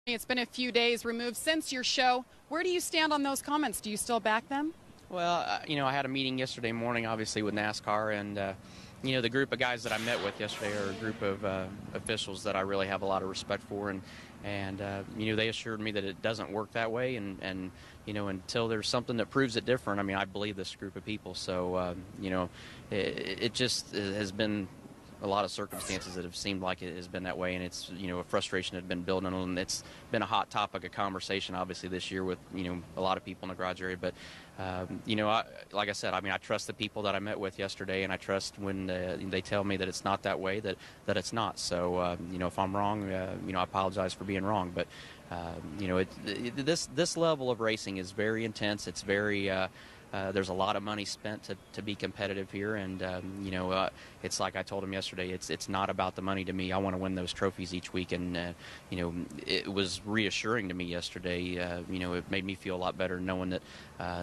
It's been a few days removed since your show. Where do you stand on those comments? Do you still back them? Well, I had a meeting yesterday morning, obviously, with NASCAR, and, the group of guys that I met with yesterday are a group of officials that I really have a lot of respect for, and they assured me that it doesn't work that way, and until there's something that proves it different, I believe this group of people. So, it just has been a lot of circumstances that have seemed like it has been that way, and it's a frustration that had been building, and it's been a hot topic of conversation obviously this year with a lot of people in the garage area. But like I said, I trust the people that I met with yesterday, and I trust when they tell me that it's not that way, that it's not. So if I'm wrong, I apologize for being wrong. But this level of racing is very intense. It's very there's a lot of money spent to be competitive here, and it's like I told him yesterday. It's not about the money to me. I want to win those trophies each week, and it was reassuring to me yesterday. It made me feel a lot better knowing that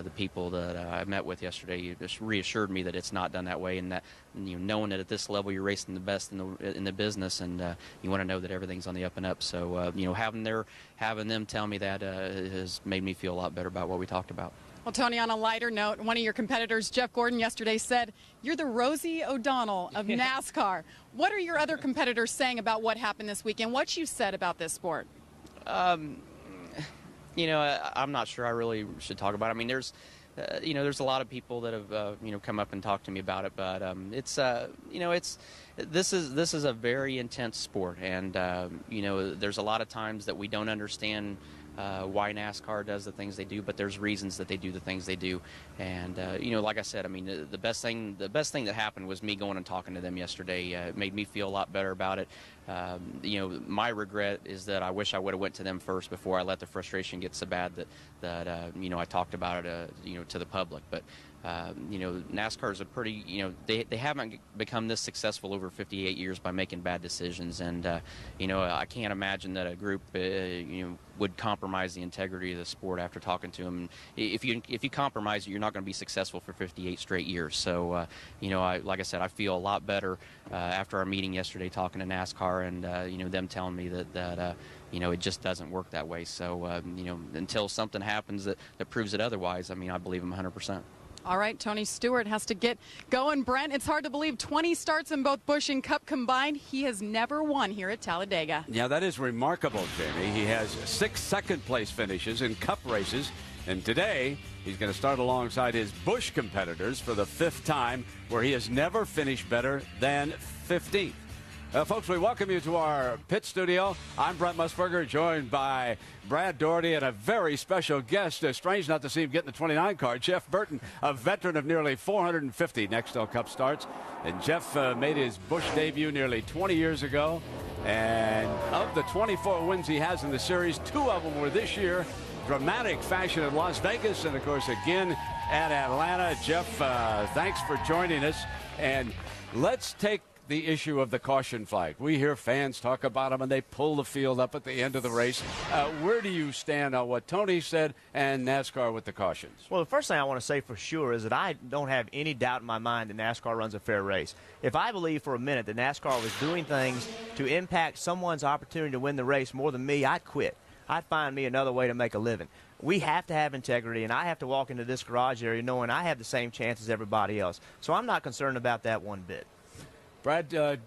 the people that I met with yesterday just reassured me that it's not done that way, and that knowing that at this level you're racing the best in the business, and you want to know that everything's on the up and up. So having them tell me that has made me feel a lot better about what we talked about. Well, Tony, on a lighter note, one of your competitors, Jeff Gordon, yesterday said, "You're the Rosie O'Donnell of NASCAR." What are your other competitors saying about what happened this weekend? What you said about this sport? I'm not sure I really should talk about it. There's a lot of people that have come up and talked to me about it, but this is a very intense sport, and there's a lot of times that we don't understand why NASCAR does the things they do, but there's reasons that they do the things they do. And like I said, the best thing that happened was me going and talking to them yesterday. It made me feel a lot better about it. My regret is that I wish I would have went to them first before I let the frustration get so bad that I talked about it to the public. But NASCAR is a pretty, they haven't become this successful over 58 years by making bad decisions, and I can't imagine that a group would compromise the integrity of the sport after talking to them. If you compromise it, you're not going to be successful for 58 straight years. So like I said, I feel a lot better after our meeting yesterday talking to NASCAR, and them telling me that it just doesn't work that way. So until something happens that proves it otherwise, I believe them 100%. All right, Tony Stewart has to get going. Brent, it's hard to believe 20 starts in both Busch and Cup combined. He has never won here at Talladega. Yeah, that is remarkable, Jamie. He has 6 second-place finishes in Cup races, and today he's going to start alongside his Busch competitors for the 5th time, where he has never finished better than 15th. Folks, we welcome you to our pit studio. I'm Brent Musburger, joined by Brad Doherty and a very special guest. Strange not to see him getting the 29 card, Jeff Burton, a veteran of nearly 450 Nextel Cup starts. And Jeff made his Busch debut nearly 20 years ago. And of the 24 wins he has in the series, 2 of them were this year. Dramatic fashion at Las Vegas, and of course again at Atlanta. Jeff, thanks for joining us. And let's take the issue of the caution flag. We hear fans talk about them, and they pull the field up at the end of the race. Where do you stand on what Tony said and NASCAR with the cautions? Well, the first thing I want to say for sure is that I don't have any doubt in my mind that NASCAR runs a fair race. If I believe for a minute that NASCAR was doing things to impact someone's opportunity to win the race more than me, I'd quit. I'd find me another way to make a living. We have to have integrity, and I have to walk into this garage area knowing I have the same chance as everybody else. So I'm not concerned about that one bit. Brad, do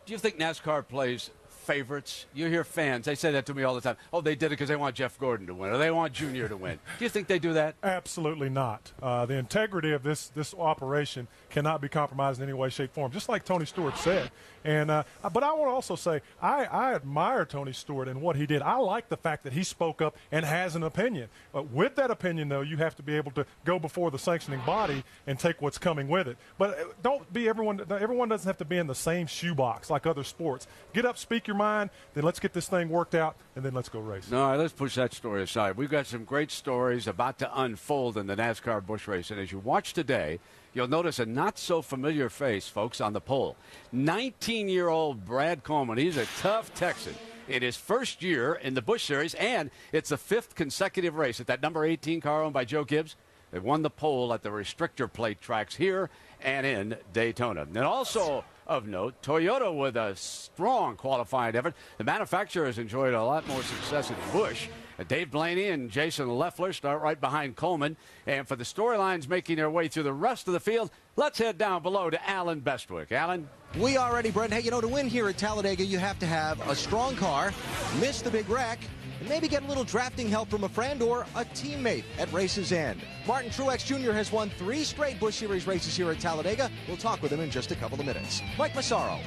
you think NASCAR plays favorites? You hear fans, they say that to me all the time. Oh, they did it because they want Jeff Gordon to win, or they want Junior to win. Do you think they do that? Absolutely not. The integrity of this operation cannot be compromised in any way, shape, form, just like Tony Stewart said. And but I want to also say I admire Tony Stewart and what he did. I like the fact that he spoke up and has an opinion. But with that opinion, though, you have to be able to go before the sanctioning body and take what's coming with it. But don't be everyone doesn't have to be in the same shoebox like other sports. Get up, speak your mind, then let's get this thing worked out, and then let's go race. All right, let's push that story aside. We've got some great stories about to unfold in the NASCAR Busch race. And as you watch today, you'll notice a not-so-familiar face, folks, on the pole. 19-year-old Brad Coleman. He's a tough Texan in his first year in the Busch Series, and it's the 5th consecutive race at that number 18 car owned by Joe Gibbs. They won the pole at the restrictor plate tracks here and in Daytona. And also of note. Toyota with a strong qualifying effort. The manufacturer has enjoyed a lot more success at Busch. Dave Blaney and Jason Leffler start right behind Coleman. And for the storylines making their way through the rest of the field, let's head down below to Alan Bestwick. Alan? We are ready, Brent. Hey, you know, to win here at Talladega, you have to have a strong car, miss the big wreck, and maybe get a little drafting help from a friend or a teammate at race's end. Martin Truex Jr. has won 3 straight Busch Series races here at Talladega. We'll talk with him in just a couple of minutes. Mike Massaro.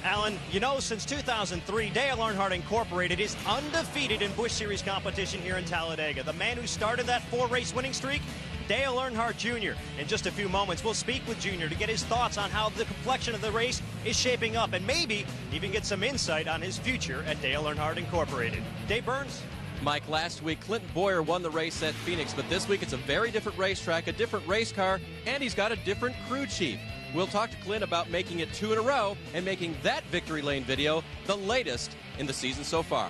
Alan, you know, since 2003, Dale Earnhardt Incorporated is undefeated in Busch Series competition here in Talladega. The man who started that 4-race winning streak, Dale Earnhardt Jr. In just a few moments, we'll speak with Jr. to get his thoughts on how the complexion of the race is shaping up and maybe even get some insight on his future at Dale Earnhardt Incorporated. Dave Burns? Mike, last week, Clinton Boyer won the race at Phoenix, but this week it's a very different racetrack, a different race car, and he's got a different crew chief. We'll talk to Clint about making it 2 in a row and making that victory lane video the latest in the season so far.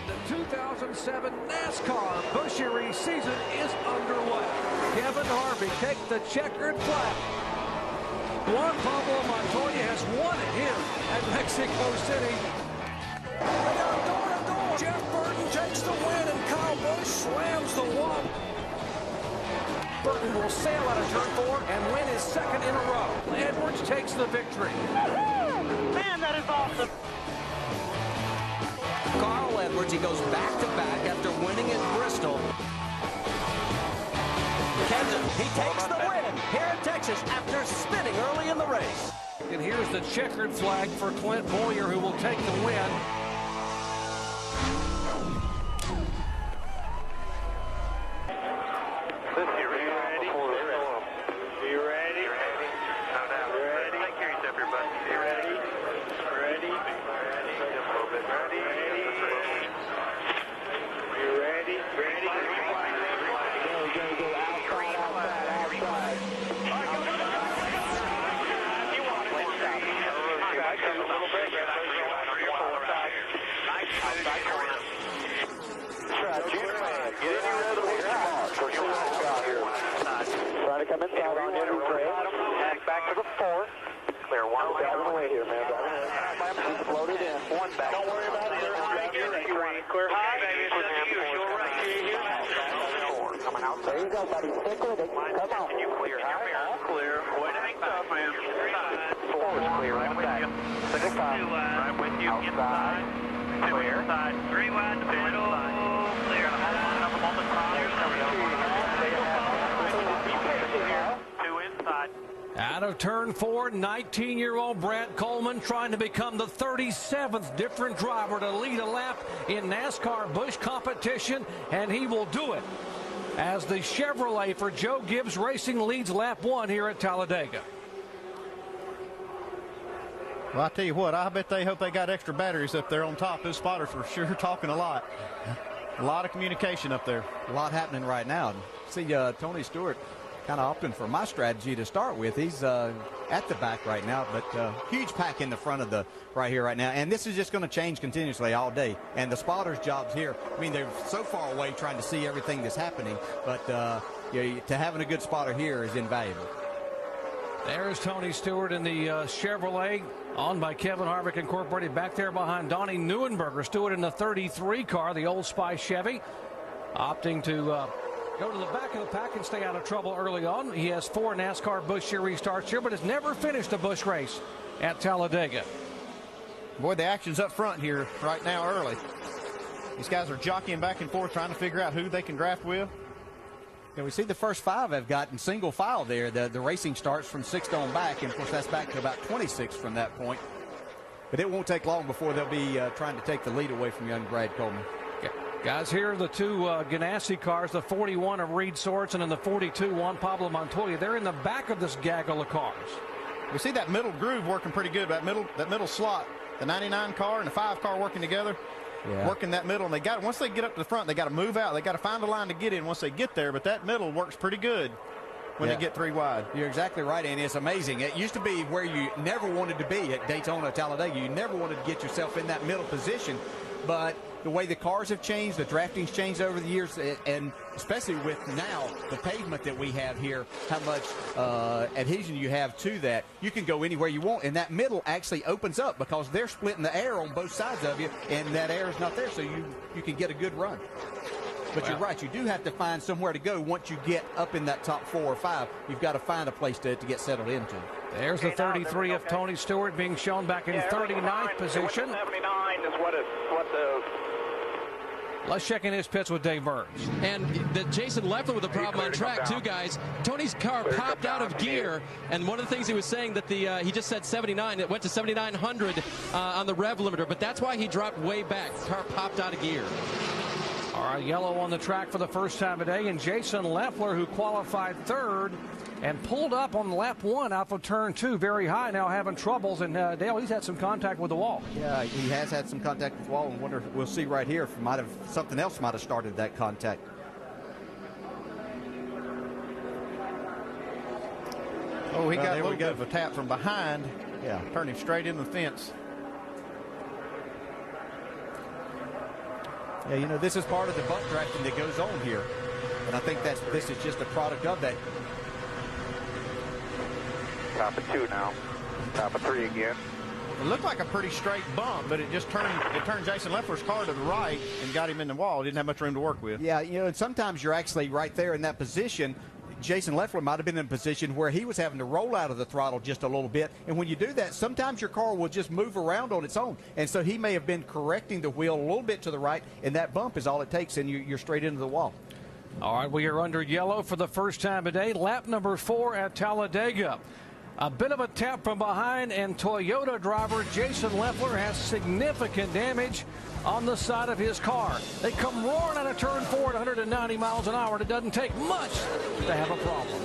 The 2007 NASCAR Busch Series season is underway. Kevin Harvick takes the checkered flag. Juan Pablo Montoya has won it here at Mexico City. They got door to door. Jeff Burton takes the win and Kyle Busch slams the wall. Burton will sail out of turn 4 and win his 2nd in a row. Edwards takes the victory. Man, that is awesome. Carl Edwards, he goes back-to-back after winning at Bristol. Kenseth, he takes the win here in Texas after spinning early in the race. And here's the checkered flag for Clint Boyer, who will take the win. Trying to come inside on you. Back to the 4. Clear 1. Driving away here, man. He's floated in. 1 back. Don't worry about it. Clear high. Coming out. There you go, buddy. Stick with it. Come on. Can you clear high? Clear. What do you think tough, man? 4 is clear. Right with you. 6 right with you. Inside. Clear. 3 wide. Middle. Clear. Up on the top. Out of turn 4, 19-year-old Brad Coleman trying to become the 37th different driver to lead a lap in NASCAR Busch competition, and he will do it as the Chevrolet for Joe Gibbs Racing leads lap 1 here at Talladega. Well, I tell you what, I bet they hope they got extra batteries up there on top. Those spotters were sure talking a lot. A lot of communication up there. A lot happening right now. See, Tony Stewart kind of opting for my strategy to start with. He's at the back right now, but huge pack in the front of the right here right now. And this is just going to change continuously all day. And the spotters' jobs here, I mean, they're so far away trying to see everything that's happening, but to having a good spotter here is invaluable. There's Tony Stewart in the Chevrolet, owned by Kevin Harvick Incorporated, back there behind Donnie Neuenberger. Stewart in the 33 car, the Old Spice Chevy, opting to go to the back of the pack and stay out of trouble early on. He has 4 NASCAR Busch Series starts here, but has never finished a Busch race at Talladega. Boy, the action's up front here right now early. These guys are jockeying back and forth trying to figure out who they can draft with. And we see the first 5 have gotten single file there. The racing starts from 6 on back, and of course that's back to about 26 from that point. But it won't take long before they'll be trying to take the lead away from young Brad Coleman. Guys, here are the 2 Ganassi cars, the 41 of Reed Sorensen and the 42 Juan Pablo Montoya. They're in the back of this gaggle of cars. We see that middle groove working pretty good. That middle slot, the 99 car and the 5 car working together, working that middle. And they got, once they get up to the front, they got to move out. They got to find a line to get in once they get there. But that middle works pretty good when they get 3 wide. You're exactly right, and it's amazing. It used to be where you never wanted to be at Daytona, Talladega. You never wanted to get yourself in that middle position. But the way the cars have changed, the drafting's changed over the years, and especially with now the pavement that we have here, how much adhesion you have to that. You can go anywhere you want, and that middle actually opens up because they're splitting the air on both sides of you, and that air is not there, so you can get a good run. But you're right, you do have to find somewhere to go once you get up in that top 4 or 5. You've got to find a place to get settled into. There's the 33 of Tony Stewart being shown back in 39th position. 79 is what the... Let's check in his pits with Dave Burns. And Jason Leffler with a problem on track, too, guys. Tony's car popped out of gear, and one of the things he was saying that he just said 79, it went to 7,900 on the rev limiter, but that's why he dropped way back. Car popped out of gear. All right, yellow on the track for the first time today, and Jason Leffler, who qualified third and pulled up on lap 1 out of turn 2 very high, now having troubles. And Dale, he's had some contact with the wall. Yeah, he has had some contact with the wall, and wonder, we'll see right here if something else might have started that contact. Oh, he got a little bit of a tap from behind. Yeah, turned him straight into the fence. Yeah, you know, this is part of the bump drafting that goes on here. And I think this is just a product of that. Top of 2 now. Top of 3 again. It looked like a pretty straight bump, but it turned Jason Leffler's car to the right and got him in the wall. Didn't have much room to work with. Yeah, you know, and sometimes you're actually right there in that position. Jason Leffler might have been in a position where he was having to roll out of the throttle just a little bit. And when you do that, sometimes your car will just move around on its own. And so he may have been correcting the wheel a little bit to the right, and that bump is all it takes, and you're straight into the wall. All right, we are under yellow for the first time today. Lap number 4 at Talladega. A bit of a tap from behind, and Toyota driver Jason Leffler has significant damage on the side of his car. They come roaring out of turn 4 at 190 miles an hour, and it doesn't take much to have a problem.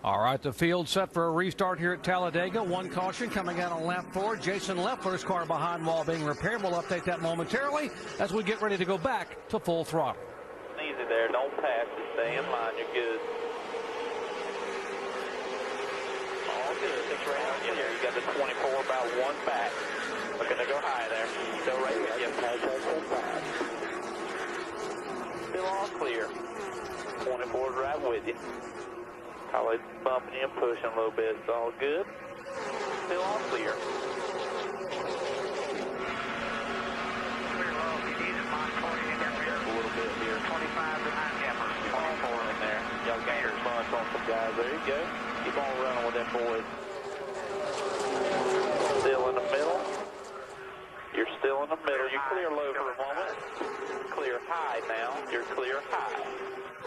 All right, the field set for a restart here at Talladega. One caution coming out on lap 4. Jason Leffler's car behind while being repaired. We'll update that momentarily as we get ready to go back to full throttle. Easy there. Don't pass it. Stay in line. You're good. All good. Just right out in here. You got the 24 about 1 back. Looking to go high there. Still right with you. Still all clear. 24's right with you. Probably bumping you and pushing a little bit. It's all good. Still all clear. A little bit here. 25 behind Gapper. 24 in there. Y'all got your response on some guys. There you go. Keep on running with them boys. Still in the middle. You're still in the middle. You clear low for a moment. Clear high now. You're clear high.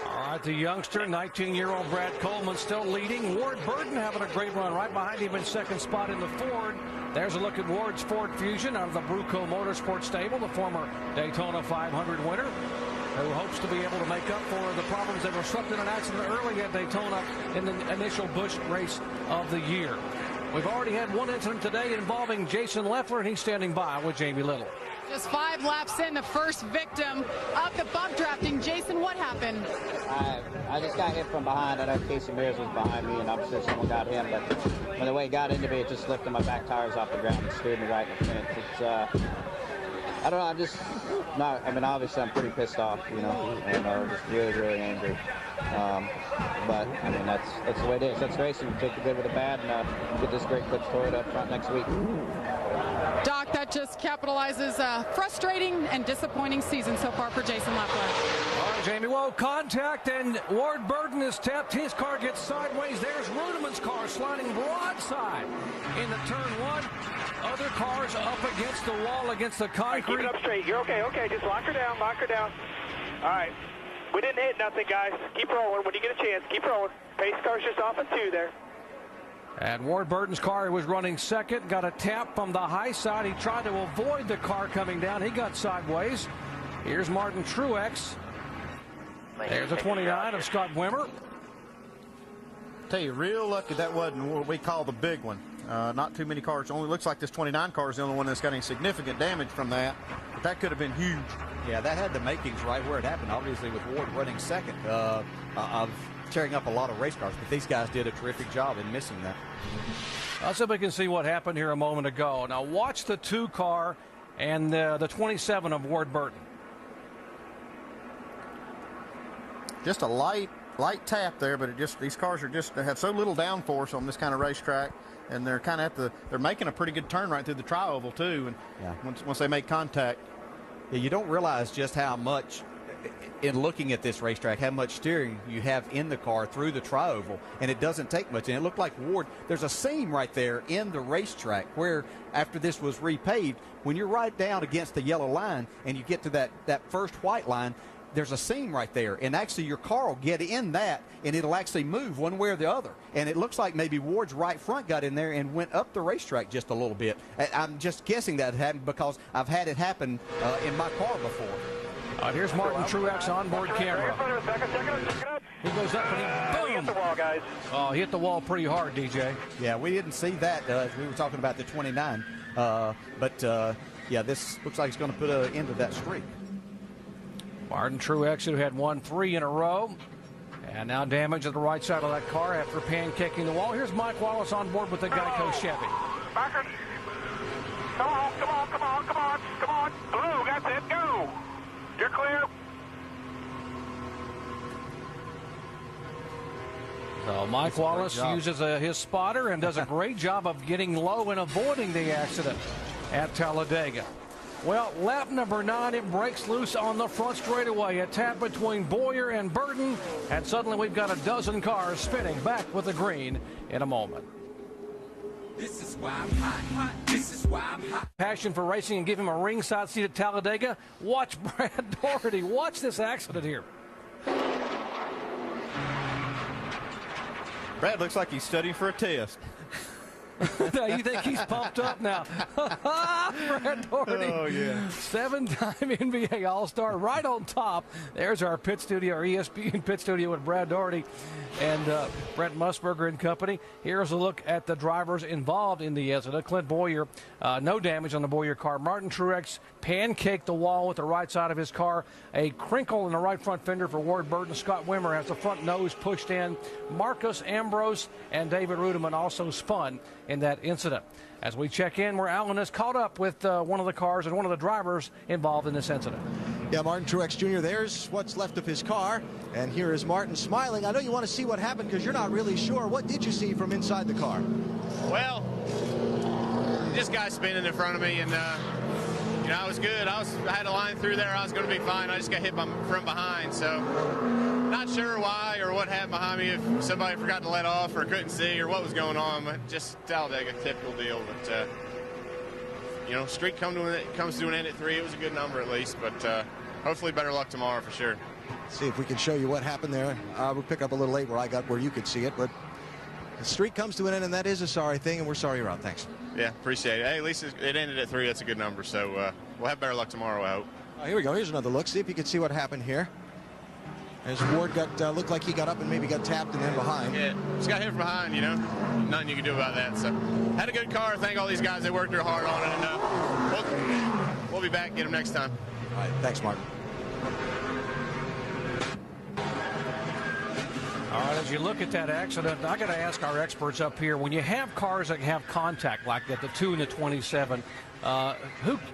All right, the youngster, 19-year-old Brad Coleman still leading. Ward Burton having a great run right behind him in second spot in the Ford. There's a look at Ward's Ford Fusion out of the Bruco Motorsports stable, the former Daytona 500 winner, who hopes to be able to make up for the problems that were swept in an accident early at Daytona in the initial Busch race of the year. We've already had one incident today involving Jason Leffler, and he's standing by with Jamie Little. Just 5 laps in, the first victim of the bump drafting. Jason, what happened? I just got hit from behind. I know Casey Mears was behind me, and I'm sure someone got him, but when the way it got into me, it just lifted my back tires off the ground and steered me right in the fence. It's, I don't know, I'm just not, I mean, obviously I'm pretty pissed off, you know, and just really, really angry. But, I mean, that's the way it is. That's racing. You take the good with the bad, and get this great Clips Toyota up front next week. Doc, that just capitalizes a frustrating and disappointing season so far for Jason Leffler. All right, Jamie, well, contact, and Ward Burton is tapped. His car gets sideways. There's Rudeman's car sliding broadside into turn 1. Other cars up against the wall, against the concrete. Keep it up straight. You're okay. Okay, just lock her down. Lock her down. All right. We didn't hit nothing, guys. Keep rolling. When you get a chance, keep rolling. Pace car's just off in 2 there. And Ward Burton's car was running second, got a tap from the high side. He tried to avoid the car coming down. He got sideways. Here's Martin Truex. There's a 29 of Scott Wimmer. Tell you, real lucky that wasn't what we call the big one. Not too many cars. Only looks like this 29 car is the only one that's got any significant damage from that. But that could have been huge. Yeah, that had the makings right where it happened. Obviously, with Ward running second, of tearing up a lot of race cars, but these guys did a terrific job in missing that. Let's see if we can see what happened here a moment ago. Now watch the 2 car and the 27 of Ward Burton. Just a light tap there, but these cars are they have so little downforce on this kind of racetrack, and they're kind of they're making a pretty good turn right through the tri-oval too, and once they make contact. Yeah, you don't realize just how much, in looking at this racetrack, how much steering you have in the car through the tri-oval, and it doesn't take much. And it looked like Ward, there's a seam right there in the racetrack where, after this was repaved, when you're right down against the yellow line and you get to that first white line, there's a seam right there, and actually your car will get in that, and it'll actually move one way or the other. And it looks like maybe Ward's right front got in there and went up the racetrack just a little bit. I'm just guessing that happened because I've had it happen in my car before. Here's Martin Truex onboard camera. He goes up and he boom! Hit the wall, guys. Oh, he hit the wall pretty hard, DJ. Yeah, we didn't see that. We were talking about the 29. Yeah, this looks like it's going to put an end to that streak. Martin Truex, who had won 3 in a row, and now damage at the right side of that car after pancaking the wall. Here's Mike Wallace on board with the Geico Chevy. Backers. Come on. Blue, that's it, go. You're clear. So Mike Wallace uses his spotter and does a great job of getting low and avoiding the accident at Talladega. Well, lap number 9, it breaks loose on the front straightaway. A tap between Boyer and Burton, and suddenly we've got a dozen cars spinning back with the green in a moment. This is why I'm hot. This is why I'm hot. Passion for racing and give him a ringside seat at Talladega. Watch Brad Daugherty. Watch this accident here. Brad looks like he's studying for a test. Now, you think he's pumped up now? Brad Daugherty, 7-time NBA All-Star, right on top. There's our pit studio, our ESPN pit studio with Brad Daugherty and Brent Musburger and company. Here's a look at the drivers involved in the incident. Clint Boyer, no damage on the Boyer car. Martin Truex pancaked the wall with the right side of his car. A crinkle in the right front fender for Ward Burton. Scott Wimmer has the front nose pushed in. Marcus Ambrose and David Rudiman also spun in that incident. As we check in, where Alan is caught up with one of the cars and one of the drivers involved in this incident. Yeah, Martin Truex Jr., there's what's left of his car. And here is Martin smiling. I know you want to see what happened because you're not really sure. What did you see from inside the car? Well, this guy spinning in front of me, and I was good. I had a line through there. I was going to be fine. I just got hit from behind, so not sure why or what happened behind me, if somebody forgot to let off or couldn't see or what was going on. But just Talladega, typical deal. But streak comes to an end at 3. It was a good number at least, but hopefully better luck tomorrow for sure. See if we can show you what happened there. We'll pick up a little late where you could see it, but the streak comes to an end, and that is a sorry thing, and we're sorry you're out. Thanks. Yeah, appreciate it. Hey, at least it ended at 3. That's a good number, so we'll have better luck tomorrow, I hope. Here we go. Here's another look. See if you can see what happened here. As Ward looked like he got up and maybe got tapped and then behind. Yeah, just got hit from behind, Nothing you can do about that. So, had a good car. Thank all these guys that worked real hard on it, and we'll be back. Get them next time. All right, thanks, Martin. All right, as you look at that accident, I got to ask our experts up here, when you have cars that have contact like that, the 2 and the 27,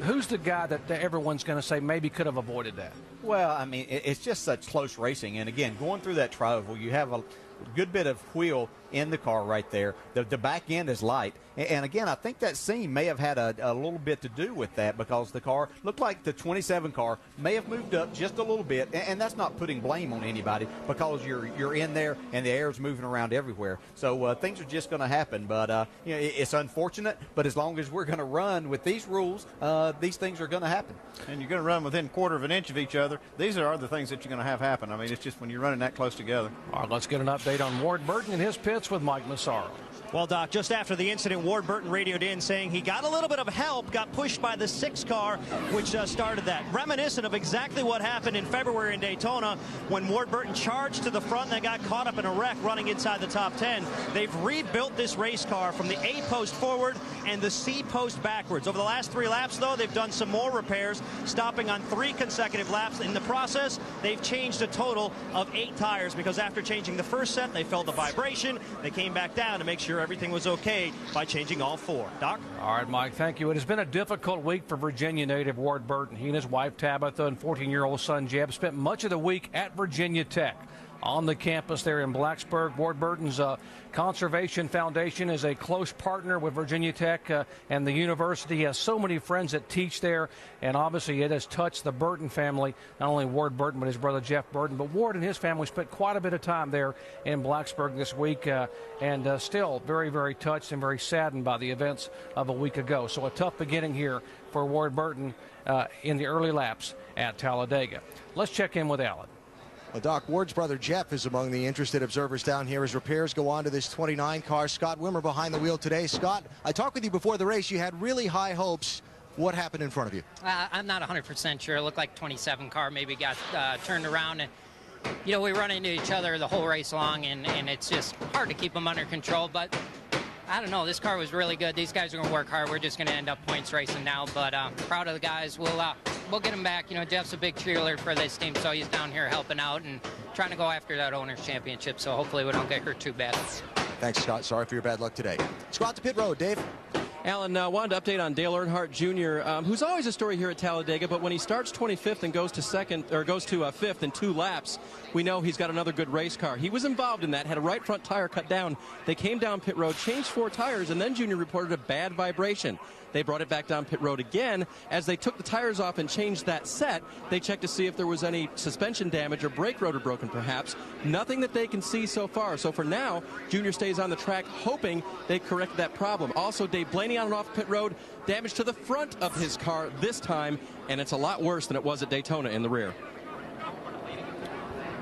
who's the guy that everyone's going to say maybe could have avoided that? Well, I mean, it's just such close racing. And, again, going through that tri-oval, you have a good bit of wheel in the car right there. The back end is light. And again, I think that seam may have had a little bit to do with that, because the car looked like the 27 car may have moved up just a little bit. And that's not putting blame on anybody, because you're in there and the air is moving around everywhere. So things are just going to happen. But it's unfortunate. But as long as we're going to run with these rules, these things are going to happen. And you're going to run within 1/4 of an inch of each other. These are the things that you're going to have happen. I mean, it's just when you're running that close together. All right, let's get an update on Ward Burton and his pits with Mike Massaro. Well, Doc, just after the incident, Ward Burton radioed in saying he got a little bit of help, got pushed by the 6 car, which started that. Reminiscent of exactly what happened in February in Daytona when Ward Burton charged to the front and then got caught up in a wreck running inside the top 10. They've rebuilt this race car from the A post forward and the C post backwards. Over the last 3 laps, though, they've done some more repairs, stopping on 3 consecutive laps. In the process, they've changed a total of 8 tires because after changing the first set, they felt a vibration. They came back down to make sure everything was okay by changing all 4. Doc? All right, Mike, thank you. It has been a difficult week for Virginia native Ward Burton. He and his wife Tabitha and 14-year-old son Jeb spent much of the week at Virginia Tech. On the campus there in Blacksburg, Ward Burton's Conservation Foundation is a close partner with Virginia Tech and the university. He has so many friends that teach there, and obviously it has touched the Burton family, not only Ward Burton but his brother Jeff Burton. But Ward and his family spent quite a bit of time there in Blacksburg this week and still very, very touched and very saddened by the events of a week ago. So a tough beginning here for Ward Burton in the early laps at Talladega. Let's check in with Alan. Well, Doc, Ward's brother Jeff is among the interested observers down here as repairs go on to this 29 car. Scott Wimmer behind the wheel today. Scott, I talked with you before the race. You had really high hopes. What happened in front of you? I'm not 100% sure. It looked like 27 car maybe got turned around. And, you know, we run into each other the whole race long, and it's just hard to keep them under control. But I don't know. This car was really good. These guys are going to work hard. We're just going to end up points racing now. But proud of the guys. We'll get him back. You know, Jeff's a big cheerleader for this team, so he's down here helping out and trying to go after that owner's championship. So hopefully we don't get hurt too bad. Thanks, Scott. Sorry for your bad luck today. Squad to pit road, Dave. Alan, wanted to update on Dale Earnhardt Jr., who's always a story here at Talladega, but when he starts 25th and goes to fifth in 2 laps, we know he's got another good race car. He was involved in that, had a right front tire cut down. They came down pit road, changed 4 tires, and then Jr. reported a bad vibration. They brought it back down pit road again. As they took the tires off and changed that set, they checked to see if there was any suspension damage or brake rotor broken perhaps. Nothing that they can see so far. So for now, Junior stays on the track hoping they correct that problem. Also, Dave Blaney on and off pit road, damage to the front of his car this time, and it's a lot worse than it was at Daytona in the rear.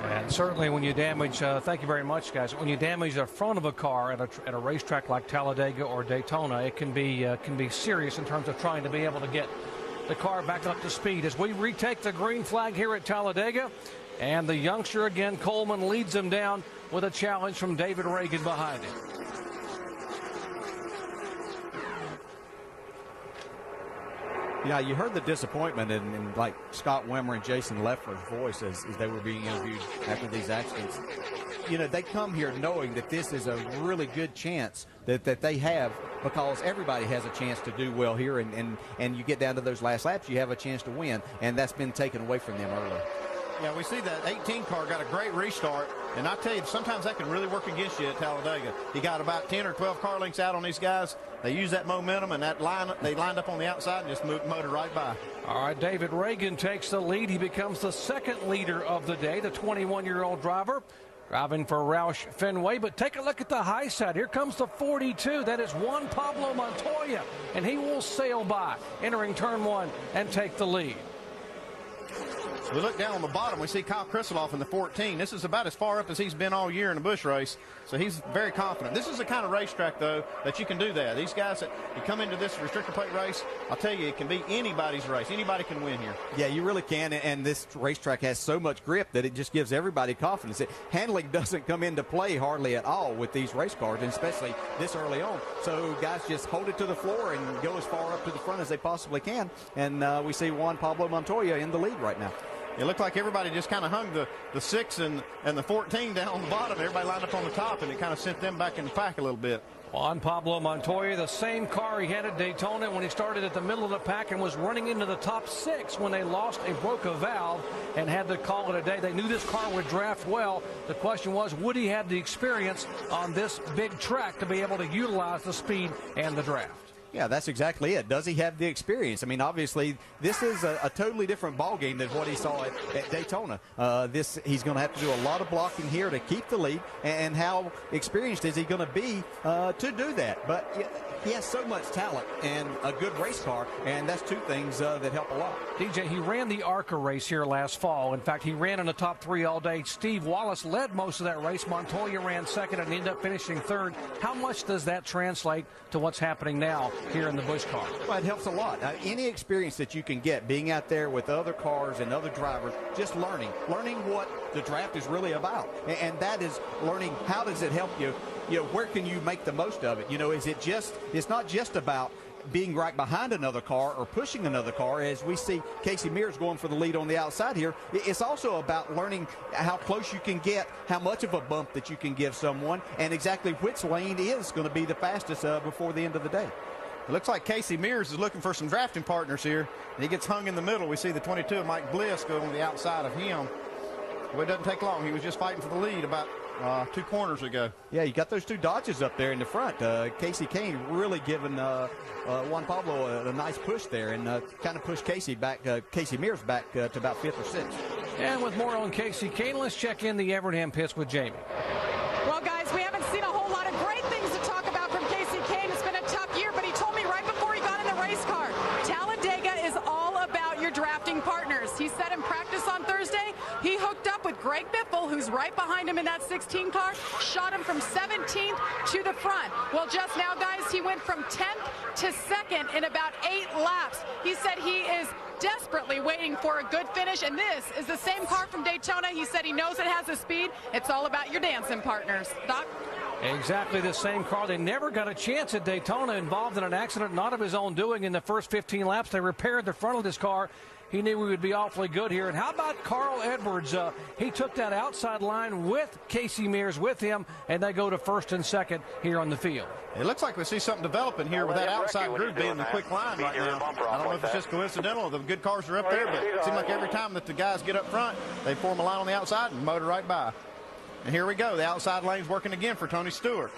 And certainly when you damage, thank you very much, guys, when you damage the front of a car at a racetrack like Talladega or Daytona, it can be serious in terms of trying to be able to get the car back up to speed. As we retake the green flag here at Talladega, and the youngster again, Coleman, leads him down with a challenge from David Reagan behind him. Yeah, you heard the disappointment in like Scott Wimmer and Jason Leffler's voice as they were being interviewed after these accidents. You know, they come here knowing that this is a really good chance that they have, because everybody has a chance to do well here, and you get down to those last laps, you have a chance to win, and that's been taken away from them early. Yeah, we see that 18 car got a great restart, and I tell you, sometimes that can really work against you at Talladega. You got about 10 or 12 car lengths out on these guys. They use that momentum, and they lined up on the outside and just motored right by. All right, David Reagan takes the lead. He becomes the second leader of the day, the 21-year-old driver, driving for Roush Fenway. But take a look at the high side. Here comes the 42. That is Juan Pablo Montoya, and he will sail by, entering turn 1 and take the lead. We look down on the bottom, we see Kyle Krisiloff in the 14. This is about as far up as he's been all year in a Busch race, so he's very confident. This is the kind of racetrack, though, that you can do that. These guys that you come into this restrictor plate race, I'll tell you, it can be anybody's race. Anybody can win here. Yeah, you really can, and this racetrack has so much grip that it just gives everybody confidence. Handling doesn't come into play hardly at all with these race cars, and especially this early on. So guys just hold it to the floor and go as far up to the front as they possibly can, and we see Juan Pablo Montoya in the lead right now. It looked like everybody just kind of hung the 6 and the 14 down on the bottom. Everybody lined up on the top, and it kind of sent them back in the pack a little bit. Juan Pablo Montoya, the same car he had at Daytona when he started at the middle of the pack and was running into the top 6 when they broke a valve and had to call it a day. They knew this car would draft well. The question was, would he have the experience on this big track to be able to utilize the speed and the draft? Yeah, that's exactly it. Does he have the experience? I mean, obviously, this is a totally different ballgame than what he saw at Daytona. He's going to have to do a lot of blocking here to keep the lead, and how experienced is he going to be to do that? But he has so much talent and a good race car, and that's two things that help a lot. DJ, he ran the ARCA race here last fall. In fact, he ran in the top 3 all day. Steve Wallace led most of that race. Montoya ran second and ended up finishing third. How much does that translate to what's happening now here in the Busch car? Well, it helps a lot. Any experience that you can get being out there with other cars and other drivers, just learning what the draft is really about. And that is learning, how does it help you? Where can you make the most of it? It's not just about being right behind another car or pushing another car, as we see Casey Mears going for the lead on the outside here. It's also about learning how close you can get, how much of a bump that you can give someone, and exactly which lane is going to be the fastest before the end of the day. It looks like Casey Mears is looking for some drafting partners here, and he gets hung in the middle. We see the 22 of Mike Bliss go on the outside of him. Well, it doesn't take long. He was just fighting for the lead about 2 corners ago. Yeah, you got those 2 Dodges up there in the front. Casey Kane really giving Juan Pablo a nice push there, and kind of pushed Casey Mears back to about 5th or 6th. And with more on Casey Kane, let's check in the Evernham pits with Jamie. Well, guys, we haven't seen a whole lot of great things to talk about from Casey Kane. It's been a tough year, but he told me right before he got in the race car, Talladega is all about your drafting partners. He said in practice on Thursday, he hooked up with Greg Biffle, who's right behind him in that 16 car, shot him from 17th to the front. Well, just now, guys, he went from 10th to 2nd in about 8 laps. He said he is desperately waiting for a good finish, and this is the same car from Daytona. He said he knows it has the speed. It's all about your dancing partners. Doc? Exactly the same car. They never got a chance at Daytona, involved in an accident not of his own doing in the first 15 laps. They repaired the front of this car. He knew we would be awfully good here. And how about Carl Edwards? He took that outside line with Casey Mears with him, and they go to 1st and 2nd here on the field. It looks like we see something developing here with that outside group being the quick line right now. I don't know if it's just coincidental. The good cars are up there, but it seems like every time that the guys get up front, they form a line on the outside and motor right by. And here we go. The outside lane's working again for Tony Stewart.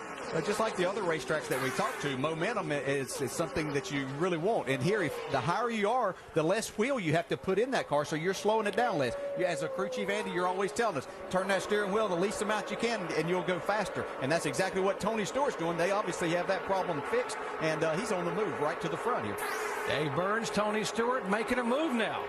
Just like the other racetracks that we talked to, momentum is something that you really want. And here, the higher you are, the less wheel you have to put in that car, so you're slowing it down less. As a crew chief, Andy, you're always telling us, turn that steering wheel the least amount you can, and you'll go faster. And that's exactly what Tony Stewart's doing. They obviously have that problem fixed, and he's on the move right to the front here. Dave Burns, Tony Stewart making a move now.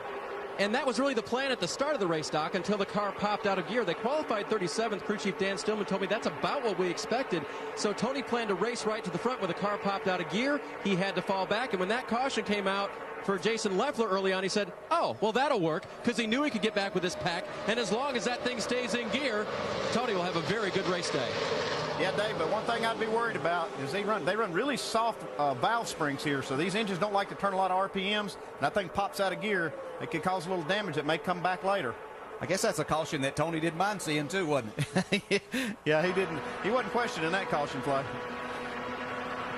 And that was really the plan at the start of the race, Doc, until the car popped out of gear. They qualified 37th. Crew chief Dan Stillman told me that's about what we expected. So Tony planned to race right to the front. When the car popped out of gear, he had to fall back. And when that caution came out for Jason Leffler early on, he said, oh, well, that'll work, because he knew he could get back with his pack. And as long as that thing stays in gear, Tony will have a very good race day. Yeah, Dave, but one thing I'd be worried about is they run really soft valve springs here, so these engines don't like to turn a lot of RPMs, and that thing pops out of gear. It could cause a little damage that may come back later. I guess that's a caution that Tony didn't mind seeing too, wasn't it? Yeah, he didn't. He wasn't questioning that caution flag.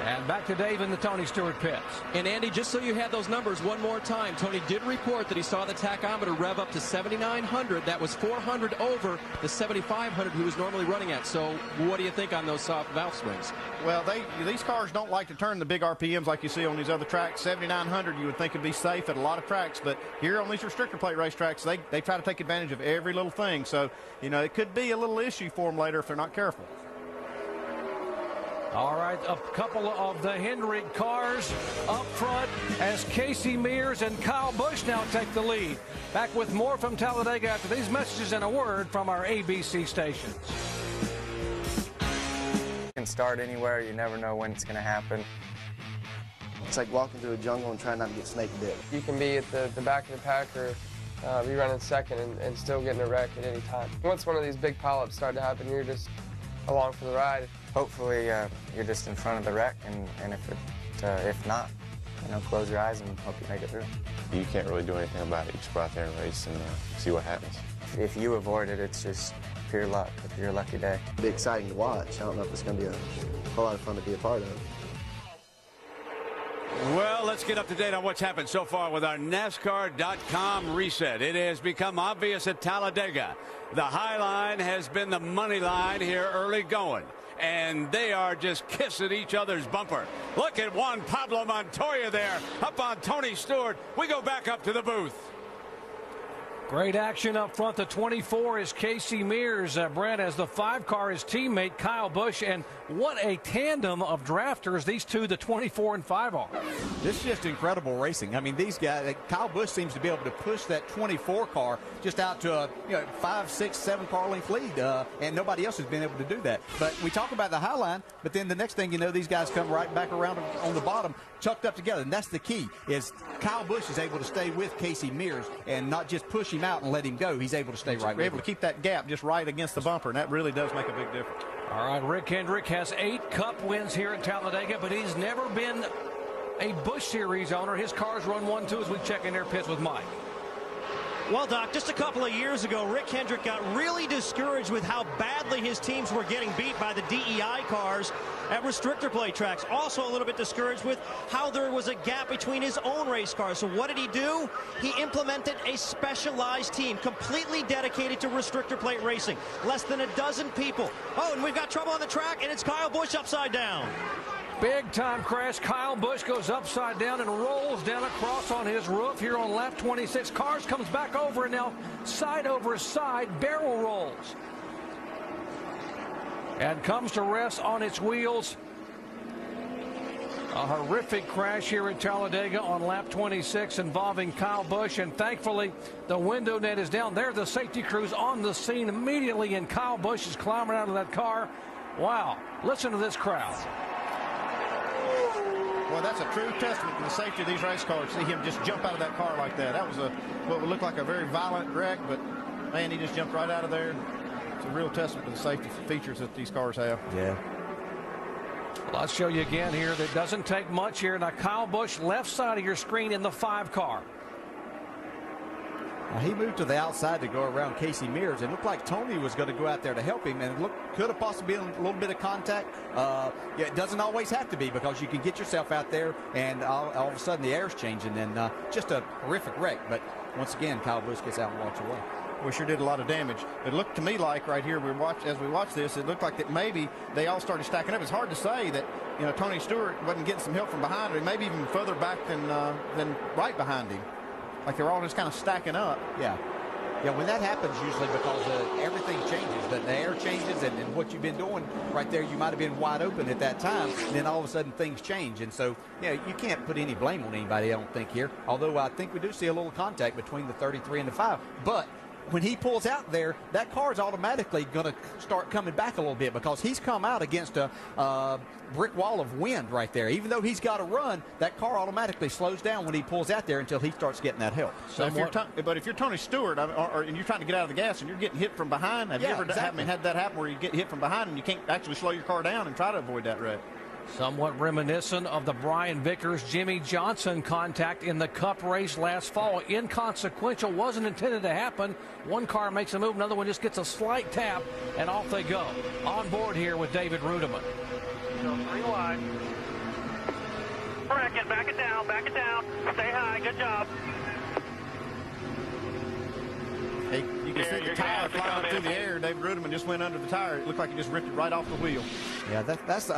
And back to Dave in the Tony Stewart pits. And Andy, just so you had those numbers one more time, Tony did report that he saw the tachometer rev up to 7,900. That was 400 over the 7,500 he was normally running at. So what do you think on those soft valve springs? Well, these cars don't like to turn the big RPMs like you see on these other tracks. 7,900 you would think would be safe at a lot of tracks, but here on these restrictor plate racetracks, they try to take advantage of every little thing. So, it could be a little issue for them later if they're not careful. All right, a couple of the Hendrick cars up front as Casey Mears and Kyle Busch now take the lead. Back with more from Talladega after these messages and a word from our ABC stations. You can start anywhere. You never know when it's going to happen. It's like walking through a jungle and trying not to get snake bit. You can be at the back of the pack or be running second and still getting a wreck at any time. Once one of these big pileups start to happen, you're just along for the ride. Hopefully you're just in front of the wreck, and if not, close your eyes and hope you make it through. You can't really do anything about it. You just go out there and race and see what happens. If you avoid it, it's just pure luck, your lucky day. It'll be exciting to watch. I don't know if it's going to be a whole lot of fun to be a part of. Well, let's get up to date on what's happened so far with our NASCAR.com reset. It has become obvious at Talladega. The high line has been the money line here early going. and they are just kissing each other's bumper. Look at Juan Pablo Montoya there, up on Tony Stewart. We go back up to the booth. Great action up front. The 24 is Casey Mears. Brad, as the 5 car, his teammate Kyle Busch, and what a tandem of drafters these two, the 24 and 5 are. This is just incredible racing. I mean, these guys, Kyle Busch seems to be able to push that 24 car just out to a 5, 6, 7 car length lead, and nobody else has been able to do that. But we talk about the high line, but then the next thing you know, these guys come right back around on the bottom, chucked up together, and that's the key, is Kyle Busch is able to stay with Casey Mears and not just push him out and let him go. He's able to stay right with him. Able to keep that gap just right against the bumper, and that really does make a big difference. All right, Rick Hendrick has 8 Cup wins here at Talladega, but he's never been a Busch Series owner. His cars run 1-2 as we check in their pits with Mike. Well, Doc, just a couple of years ago, Rick Hendrick got really discouraged with how badly his teams were getting beat by the DEI cars at restrictor plate tracks. Also a little bit discouraged with how there was a gap between his own race cars. So what did he do? He implemented a specialized team completely dedicated to restrictor plate racing. Less than a dozen people. Oh, and we've got trouble on the track, and it's Kyle Busch upside down. Big time crash. Kyle Busch goes upside down and rolls down across on his roof here on lap 26. Cars comes back over, and now side over side barrel rolls and comes to rest on its wheels. A horrific crash here at Talladega on lap 26 involving Kyle Busch, and thankfully the window net is down. There, the safety crews on the scene immediately, and Kyle Busch is climbing out of that car. Wow, listen to this crowd. Well, that's a true testament to the safety of these race cars. See him just jump out of that car like that. That was what would look like a very violent wreck, but man, he just jumped right out of there. It's a real testament to the safety features that these cars have. Yeah. Well, I'll show you again here. That doesn't take much here. Now, Kyle Busch, left side of your screen in the 5 car. Now, he moved to the outside to go around Casey Mears. It looked like Tony was going to go out there to help him, and it could have possibly been a little bit of contact. Yeah, it doesn't always have to be, because you can get yourself out there, and all of a sudden the air's changing, and just a horrific wreck. But once again, Kyle Busch gets out and walks away. We sure did a lot of damage. It looked to me like right here, as we watched this, it looked like that maybe they all started stacking up. It's hard to say that Tony Stewart wasn't getting some help from behind, or maybe even further back than right behind him. Like they're all just kind of stacking up. Yeah. Yeah, when that happens, usually because everything changes, the air changes, and what you've been doing right there, you might have been wide open at that time, and then all of a sudden things change. And so, you can't put any blame on anybody, I don't think, here. Although I think we do see a little contact between the 33 and the 5. But when he pulls out there, that car is automatically going to start coming back a little bit, because he's come out against a brick wall of wind right there. Even though he's got to run, that car automatically slows down when he pulls out there until he starts getting that help. So if you're Tony Stewart, and you're trying to get out of the gas and you're getting hit from behind, have you ever had that happen where you get hit from behind and you can't actually slow your car down and try to avoid that wreck? Somewhat reminiscent of the Brian Vickers, Jimmy Johnson contact in the Cup race last fall. Inconsequential, wasn't intended to happen. One car makes a move, another one just gets a slight tap, and off they go. On board here with David Rudeman. So 3 wide. Bracket, back it down, stay high, good job. Hey, you can see the tire flying up through the air. David Rudeman just went under the tire. It looked like he just ripped it right off the wheel. Yeah, that's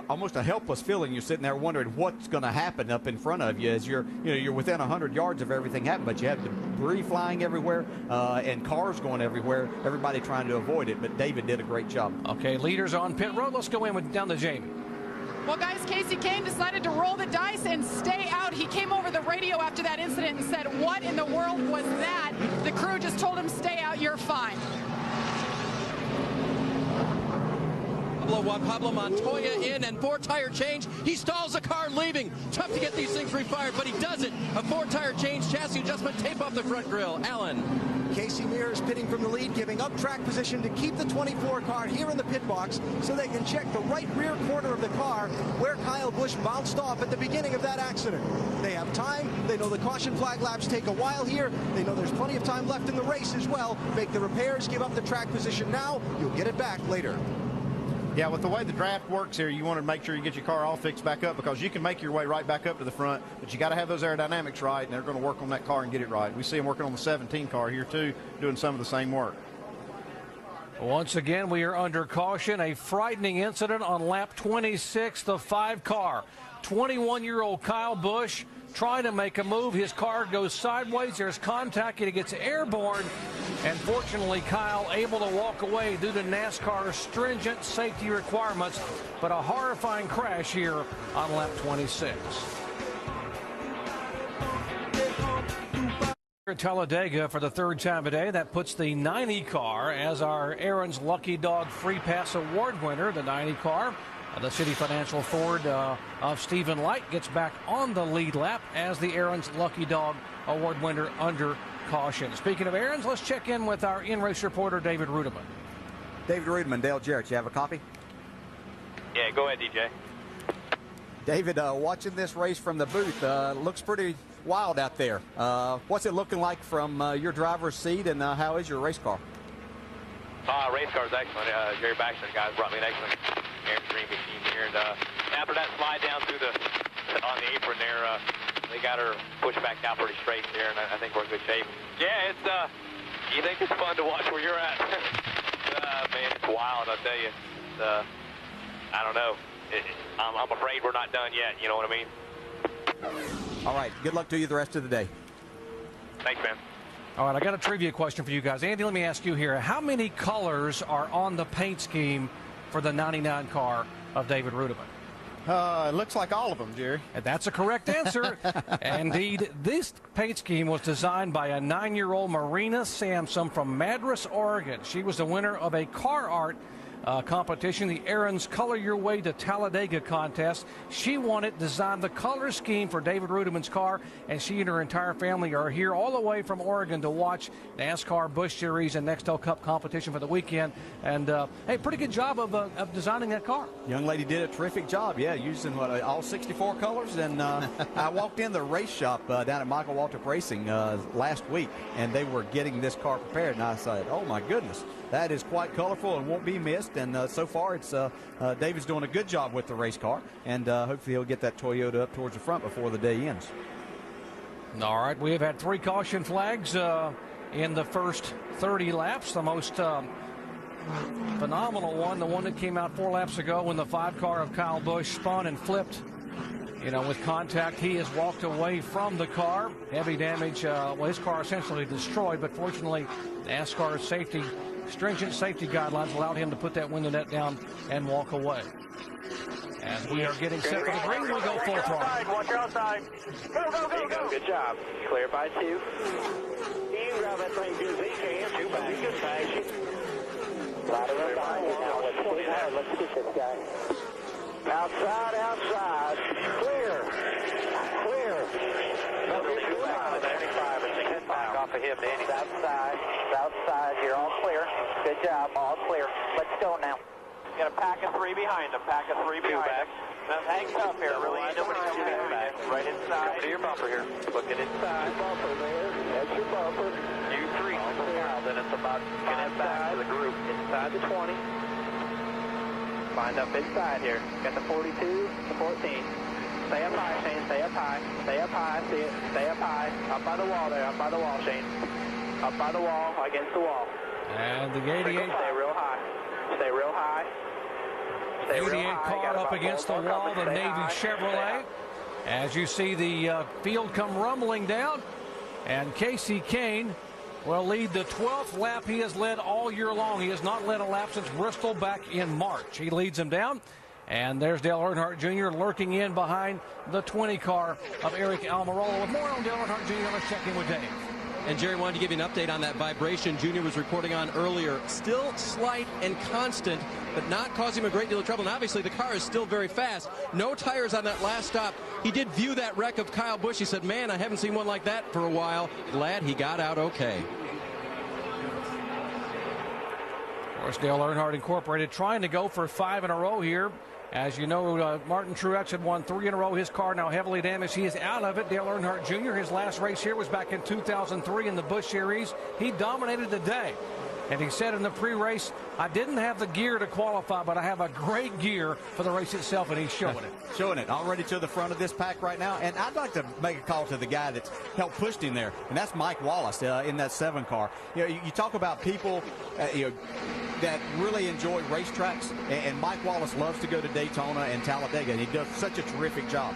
almost a helpless feeling. You're sitting there wondering what's going to happen up in front of you as you're within 100 yards of everything happening, but you have debris flying everywhere and cars going everywhere. Everybody trying to avoid it, but David did a great job. Okay, leaders on pit road. Let's go down to Jamie. Well, guys, Casey Kane decided to roll the dice and stay out. He came over the radio after that incident and said, "What in the world was that?" The crew just told him, "Stay out, you're fine." Juan Pablo Montoya in, and 4-tire change. He stalls the car leaving. Tough to get these things refired, but he does it. A 4-tire change, chassis adjustment, tape off the front grille. Allen. Casey Mears pitting from the lead, giving up track position to keep the 24 car here in the pit box so they can check the right rear corner of the car where Kyle Busch bounced off at the beginning of that accident. They have time. They know the caution flag laps take a while here. They know there's plenty of time left in the race as well. Make the repairs, give up the track position now. You'll get it back later. Yeah, with the way the draft works here, you want to make sure you get your car all fixed back up, because you can make your way right back up to the front, but you got to have those aerodynamics right, and they're going to work on that car and get it right. We see them working on the 17 car here too, doing some of the same work. Once again, we are under caution. A frightening incident on lap 26, the 5-car. 21-year-old Kyle Busch trying to make a move. His car goes sideways. There's contact, and he gets airborne. And fortunately, Kyle able to walk away due to NASCAR's stringent safety requirements. But a horrifying crash here on lap 26. At Talladega for the third time today. That puts the 90 car as our Aaron's Lucky Dog Free Pass Award winner. The 90 car, the City Financial Ford of Stephen Light, gets back on the lead lap as the Aaron's Lucky Dog Award winner under caution. Speaking of Aaron's, let's check in with our in-race reporter, David Rudeman. David Rudeman, Dale Jarrett, you have a copy? Yeah, go ahead, DJ. David, watching this race from the booth, looks pretty wild out there. What's it looking like from your driver's seat, and how is your race car? Race car is excellent. Jerry Baxter, the guys, brought me an excellent Aaron's Dream machine here. And after that slide down through on the apron there, they got her pushed back out pretty straight there, and I think we're in good shape. Yeah, it's you think it's fun to watch where you're at. Man, it's wild, I'll tell you. I don't know. I'm afraid we're not done yet, you know what I mean? All right, good luck to you the rest of the day. Thanks, man. All right, I got a trivia question for you guys. Andy, let me ask you here. How many colors are on the paint scheme for the 99 car of David Rudeman? It looks like all of them, Jerry. And that's a correct answer. Indeed, this paint scheme was designed by a 9-year-old Marina Sampson from Madras, Oregon. She was the winner of a car art competition, the Aaron's Color Your Way to Talladega contest. She won it, designed the color scheme for David Rudeman's car, and she and her entire family are here all the way from Oregon to watch NASCAR Busch Series and Nextel Cup competition for the weekend. And, hey, pretty good job of designing that car. Young lady did a terrific job, yeah, using all 64 colors. And I walked in the race shop down at Michael Waltrip Racing last week, and they were getting this car prepared, and I said, oh, my goodness. That is quite colorful and won't be missed. And so far, it's David's doing a good job with the race car. And hopefully he'll get that Toyota up towards the front before the day ends. All right, we have had 3 caution flags in the first 30 laps. The most phenomenal one, the one that came out 4 laps ago when the 5-car of Kyle Busch spun and flipped. You know, with contact, he has walked away from the car. Heavy damage. Well, his car essentially destroyed, but fortunately, NASCAR's stringent safety guidelines allowed him to put that window net down and walk away. As we are getting set for the green, we go full throttle. Watch your outside. Go, go, go, go. Good job. Clear by 2. You grab that thing good as he can. 2 back. Good fashion. Right around behind you now. Let's get this guy. Outside, outside. Clear. Clear. Back off of him, Danny. Outside. You're all clear. Good job. All clear. Let's go now. Got a pack of 3 behind him. Pack of 3 behind him. Now hang tough here. Really, nobody comes back. Right inside. Come to your bumper here. Looking inside. Bumper there. That's your bumper. You 3. Now then it's about getting back to the group. Inside the 20. Find up inside here. Got the 42, the 14. Stay up high, Shane. Stay up high. Stay up high. See it. Stay up high. Up by the wall there. Up by the wall, Shane. Up by the wall. Against the wall. And the 88. Stay real high. Stay real high. 88 car up against the wall, the Navy Chevrolet. As you see the field come rumbling down, and Casey Kane will lead the 12th lap he has led all year long. He has not led a lap since Bristol back in March. He leads him down, and there's Dale Earnhardt Jr. lurking in behind the 20 car of Eric Almirola. With more on Dale Earnhardt Jr., let's check in with Dave. And Jerry wanted to give you an update on that vibration Junior was reporting on earlier. Still slight and constant, but not causing him a great deal of trouble. And obviously the car is still very fast. No tires on that last stop. He did view that wreck of Kyle Busch. He said, man, I haven't seen one like that for a while. Glad he got out okay. Of course, Dale Earnhardt Incorporated trying to go for 5 in a row here. As you know, Martin Truex had won 3 in a row. His car now heavily damaged. He is out of it. Dale Earnhardt Jr., his last race here was back in 2003 in the Busch Series. He dominated the day. And he said in the pre-race, I didn't have the gear to qualify, but I have a great gear for the race itself, and he's showing it. Showing it. Already to the front of this pack right now. And I'd like to make a call to the guy that's helped push him there, and that's Mike Wallace in that 7 car. You know, you talk about people, that really enjoy racetracks, and Mike Wallace loves to go to Daytona and Talladega, and he does such a terrific job.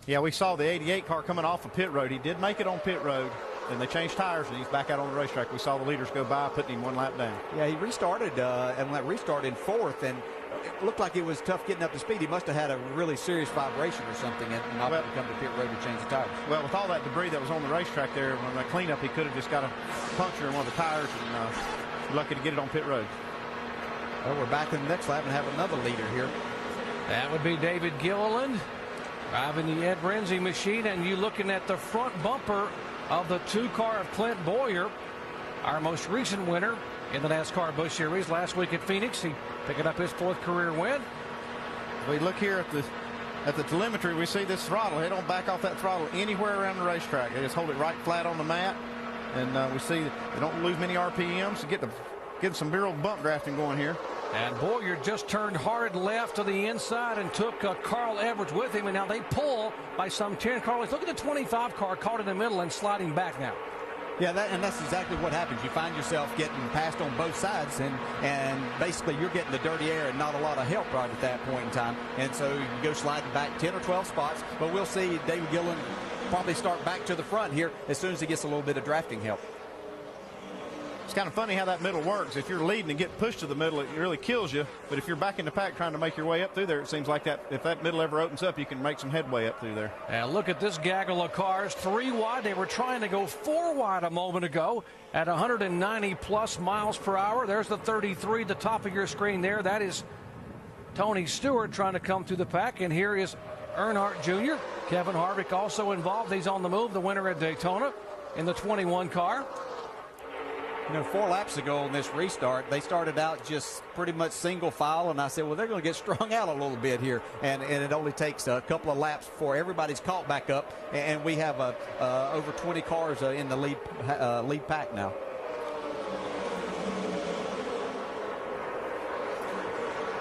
Yeah, we saw the 88 car coming off of pit road. He did make it on pit road, and they changed tires, and he's back out on the racetrack. We saw the leaders go by, putting him one lap down. Yeah, he restarted, and that restart in fourth, and it looked like it was tough getting up to speed. He must have had a really serious vibration or something and not come to pit road to change the tires. Well, with all that debris that was on the racetrack there, when the cleanup, he could have just got a puncture in one of the tires, and lucky to get it on pit road. Well, we're back in the next lap and have another leader here. That would be David Gilliland driving the Ed Renzi machine, and you looking at the front bumper of the 2-car of Clint Boyer, our most recent winner in the NASCAR Busch Series last week at Phoenix. He picking up his 4th career win. We look here at the telemetry. We see this throttle. They don't back off that throttle anywhere around the racetrack. They just hold it right flat on the mat, and we see they don't lose many RPMs to get some real bump drafting going here. And Boyer just turned hard left to the inside and took Carl Edwards with him, and now they pull by some 10 car lengths. Look at the 25 car caught in the middle and sliding back now. Yeah, that's exactly what happens. You find yourself getting passed on both sides, and basically you're getting the dirty air and not a lot of help right at that point in time. And so you go sliding back 10 or 12 spots, but we'll see David Gilliland probably start back to the front here as soon as he gets a little bit of drafting help. It's kind of funny how that middle works. If you're leading and get pushed to the middle, it really kills you. But if you're back in the pack trying to make your way up through there, it seems like that if that middle ever opens up, you can make some headway up through there. And look at this gaggle of cars, 3 wide. They were trying to go 4 wide a moment ago at 190 plus miles per hour. There's the 33, the top of your screen there. That is Tony Stewart trying to come through the pack. And here is Earnhardt Jr. Kevin Harvick also involved. He's on the move, the winner at Daytona in the 21 car. You know, 4 laps ago on this restart, they started out just pretty much single file, and I said, well, they're going to get strung out a little bit here, and it only takes a couple of laps before everybody's caught back up, and we have over 20 cars in the lead pack now.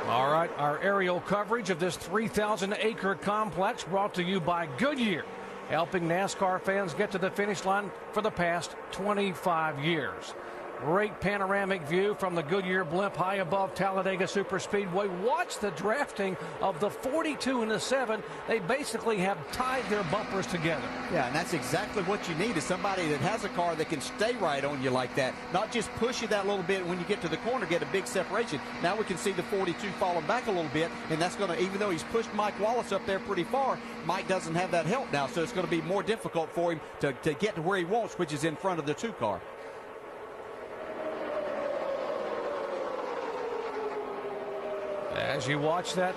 All right, our aerial coverage of this 3,000-acre complex brought to you by Goodyear, helping NASCAR fans get to the finish line for the past 25 years. Great panoramic view from the Goodyear blimp high above Talladega Superspeedway. Watch the drafting of the 42 and the 7. They basically have tied their bumpers together. Yeah, and that's exactly what you need is somebody that has a car that can stay right on you like that. Not just push you that little bit when you get to the corner, get a big separation. Now we can see the 42 falling back a little bit, and that's going to, even though he's pushed Mike Wallace up there pretty far, Mike doesn't have that help now, so it's going to be more difficult for him to get to where he wants, which is in front of the 2 car. As you watch that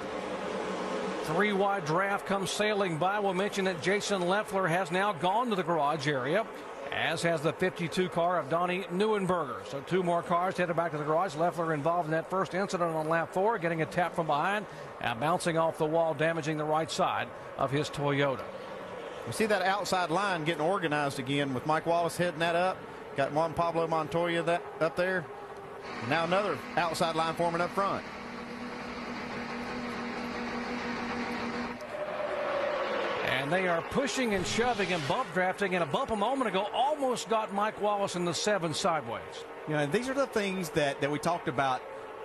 3-wide draft come sailing by, we'll mention that Jason Leffler has now gone to the garage area, as has the 52 car of Donnie Neuenberger. So 2 more cars headed back to the garage. Leffler involved in that first incident on lap 4, getting a tap from behind and bouncing off the wall, damaging the right side of his Toyota. We see that outside line getting organized again with Mike Wallace heading that up. Got Juan Pablo Montoya up there. And now another outside line forming up front. And they are pushing and shoving and bump drafting, and a bump a moment ago almost got Mike Wallace in the 7 sideways. You know, these are the things that we talked about,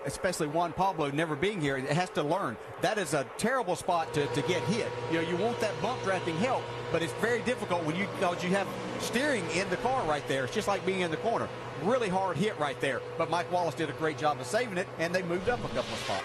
especially Juan Pablo never being here. It has to learn. That is a terrible spot to get hit. You know, you want that bump drafting help, but it's very difficult when you have steering in the car right there. It's just like being in the corner. Really hard hit right there. But Mike Wallace did a great job of saving it, and they moved up a couple of spots.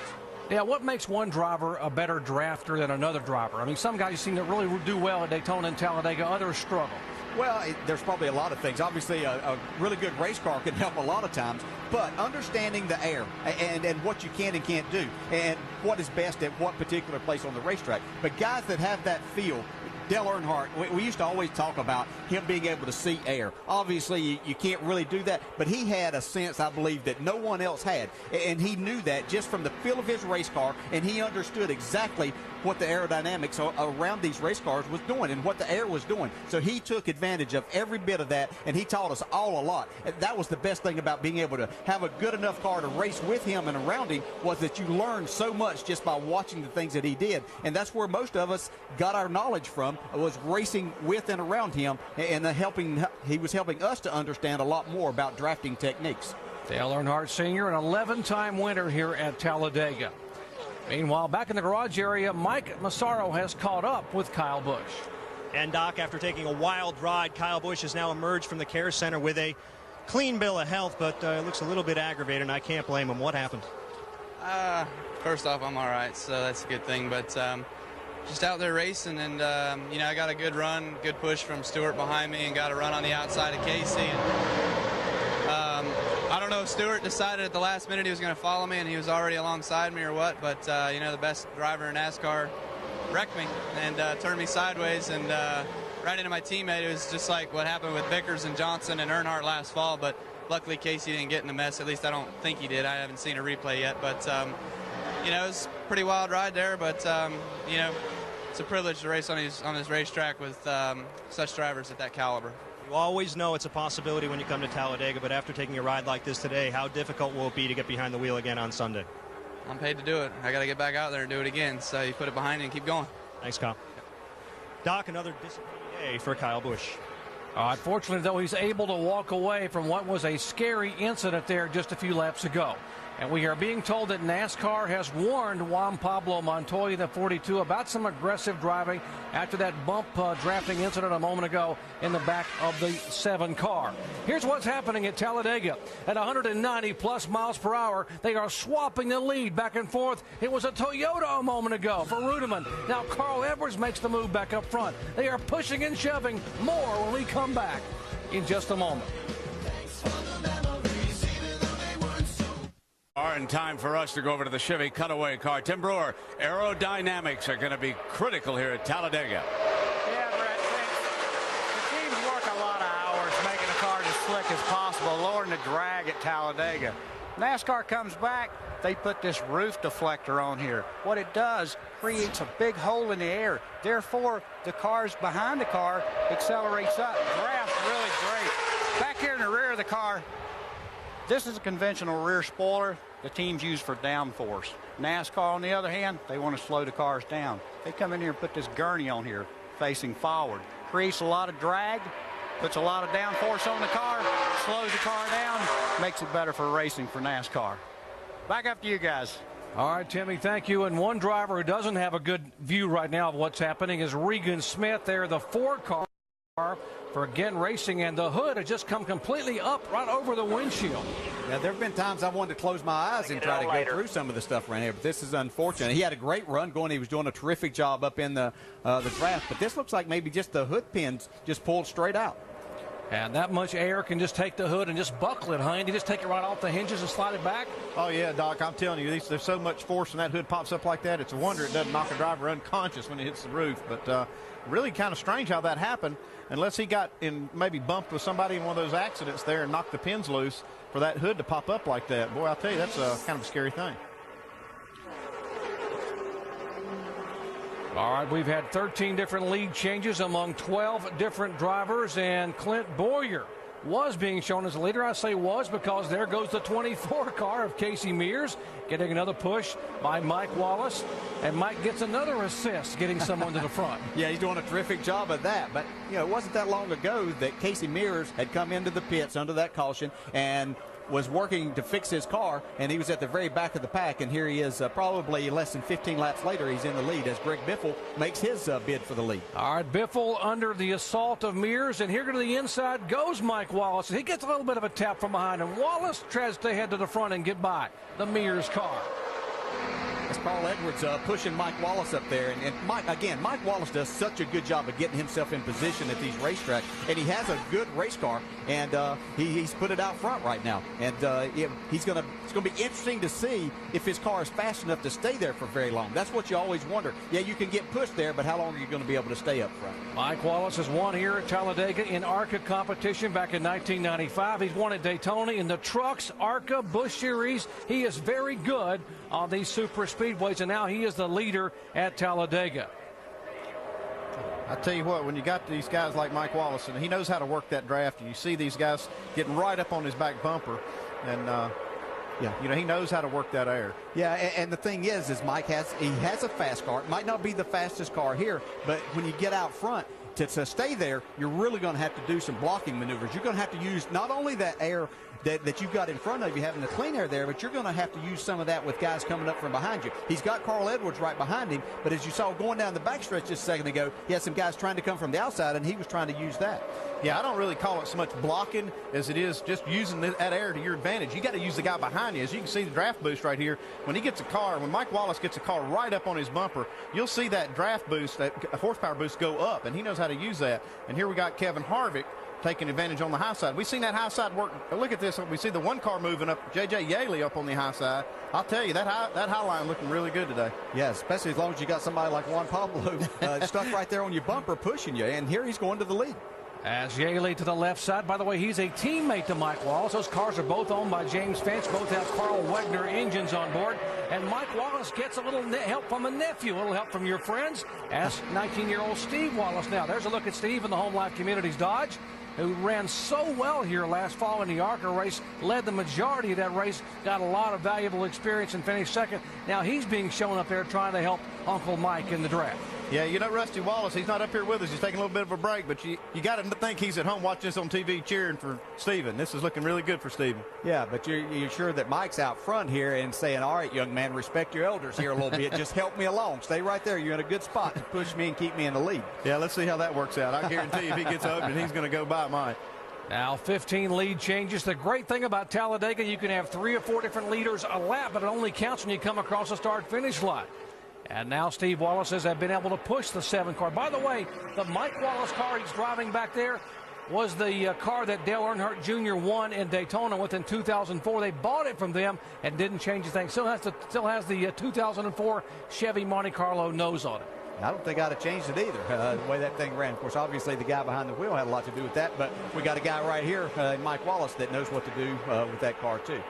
Yeah, what makes one driver a better drafter than another driver? I mean, some guys seem to really do well at Daytona and Talladega, others struggle. Well, there's probably a lot of things. Obviously, a really good race car can help a lot of times, but understanding the air and what you can and can't do and what is best at what particular place on the racetrack. But guys that have that feel, Dale Earnhardt, we used to always talk about him being able to see air. Obviously, you can't really do that, but he had a sense, I believe, that no one else had. And he knew that just from the feel of his race car, and he understood exactly what the aerodynamics around these race cars was doing and what the air was doing. So he took advantage of every bit of that, and he taught us all a lot. And that was the best thing about being able to have a good enough car to race with him and around him, was that you learned so much just by watching the things that he did. And that's where most of us got our knowledge from, was racing with and around him, and he was helping us to understand a lot more about drafting techniques. Dale Earnhardt Sr., an 11-time winner here at Talladega. Meanwhile, back in the garage area, Mike Massaro has caught up with Kyle Busch. And Doc, after taking a wild ride, Kyle Busch has now emerged from the care center with a clean bill of health, but looks a little bit aggravated, and I can't blame him. What happened? First off, I'm all right, so that's a good thing. But just out there racing, and I got a good run, good push from Stewart behind me, and got a run on the outside of Casey. And, I don't know if Stewart decided at the last minute he was going to follow me, and he was already alongside me or what. But the best driver in NASCAR wrecked me and turned me sideways and right into my teammate. It was just like what happened with Vickers and Johnson and Earnhardt last fall, but luckily Casey didn't get in the mess. At least I don't think he did. I haven't seen a replay yet, but it was a pretty wild ride there, but it's a privilege to race on this racetrack with such drivers at that caliber. You always know it's a possibility when you come to Talladega, but after taking a ride like this today, how difficult will it be to get behind the wheel again on Sunday? I'm paid to do it. I got to get back out there and do it again. So you put it behind you and keep going. Thanks, Kyle. Doc, another disappointing day for Kyle Busch. Unfortunately, though, he's able to walk away from what was a scary incident there just a few laps ago. And we are being told that NASCAR has warned Juan Pablo Montoya, the 42, about some aggressive driving after that bump drafting incident a moment ago in the back of the 7 car. Here's what's happening at Talladega. At 190-plus miles per hour, they are swapping the lead back and forth. It was a Toyota a moment ago for Rudeman. Now Carl Edwards makes the move back up front. They are pushing and shoving more when we come back in just a moment. And time for us to go over to the Chevy cutaway car. Tim Brewer, aerodynamics are going to be critical here at Talladega. Yeah, Brett, the teams work a lot of hours making the car as slick as possible, lowering the drag at Talladega. NASCAR comes back, they put this roof deflector on here. What it does, creates a big hole in the air. Therefore, the cars behind the car accelerates up. Draft really great. Back here in the rear of the car, this is a conventional rear spoiler the teams use for downforce. NASCAR, on the other hand, they want to slow the cars down. They come in here and put this gurney on here facing forward. Creates a lot of drag, puts a lot of downforce on the car, slows the car down, makes it better for racing for NASCAR. Back up to you guys. All right, Timmy, thank you. And one driver who doesn't have a good view right now of what's happening is Regan Smith. They're the 4 car for Gent Racing, and the hood has just come completely up right over the windshield. Yeah, there have been times I wanted to close my eyes and try to go through some of the stuff around here, but this is unfortunate. He had a great run going. He was doing a terrific job up in the draft, but this looks like maybe just the hood pins just pulled straight out. And that much air can just take the hood and just buckle it, huh? And you just take it right off the hinges and slide it back? Oh, yeah, Doc, I'm telling you, there's so much force when that hood pops up like that. It's a wonder it doesn't knock a driver unconscious when it hits the roof. But really kind of strange how that happened, unless he got in, maybe bumped with somebody in one of those accidents there and knocked the pins loose for that hood to pop up like that. Boy, I'll tell you, that's kind of a scary thing. All right, we've had 13 different lead changes among 12 different drivers, and Clint Boyer was being shown as a leader. I say was because there goes the 24 car of Casey Mears, getting another push by Mike Wallace, and Mike gets another assist, getting someone to the front. Yeah, he's doing a terrific job of that, but it wasn't that long ago that Casey Mears had come into the pits under that caution and was working to fix his car, and he was at the very back of the pack, and here he is probably less than 15 laps later. He's in the lead as Greg Biffle makes his bid for the lead. All right, Biffle under the assault of Mears, and here to the inside goes Mike Wallace. He gets a little bit of a tap from behind, and Wallace tries to head to the front and get by the Mears car. As Carl Edwards pushing Mike Wallace up there. And Mike Wallace does such a good job of getting himself in position at these racetracks. And he has a good race car, and he's put it out front right now. And it's going to be interesting to see if his car is fast enough to stay there for very long. That's what you always wonder. Yeah, you can get pushed there, but how long are you going to be able to stay up front? Mike Wallace has won here at Talladega in ARCA competition back in 1995. He's won at Daytona in the Trucks, ARCA, Busch Series. He is very good on these super speedways, and now he is the leader at Talladega. I tell you what, when you got these guys like Mike Wallace, and he knows how to work that draft, and you see these guys getting right up on his back bumper, and he knows how to work that air. Yeah, and the thing is Mike has a fast car. It might not be the fastest car here, but when you get out front, to stay there, you're really going to have to do some blocking maneuvers. You're going to have to use not only that air that you've got in front of you, having the clean air there, but you're going to have to use some of that with guys coming up from behind you. He's got Carl Edwards right behind him, but as you saw going down the backstretch just a second ago, he had some guys trying to come from the outside, and he was trying to use that. Yeah, I don't really call it so much blocking as it is just using that air to your advantage. You got to use the guy behind you. As you can see the draft boost right here, when he gets a car, when Mike Wallace gets a car right up on his bumper, you'll see that draft boost, that horsepower boost go up, and he knows how to use that. And here we got Kevin Harvick taking advantage on the high side. We've seen that high side work. Look at this. We see the one car moving up, J.J. Yaley up on the high side. I'll tell you, that high line looking really good today. Yeah, especially as long as you got somebody like Juan Pablo stuck right there on your bumper pushing you. And here he's going to the lead. As Yaley to the left side. By the way, he's a teammate to Mike Wallace. Those cars are both owned by James Finch. Both have Carl Wegner engines on board. And Mike Wallace gets a little help from a nephew, a little help from your friends. As 19-year-old Steve Wallace. Now, there's a look at Steve in the Home Life Communities Dodge, who ran so well here last fall in the ARCA race, led the majority of that race, got a lot of valuable experience and finished second. Now he's being shown up there trying to help Uncle Mike in the draft. Yeah, you know, Rusty Wallace, he's not up here with us. He's taking a little bit of a break, but you got to think he's at home watching this on TV cheering for Steven. This is looking really good for Steven. Yeah, but you're sure that Mike's out front here and saying, all right, young man, respect your elders here a little bit. Just help me along. Stay right there. You're in a good spot to push me and keep me in the lead. Yeah, let's see how that works out. I guarantee if he gets open, he's going to go by Mike. Now 15 lead changes. The great thing about Talladega, you can have 3 or 4 different leaders a lap, but it only counts when you come across the start-finish line. And now Steve Wallace says I've been able to push the 7 car. By the way, the Mike Wallace car he's driving back there was the car that Dale Earnhardt Jr. won in Daytona with in 2004. They bought it from them and didn't change a thing. Still has the 2004 Chevy Monte Carlo nose on it. I don't think I'd have changed it either, the way that thing ran. Of course, obviously the guy behind the wheel had a lot to do with that, but we got a guy right here, Mike Wallace, that knows what to do with that car too.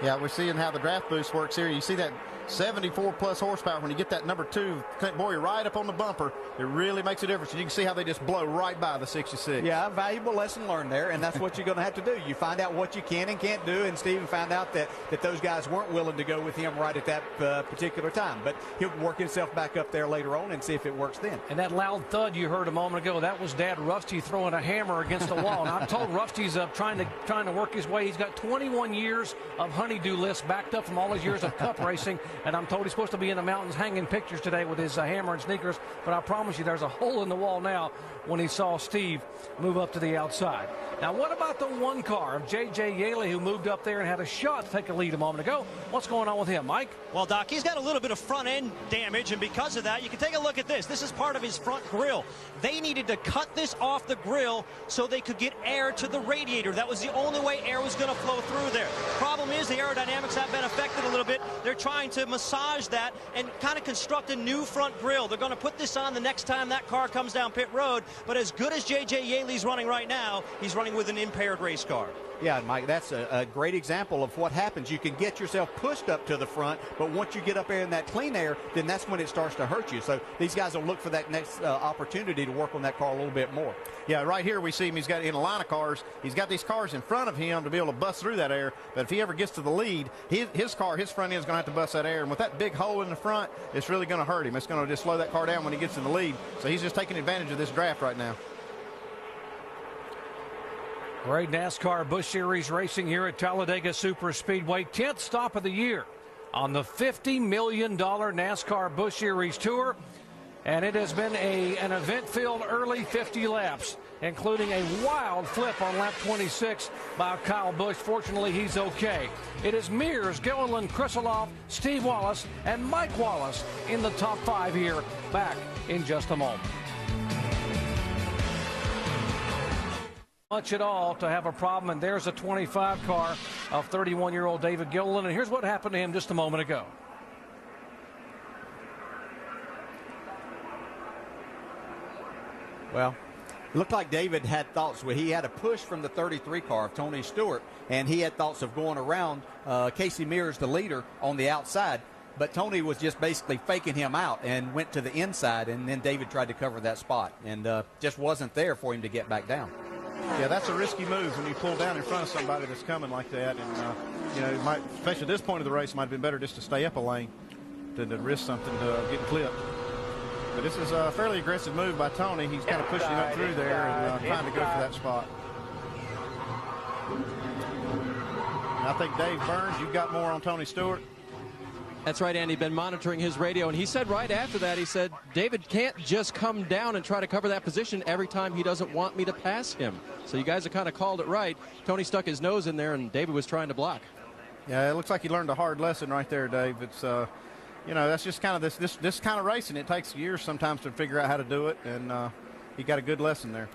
Yeah, we're seeing how the draft boost works here. You see that 74-plus horsepower. When you get that number 2 Clint Boyer right up on the bumper, it really makes a difference. And you can see how they just blow right by the 66. Yeah, valuable lesson learned there, and that's what you're going to have to do. You find out what you can and can't do, and Steven found out that those guys weren't willing to go with him right at that particular time. But he'll work himself back up there later on and see if it works then. And that loud thud you heard a moment ago, that was Dad Rusty throwing a hammer against the wall. And I'm told Rusty's trying to work his way. He's got 21 years of honeydew list backed up from all his years of cup racing. And I'm told he's supposed to be in the mountains hanging pictures today with his hammer and sneakers. But I promise you there's a hole in the wall now when he saw Steve move up to the outside. Now, what about the 1 car of J.J. Yaley, who moved up there and had a shot to take a lead a moment ago? What's going on with him, Mike? Well, Doc, he's got a little bit of front-end damage, and because of that, you can take a look at this. This is part of his front grille. They needed to cut this off the grille so they could get air to the radiator. That was the only way air was going to flow through there. Problem is the aerodynamics have been affected a little bit. They're trying to massage that and kind of construct a new front grille. They're going to put this on the next time that car comes down pit road. But as good as J.J. Yaley's running right now, he's running with an impaired race car. Yeah, Mike, that's a great example of what happens. You can get yourself pushed up to the front, but once you get up there in that clean air, then that's when it starts to hurt you. So these guys will look for that next opportunity to work on that car a little bit more. Yeah, right here we see him. He's got in a line of cars. He's got these cars in front of him to be able to bust through that air. But if he ever gets to the lead, his car, his front end is going to have to bust that air. And with that big hole in the front, it's really going to hurt him. It's going to just slow that car down when he gets in the lead. So he's just taking advantage of this draft right now. Great NASCAR Busch Series racing here at Talladega Super Speedway. 10th stop of the year on the $50 million NASCAR Busch Series Tour. And it has been an event-filled early 50 laps, including a wild flip on lap 26 by Kyle Busch. Fortunately, he's okay. It is Mears, Gilliland, Krisolov, Steve Wallace, and Mike Wallace in the top 5 here. Back in just a moment. Much at all to have a problem, and there's a 25 car of 31-year-old David Gilliland, and here's what happened to him just a moment ago. Well, it looked like David had thoughts. He had a push from the 33 car of Tony Stewart, and he had thoughts of going around Casey Mears, the leader, on the outside. But Tony was just basically faking him out and went to the inside, and then David tried to cover that spot, and just wasn't there for him to get back down. Yeah, that's a risky move when you pull down in front of somebody that's coming like that. And, you know, it might, especially at this point of the race, it might have been better just to stay up a lane than to risk something getting clipped. But this is a fairly aggressive move by Tony. He's kind of pushing up through there and trying to go for that spot. And I think Dave Burns, you've got more on Tony Stewart. That's right, Andy. Been monitoring his radio, and he said right after that, he said, David can't just come down and try to cover that position every time he doesn't want me to pass him. So you guys have kind of called it right. Tony stuck his nose in there, and David was trying to block. Yeah, it looks like he learned a hard lesson right there, Dave. It's, you know, that's just kind of this kind of racing. It takes years sometimes to figure out how to do it, and he got a good lesson there.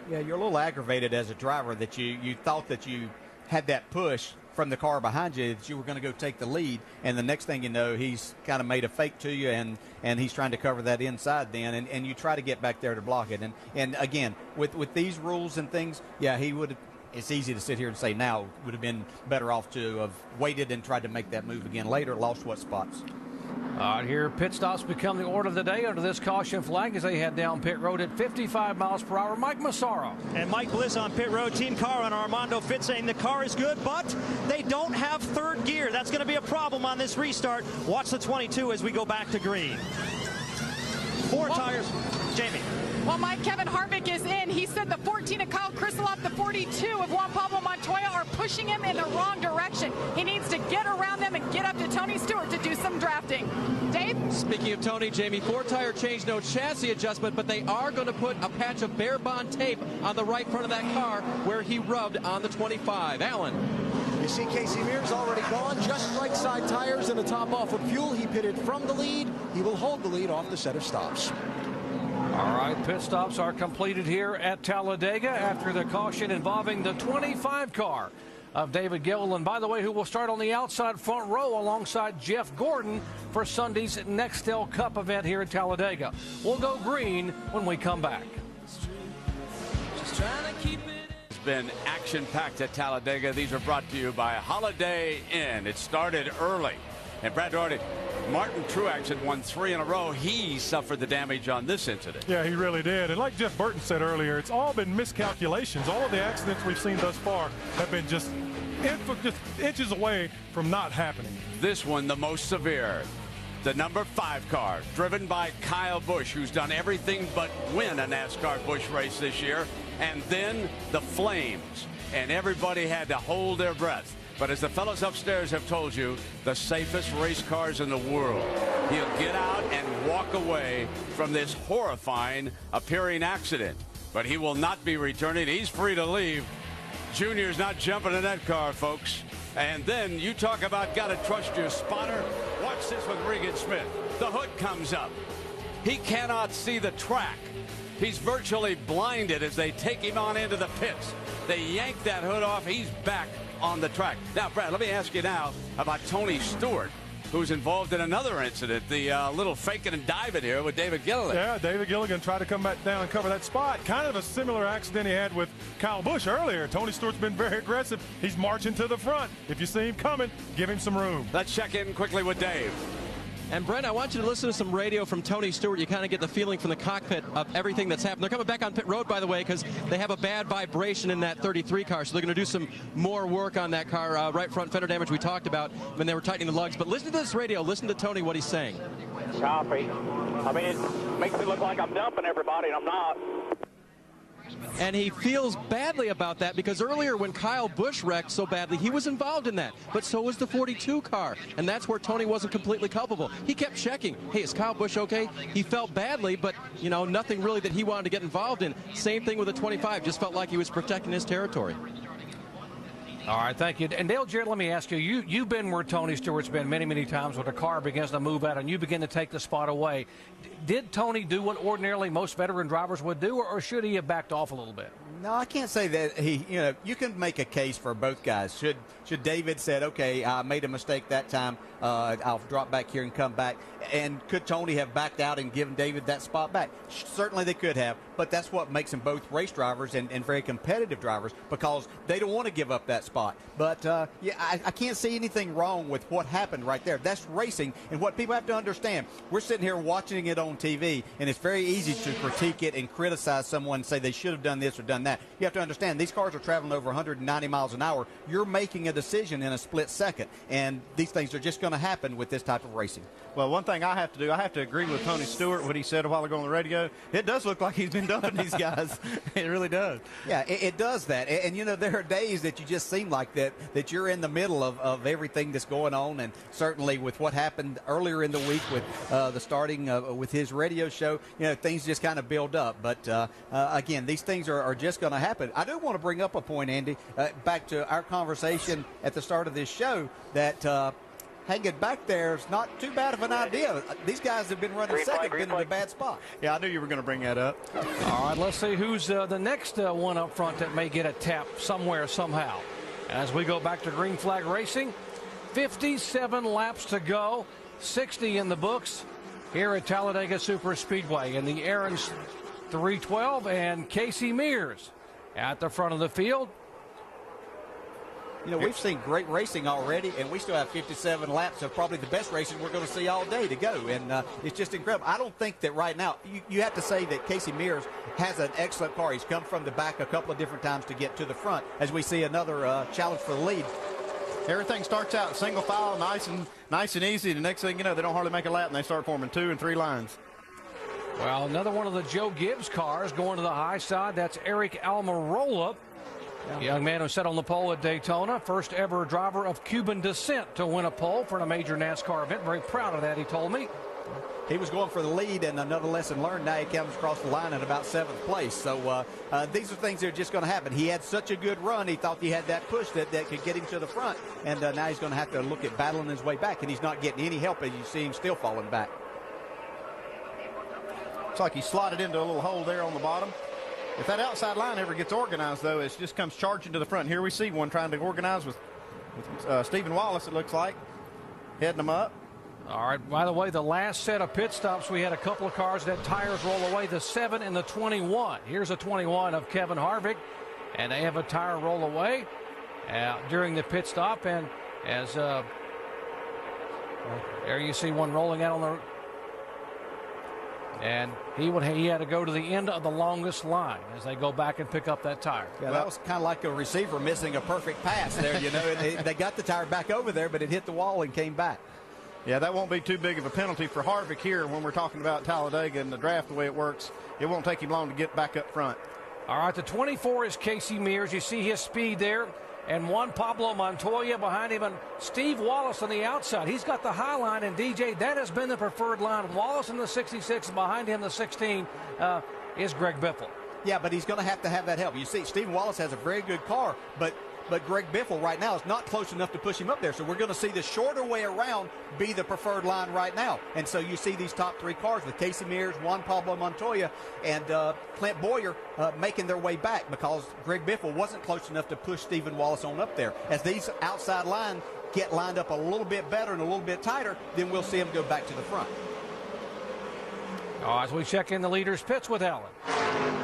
Yeah, you're a little aggravated as a driver that you thought that you had that push from the car behind you, that you were going to go take the lead, and the next thing you know, he's kind of made a fake to you, and he's trying to cover that inside then, and you try to get back there to block it. And again, with these rules and things, yeah, he would. It's easy to sit here and say now would have been better off to have waited and tried to make that move again later, lost what spots. All right, here pit stops become the order of the day under this caution flag as they head down pit road at 55 miles per hour. Mike Massaro. And Mike Bliss on pit road. Team car on Armando Fitz saying the car is good, but they don't have third gear. That's going to be a problem on this restart. Watch the 22 as we go back to green. Four tires. Jamie. Well, Mike, Kevin Harvick is in. He said the 14 of Kyle Krisiloff, the 42 of Juan Pablo Montoya are pushing him in the wrong direction. He needs to get around them and get up to Tony Stewart to do some drafting. Dave? Speaking of Tony, Jamie, 4-tire change, no chassis adjustment, but they are going to put a patch of bare bond tape on the right front of that car where he rubbed on the 25. Alan? You see Casey Mears already gone, just right side tires and a top off of fuel. He pitted from the lead. He will hold the lead off the set of stops. All right, pit stops are completed here at Talladega after the caution involving the 25 car of David Gilliland, by the way, who will start on the outside front row alongside Jeff Gordon for Sunday's Nextel Cup event here at Talladega. We'll go green when we come back. It's been action-packed at Talladega. These are brought to you by Holiday Inn. It started early. And Brad Doherty, Martin Truex had won 3 in a row. He suffered the damage on this incident. Yeah, he really did. And like Jeff Burton said earlier, it's all been miscalculations. All of the accidents we've seen thus far have been just inches away from not happening. This one, the most severe. The number 5 car, driven by Kyle Busch, who's done everything but win a NASCAR Busch race this year. And then the flames. And everybody had to hold their breath. But as the fellows upstairs have told you, the safest race cars in the world. He'll get out and walk away from this horrifying appearing accident. But he will not be returning. He's free to leave. Junior's not jumping in that car, folks. And then you talk about got to trust your spotter. Watch this with Regan Smith. The hood comes up. He cannot see the track. He's virtually blinded as they take him on into the pits. They yank that hood off. He's back on the track. Now, Brad, let me ask you now about Tony Stewart, who's involved in another incident, the little faking and diving here with David Gilliland. Yeah, David Gilliland tried to come back down and cover that spot. Kind of a similar accident he had with Kyle Busch earlier. Tony Stewart's been very aggressive. He's marching to the front. If you see him coming, give him some room. Let's check in quickly with Dave. And Brent, I want you to listen to some radio from Tony Stewart. You kind of get the feeling from the cockpit of everything that's happened. They're coming back on pit road, by the way, because they have a bad vibration in that 33 car. So they're going to do some more work on that car. Right front fender damage we talked about when they were tightening the lugs. But listen to this radio. Listen to Tony, what he's saying. Copy. I mean, it makes me look like I'm dumping everybody, and I'm not. And he feels badly about that because earlier when Kyle Busch wrecked so badly, he was involved in that. But so was the 42 car. And that's where Tony wasn't completely culpable. He kept checking. Hey, is Kyle Busch okay? He felt badly, but, you know, nothing really that he wanted to get involved in. Same thing with the 25. Just felt like he was protecting his territory. All right, thank you. And Dale Jarrett, let me ask you, you've been where Tony Stewart's been many, many times when a car begins to move out and you begin to take the spot away. Did Tony do what ordinarily most veteran drivers would do, or should he have backed off a little bit? No, I can't say that you can make a case for both guys. Should David said, okay, I made a mistake that time, I'll drop back here and come back. And could Tony have backed out and given David that spot back? Certainly they could have. but that's what makes them both race drivers and very competitive drivers, because they don't want to give up that spot. But, yeah, I can't see anything wrong with what happened right there. That's racing, and what people have to understand, we're sitting here watching it on TV, and it's very easy to critique it and criticize someone and say they should have done this or done that. You have to understand, these cars are traveling over 190 miles an hour. You're making a decision in a split second, and these things are just going to happen with this type of racing. Well, one thing I have to do, I have to agree with Tony Stewart, what he said a while ago on the radio. It does look like he's been dumping these guys. It really does. Yeah, it does that. And, you know, there are days that you just seem like that you're in the middle of everything that's going on, and certainly with what happened earlier in the week with the starting with his radio show, you know, things just kind of build up. But, again, these things are just going to happen. I do want to bring up a point, Andy, back to our conversation at the start of this show, that hanging back there is not too bad of an idea. These guys have been running second, been in a bad spot. Yeah, I knew you were going to bring that up. All right, let's see who's the next one up front that may get a tap somewhere, somehow. As we go back to green flag racing, 57 laps to go, 60 in the books here at Talladega Super Speedway. And the Aaron's 312 and Casey Mears at the front of the field. You know, we've seen great racing already, and we still have 57 laps of probably the best racing we're going to see all day to go. And it's just incredible. I don't think that right now, you have to say that Casey Mears has an excellent car. He's come from the back a couple of different times to get to the front, as we see another challenge for the lead. Everything starts out single file, nice and easy. The next thing you know, they don't hardly make a lap, and they start forming 2 and 3 lines. Well, another one of the Joe Gibbs cars going to the high side. That's Eric Almirola. The young man who sat on the pole at Daytona, first ever driver of Cuban descent to win a pole for a major NASCAR event. Very proud of that, he told me. He was going for the lead, and another lesson learned. Now he comes across the line at about 7th place. So these are things that are just going to happen. He had such a good run. He thought he had that push that could get him to the front. And now he's going to have to look at battling his way back, and he's not getting any help, as you see him still falling back. Looks like he slotted into a little hole there on the bottom. If that outside line ever gets organized, though, it just comes charging to the front. Here we see one trying to organize with Stephen Wallace, it looks like, heading them up. All right, by the way, the last set of pit stops, we had a couple of cars that tires roll away, the 7 and the 21. Here's a 21 of Kevin Harvick, and they have a tire roll away during the pit stop. And as there you see one rolling out on the... And he had to go to the end of the longest line as they go back and pick up that tire. Yeah, that was kind of like a receiver missing a perfect pass there, you know. They got the tire back over there, but it hit the wall and came back. Yeah, that won't be too big of a penalty for Harvick here when we're talking about Talladega and the draft, the way it works. It won't take him long to get back up front. All right, the 24 is Casey Mears. You see his speed there. And Juan Pablo Montoya behind him, and Steve Wallace on the outside. He's got the high line, and DJ, that has been the preferred line. Wallace in the 66, and behind him the 16 is Greg Biffle. Yeah, but he's going to have that help. You see, Steve Wallace has a very good car, but Greg Biffle right now is not close enough to push him up there. So we're going to see the shorter way around be the preferred line right now. And so you see these top 3 cars with Casey Mears, Juan Pablo Montoya, and Clint Boyer making their way back, because Greg Biffle wasn't close enough to push Stephen Wallace on up there. As these outside lines get lined up a little bit better and a little bit tighter, then we'll see them go back to the front. As we check in the leaders' pits with Alan.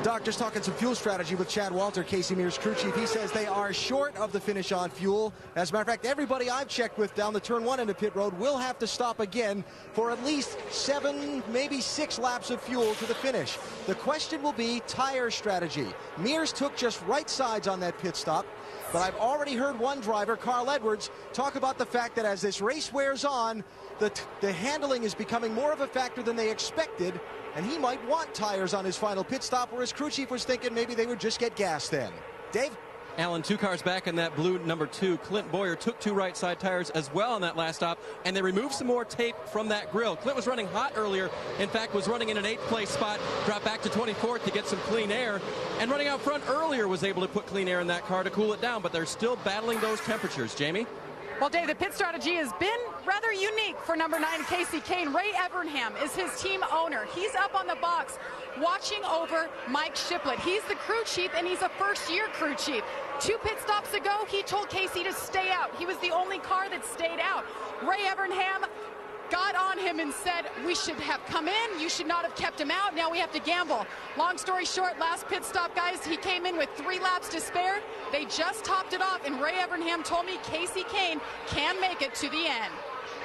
Doctor's talking some fuel strategy with Chad Walter, Casey Mears' crew chief. He says they are short of the finish on fuel. As a matter of fact, everybody I've checked with down the turn 1 into pit road will have to stop again for at least 7, maybe 6 laps of fuel to the finish. The question will be tire strategy. Mears took just right sides on that pit stop, but I've already heard one driver, Carl Edwards, talk about the fact that as this race wears on, the handling is becoming more of a factor than they expected, and he might want tires on his final pit stop, where his crew chief was thinking maybe they would just get gas then. Dave? Alan, 2 cars back in that blue number 2. Clint Boyer took 2 right side tires as well on that last stop, and they removed some more tape from that grill. Clint was running hot earlier. In fact, was running in an 8th place spot, dropped back to 24th to get some clean air, and running out front earlier was able to put clean air in that car to cool it down, but they're still battling those temperatures. Jamie? Well, Dave, the pit strategy has been rather unique for number 9, Casey Kane. Ray Evernham is his team owner. He's up on the box watching over Mike Shiplett. He's the crew chief, and he's a first-year crew chief. 2 pit stops ago, he told Casey to stay out. He was the only car that stayed out. Ray Evernham got on him and said, we should have come in, you should not have kept him out, now we have to gamble. Long story short, last pit stop, guys, he came in with 3 laps to spare. They just topped it off, and Ray Evernham told me Kasey Kahne can make it to the end.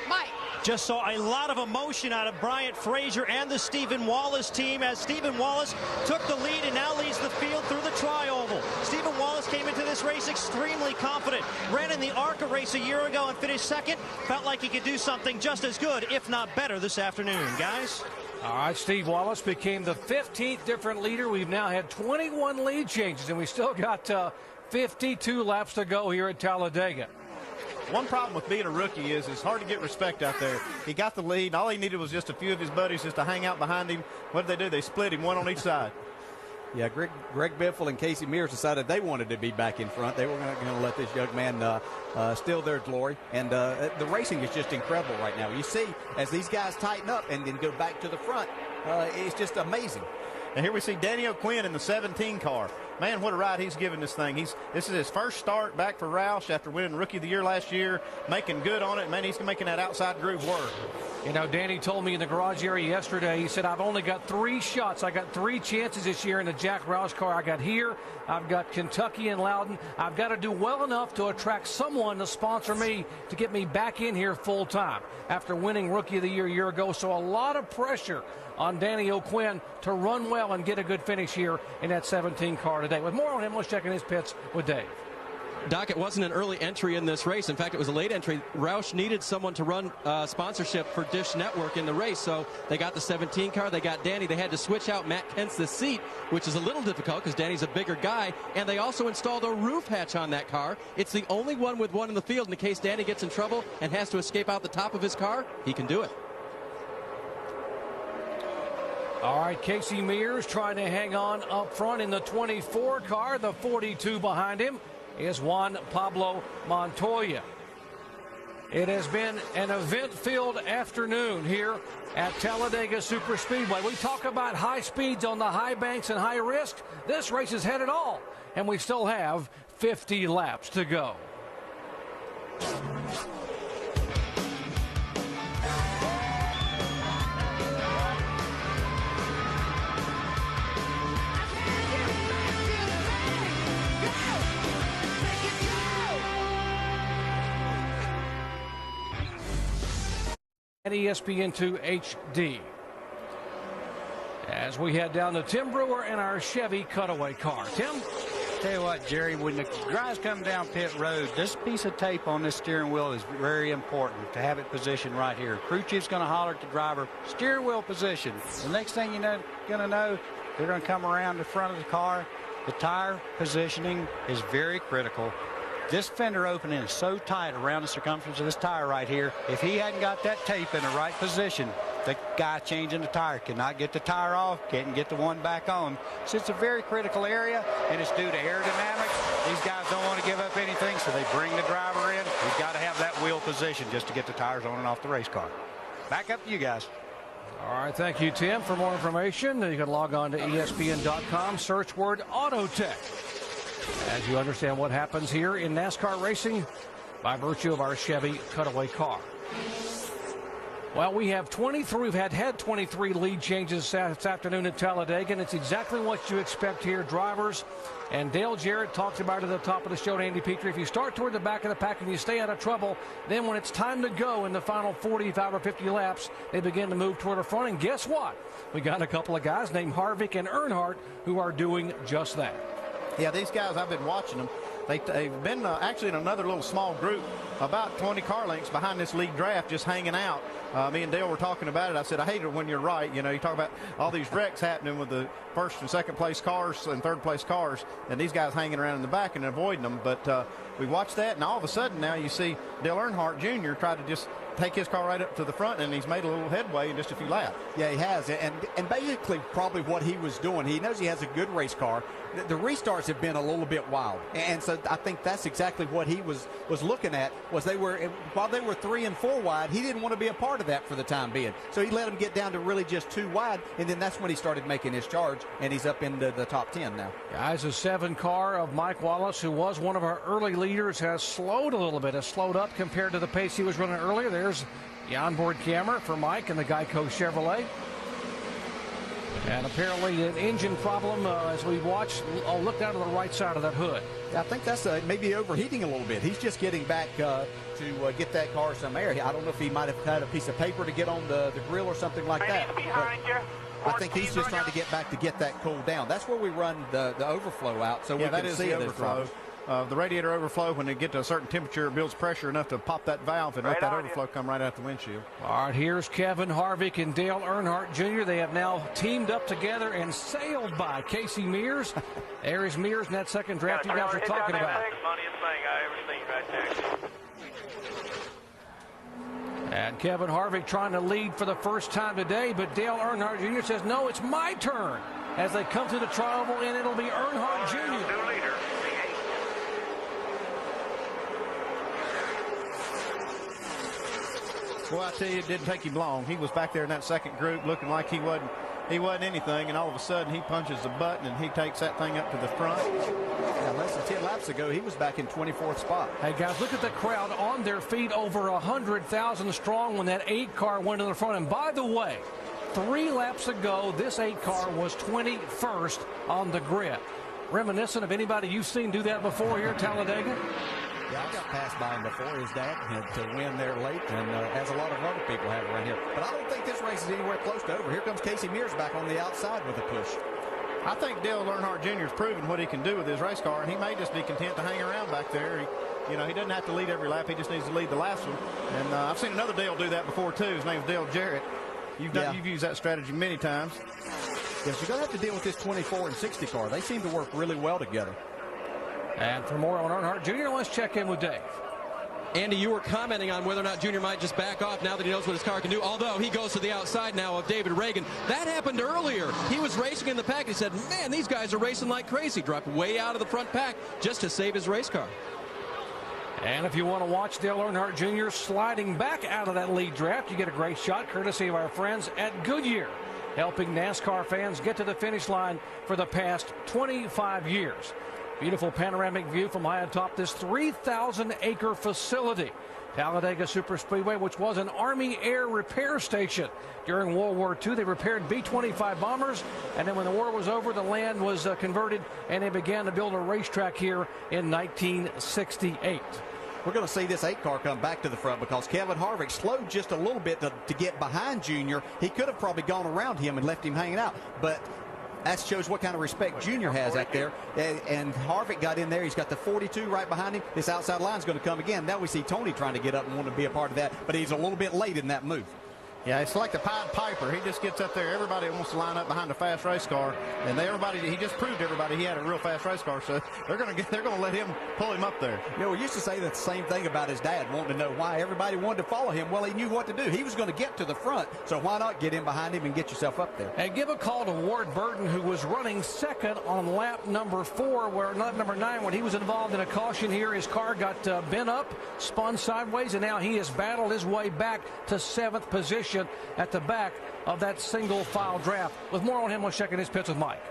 Mike. Just saw a lot of emotion out of Bryant Frazier and the Stephen Wallace team as Stephen Wallace took the lead and now leads the field through the tri-oval. Stephen Wallace came into this race extremely confident. Ran in the ARCA race a year ago and finished second. Felt like he could do something just as good, if not better, this afternoon. Guys? All right, Steve Wallace became the 15th different leader. We've now had 21 lead changes, and we still got 52 laps to go here at Talladega. One problem with being a rookie is it's hard to get respect out there. He got the lead, and all he needed was just a few of his buddies just to hang out behind him. What did they do? They split him, one on each side. Yeah, Greg Biffle and Casey Mears decided they wanted to be back in front. They were going to let this young man steal their glory. And the racing is just incredible right now. You see, as these guys tighten up and then go back to the front, it's just amazing. And here we see Danny O'Quinn in the 17 car. Man, what a ride he's given this thing. This is his first start back for Roush after winning Rookie of the Year last year, making good on it. Man, he's making that outside groove work. You know, Danny told me in the garage area yesterday, he said, I've only got 3 shots. I got 3 chances this year in the Jack Roush car. I got here, I've got Kentucky and Loudon. I've got to do well enough to attract someone to sponsor me to get me back in here full time after winning Rookie of the Year a year ago. So a lot of pressure on Danny O'Quinn to run well and get a good finish here in that 17 car today. With more on him, let's check in his pits with Dave. Doc, it wasn't an early entry in this race. In fact, it was a late entry. Roush needed someone to run sponsorship for Dish Network in the race, so they got the 17 car. They got Danny. They had to switch out Matt Kentz's seat, which is a little difficult because Danny's a bigger guy, and they also installed a roof hatch on that car. It's the only one with one in the field. In case Danny gets in trouble and has to escape out the top of his car, he can do it. All right, Casey Mears trying to hang on up front in the 24 car. The 42 behind him is Juan Pablo Montoya. It has been an event-filled afternoon here at Talladega Superspeedway. We talk about high speeds on the high banks and high risk. This race has had it all, and we still have 50 laps to go. And ESPN2 HD. As we head down to Tim Brewer in our Chevy cutaway car. Tim? Tell you what, Jerry, when the guys come down pit road, this piece of tape on this steering wheel is very important to have it positioned right here. Crew chief's going to holler at the driver, steering wheel position. The next thing you're going to know, they're going to come around the front of the car. The tire positioning is very critical. This fender opening is so tight around the circumference of this tire right here. If he hadn't got that tape in the right position, the guy changing the tire cannot get the tire off, can't get the one back on. So it's a very critical area, and it's due to aerodynamics. These guys don't want to give up anything, so they bring the driver in. He's got to have that wheel position just to get the tires on and off the race car. Back up to you guys. All right, thank you, Tim. For more information, you can log on to ESPN.com, search word Autotech, as you understand what happens here in NASCAR racing by virtue of our Chevy cutaway car. Well, we have 23. We've had 23 lead changes this afternoon at Talladega, and it's exactly what you expect here. Drivers, and Dale Jarrett talked about it at the top of the show to Andy Petrie. If you start toward the back of the pack and you stay out of trouble, then when it's time to go in the final 45 or 50 laps, they begin to move toward the front. And guess what? We got a couple of guys named Harvick and Earnhardt who are doing just that. Yeah, these guys, I've been watching them. They've been actually in another little small group, about 20 car lengths behind this league draft, just hanging out. Me and Dale were talking about it. I said, I hate it when you're right. You know, you talk about all these wrecks happening with the first and second place cars and third place cars, and these guys hanging around in the back and avoiding them. But we watched that, and all of a sudden now you see Dale Earnhardt Jr. try to just take his car right up to the front, and he's made a little headway in just a few laps. Yeah, he has. And basically probably what he was doing, he knows he has a good race car. The restarts have been a little bit wild. And so I think that's exactly what he was looking at, was while they were 3 and 4 wide, he didn't want to be a part of that for the time being. So he let them get down to really just 2 wide, and then that's when he started making his charge, and he's up into the top 10 now. Guys, a 7 car of Mike Wallace, who was one of our early leaders, has slowed a little bit, has slowed up compared to the pace he was running earlier. There's the onboard camera for Mike and the Geico Chevrolet. And apparently an engine problem as we watch. I'll look down to the right side of that hood. Yeah, I think that's maybe overheating a little bit. He's just getting back to get that car some air. I don't know if he might have had a piece of paper to get on the grill or something like that. I think he's just trying to get back to get that cooled down. That's where we run the overflow out, so we can see the overflow. The radiator overflow, when they get to a certain temperature, it builds pressure enough to pop that valve and let that overflow come right out the windshield. All right, here's Kevin Harvick and Dale Earnhardt Jr. They have now teamed up together and sailed by Casey Mears. There is Mears in that second draft you guys are talking about. And Kevin Harvick trying to lead for the first time today, but Dale Earnhardt Jr. says, no, it's my turn. As they come to the tri-oval, and it'll be Earnhardt Jr. Well, I tell you, it didn't take him long. He was back there in that second group looking like he wasn't anything, and all of a sudden he punches the button and he takes that thing up to the front. Yeah, less than 10 laps ago, he was back in 24th spot. Hey, guys, look at the crowd on their feet, over 100,000 strong when that 8 car went to the front. And by the way, 3 laps ago, this 8 car was 21st on the grid. Reminiscent of anybody you've seen do that before here at Talladega? Yeah, I got passed by him before. His dad had to win there late, and as a lot of other people have around here. But I don't think this race is anywhere close to over. Here comes Casey Mears back on the outside with a push. I think Dale Earnhardt Jr. has proven what he can do with his race car, and he may just be content to hang around back there. He doesn't have to lead every lap. He just needs to lead the last one. And I've seen another Dale do that before, too. His name's Dale Jarrett. You've used that strategy many times. Yes, you're going to have to deal with this 24 and 60 car. They seem to work really well together. And for more on Earnhardt Jr., let's check in with Dave. Andy, you were commenting on whether or not Junior might just back off now that he knows what his car can do, although he goes to the outside now of David Reagan. That happened earlier. He was racing in the pack. He said, man, these guys are racing like crazy. Dropped way out of the front pack just to save his race car. And if you want to watch Dale Earnhardt Jr. sliding back out of that lead draft, you get a great shot courtesy of our friends at Goodyear, helping NASCAR fans get to the finish line for the past 25 years. Beautiful panoramic view from high atop this 3,000-acre facility. Talladega Superspeedway, which was an Army air repair station during World War II. They repaired B-25 bombers, and then when the war was over, the land was converted, and they began to build a racetrack here in 1968. We're going to see this 8 car come back to the front because Kevin Harvick slowed just a little bit to get behind Junior. He could have probably gone around him and left him hanging out, but that shows what kind of respect Junior has out there. And Harvick got in there. He's got the 42 right behind him. This outside line is going to come again. Now we see Tony trying to get up and want to be a part of that, but he's a little bit late in that move. Yeah, it's like the Pied Piper. He just gets up there. Everybody wants to line up behind a fast race car, and he just proved to everybody he had a real fast race car. So they're going to let him pull him up there. You know, we used to say the same thing about his dad, wanting to know why everybody wanted to follow him. Well, he knew what to do. He was going to get to the front, so why not get in behind him and get yourself up there? And give a call to Ward Burton, who was running second on lap number 9, when he was involved in a caution here. His car got bent up, spun sideways, and now he has battled his way back to 7th position at the back of that single file draft. With more on him, let's check in his pits with Mike.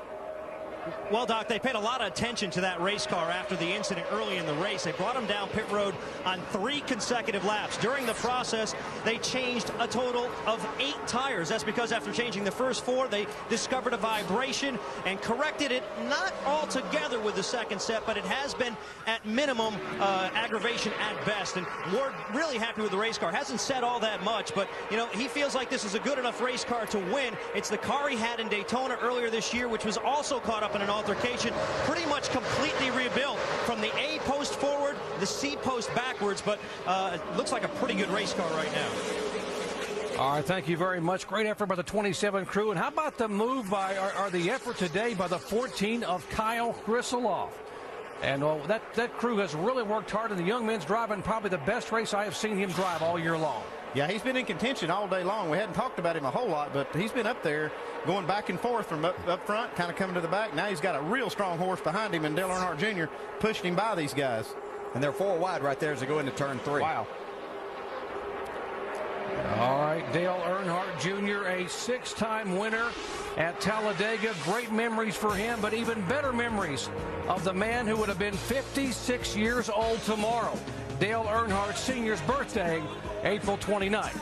Well, Doc, they paid a lot of attention to that race car after the incident early in the race. They brought him down pit road on 3 consecutive laps. During the process, they changed a total of 8 tires. That's because after changing the first 4, they discovered a vibration and corrected it, not altogether with the second set, but it has been at minimum aggravation at best. And Ward really happy with the race car. Hasn't said all that much, but, you know, he feels like this is a good enough race car to win. It's the car he had in Daytona earlier this year, which was also caught up in an altercation, pretty much completely rebuilt from the A post forward, the C post backwards, but looks like a pretty good race car right now. All right, thank you very much. Great effort by the 27 crew. And how about the move by, or the effort today by the 14 of Kyle Hrisseloff? And that crew has really worked hard, and the young man's driving probably the best race I have seen him drive all year long. Yeah, he's been in contention all day long. We hadn't talked about him a whole lot, but he's been up there going back and forth from up front, kind of coming to the back. Now he's got a real strong horse behind him, and Dale Earnhardt Jr. pushing him by these guys. And they're 4 wide right there as they go into turn 3. Wow. All right, Dale Earnhardt Jr., a 6-time winner at Talladega. Great memories for him, but even better memories of the man who would have been 56 years old tomorrow. Dale Earnhardt Sr.'s birthday, April 29th.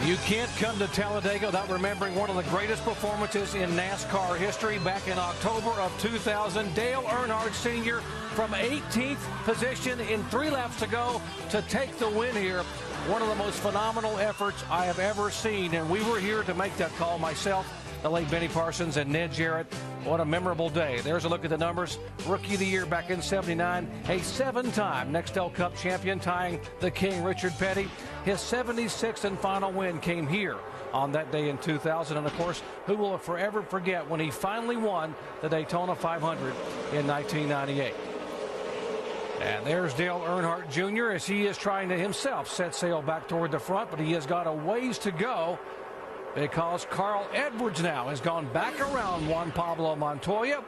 You can't come to Talladega without remembering one of the greatest performances in NASCAR history. Back in October of 2000, Dale Earnhardt Sr. from 18th position in 3 laps to go to take the win here. One of the most phenomenal efforts I have ever seen, and we were here to make that call, myself, the late Benny Parsons, and Ned Jarrett. What a memorable day. There's a look at the numbers. Rookie of the Year back in '79, a 7-time Nextel Cup champion, tying the King Richard Petty. His 76th and final win came here on that day in 2000. And, of course, who will forever forget when he finally won the Daytona 500 in 1998. And there's Dale Earnhardt Jr. as he is trying to himself set sail back toward the front, but he has got a ways to go, because Carl Edwards now has gone back around Juan Pablo Montoya,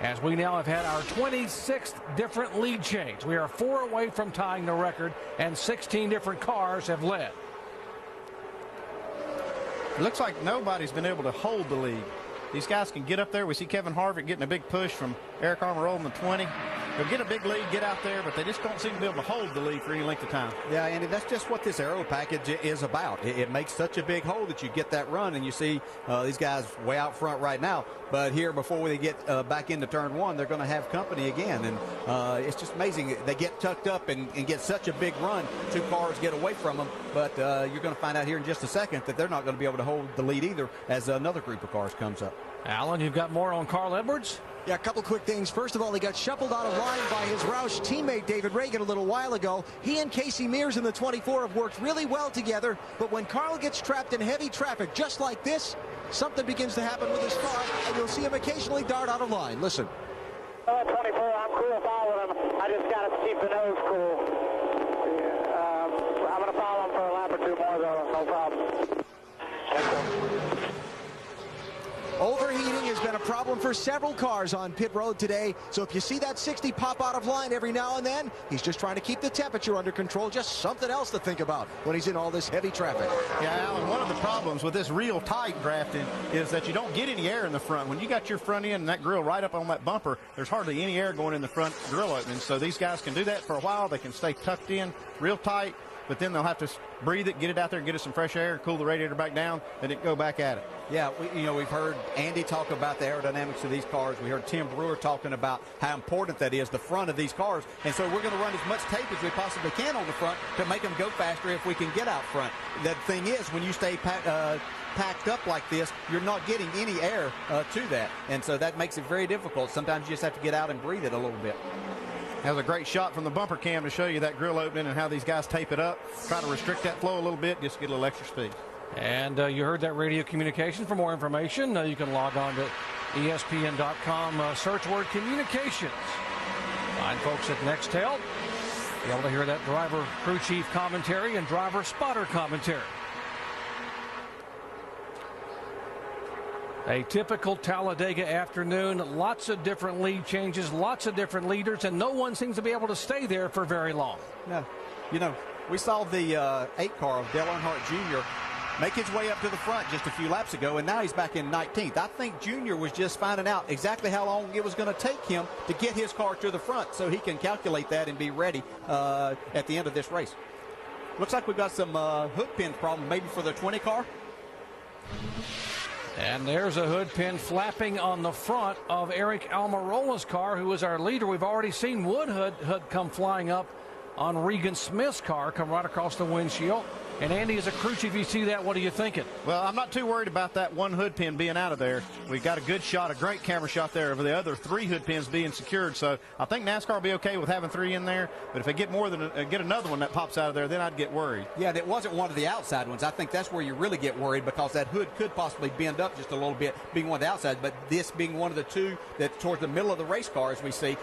as we now have had our 26th different lead change. We are 4 away from tying the record, and 16 different cars have led. It looks like nobody's been able to hold the lead. These guys can get up there. We see Kevin Harvick getting a big push from Eric Almirola in the 20. They'll get a big lead, get out there, but they just don't seem to be able to hold the lead for any length of time. Yeah, Andy, that's just what this aero package is about. It makes such a big hole that you get that run, and you see these guys way out front right now. But here, before they get back into turn 1, they're going to have company again. And it's just amazing. They get tucked up and get such a big run. 2 cars get away from them. But you're going to find out here in just a second that they're not going to be able to hold the lead either as another group of cars comes up. Alan, you've got more on Carl Edwards? Yeah, a couple quick things. First of all, he got shuffled out of line by his Roush teammate David Reagan a little while ago. He and Casey Mears in the 24 have worked really well together, but when Carl gets trapped in heavy traffic just like this, something begins to happen with his car, and you'll see him occasionally dart out of line. Listen. 24, I'm cool following him. I just got to keep the nose cool. I'm going to follow him for a lap or 2 more, though. No problem. Overheating has been a problem for several cars on pit road today. So if you see that 60 pop out of line every now and then, he's just trying to keep the temperature under control. Just something else to think about when he's in all this heavy traffic. Yeah, Alan, one of the problems with this real tight drafting is that you don't get any air in the front. When you got your front end and that grill right up on that bumper, there's hardly any air going in the front grill opening. So these guys can do that for a while. They can stay tucked in real tight, but then they'll have to breathe it, get it out there, get it some fresh air, cool the radiator back down, and then go back at it. Yeah, we've heard Andy talk about the aerodynamics of these cars. We heard Tim Brewer talking about how important that is, the front of these cars. And so we're going to run as much tape as we possibly can on the front to make them go faster if we can get out front. The thing is, when you stay packed up like this, you're not getting any air to that. And so that makes it very difficult. Sometimes you just have to get out and breathe it a little bit. That was a great shot from the bumper cam to show you that grill opening and how these guys tape it up. Try to restrict that flow a little bit, just get a little extra speed. And you heard that radio communication. For more information, you can log on to ESPN.com, search word communications. Find folks at Nextel. Be able to hear that driver crew chief commentary and driver spotter commentary. A typical Talladega afternoon, lots of different lead changes, lots of different leaders, and no one seems to be able to stay there for very long. No, we saw the 8 car of Dale Earnhardt Jr. make his way up to the front just a few laps ago, and now he's back in 19th. I think Jr. was just finding out exactly how long it was going to take him to get his car to the front so he can calculate that and be ready at the end of this race. Looks like we've got some hood pin problem maybe for the 20 car. And there's a hood pin flapping on the front of Eric Almirola's car, who is our leader. We've already seen hood come flying up on Regan Smith's car, come right across the windshield. And Andy, as a crew chief, you see that, what are you thinking? Well, I'm not too worried about that one hood pin being out of there. We've got a good shot, a great camera shot there of the other 3 hood pins being secured. So I think NASCAR will be okay with having 3 in there. But if they get get another one that pops out of there, then I'd get worried. Yeah, that wasn't one of the outside ones. I think that's where you really get worried, because that hood could possibly bend up just a little bit, being one of the outsides. But this being one of the 2 that's towards the middle of the race car, as we see,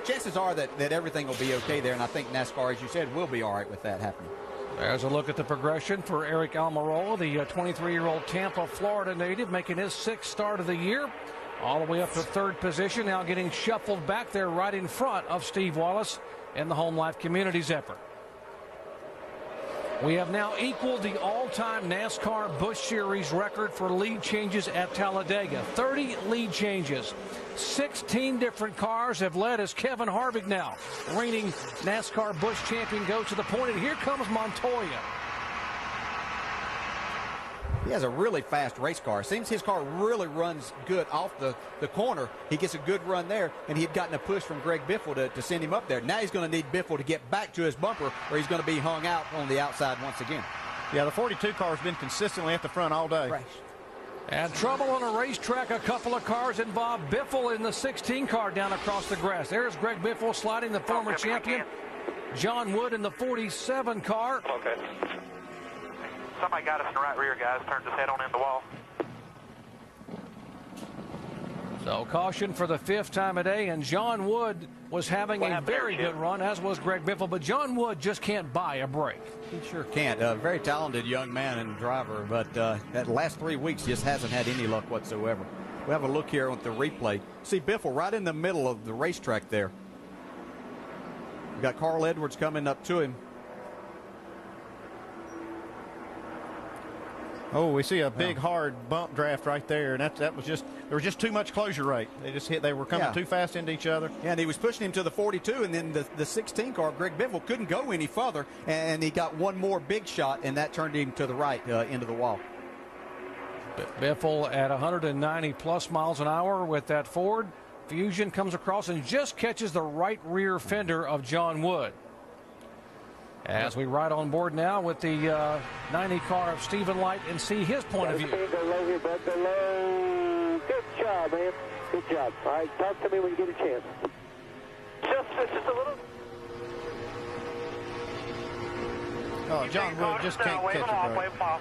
chances are that everything will be okay there. And I think NASCAR, as you said, will be all right with that happening. There's a look at the progression for Eric Almirola, the 23-year-old Tampa, Florida native, making his 6th start of the year, all the way up to 3rd position, now getting shuffled back there right in front of Steve Wallace in the Home Life Communities effort. We have now equaled the all-time NASCAR Busch Series record for lead changes at Talladega. 30 lead changes. 16 different cars have led as Kevin Harvick now, reigning NASCAR Busch champion, goes to the point, and here comes Montoya. He has a really fast race car. Seems his car really runs good off the corner. He gets a good run there, and he had gotten a push from Greg Biffle to send him up there. Now he's going to need Biffle to get back to his bumper, or he's going to be hung out on the outside once again. Yeah, the 42 car has been consistently at the front all day. Right. And trouble on a racetrack. A couple of cars involved. Biffle in the 16 car down across the grass. There's Greg Biffle sliding, the former champion. John Wood in the 47 car. Okay. Somebody got us in the right rear, guys. Turned his head on in the wall. So caution for the 5th time a day, and John Wood was having a very good run, as was Greg Biffle, but John Wood just can't buy a break. He sure can't. A very talented young man and driver, but that last 3 weeks just hasn't had any luck whatsoever. We have a look here at the replay. See Biffle right in the middle of the racetrack there. We've got Carl Edwards coming up to him. Oh, we see a big hard bump draft right there, and that was just, there was just too much closure rate. They were coming too fast into each other. Yeah, and he was pushing him to the 42, and then the 16 car, Greg Biffle, couldn't go any further, and he got one more big shot, and that turned him to the right into the wall. Biffle at 190 plus miles an hour with that Ford. Fusion comes across and just catches the right rear fender of John Wood. As we ride on board now with the 90 car of Stephen Light and see his point of view. Go low here, bud. Go low. Good job, man. Good job. All right, talk to me when you get a chance. Just a little. Oh, John Wood just can't catch it, bro.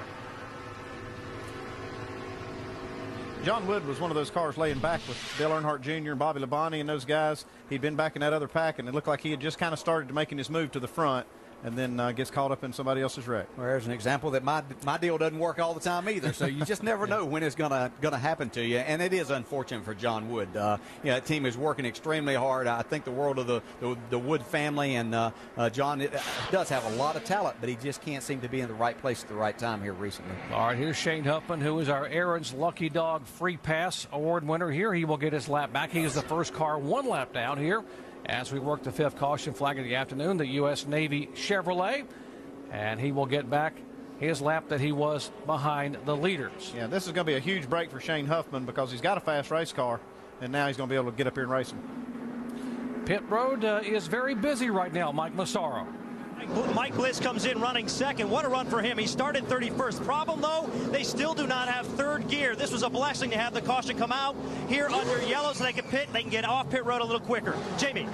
John Wood was one of those cars laying back with Dale Earnhardt Jr. and Bobby Labonte and those guys. He'd been back in that other pack, and it looked like he had just kind of started making his move to the front, and then gets caught up in somebody else's wreck. Well, there's an example that my deal doesn't work all the time either, so you just never know when it's gonna happen to you, and it is unfortunate for John Wood. That team is working extremely hard. I think the world of the Wood family, and John does have a lot of talent, but he just can't seem to be in the right place at the right time here recently. All right, here's Shane Huffman, who is our Aaron's Lucky Dog Free Pass Award winner here. He will get his lap back. He is the first car 1 lap down here as we work the 5th caution flag of the afternoon, the U.S. Navy Chevrolet, and he will get back his lap that he was behind the leaders. Yeah, this is going to be a huge break for Shane Huffman because he's got a fast race car, and now he's going to be able to get up here and race him. Pit road is very busy right now, Mike Massaro. Mike Bliss comes in running second. What a run for him. He started 31st. Problem, though, they still do not have 3rd gear. This was a blessing to have the caution come out here under yellow so they can pit. They can get off pit road a little quicker. Jamie.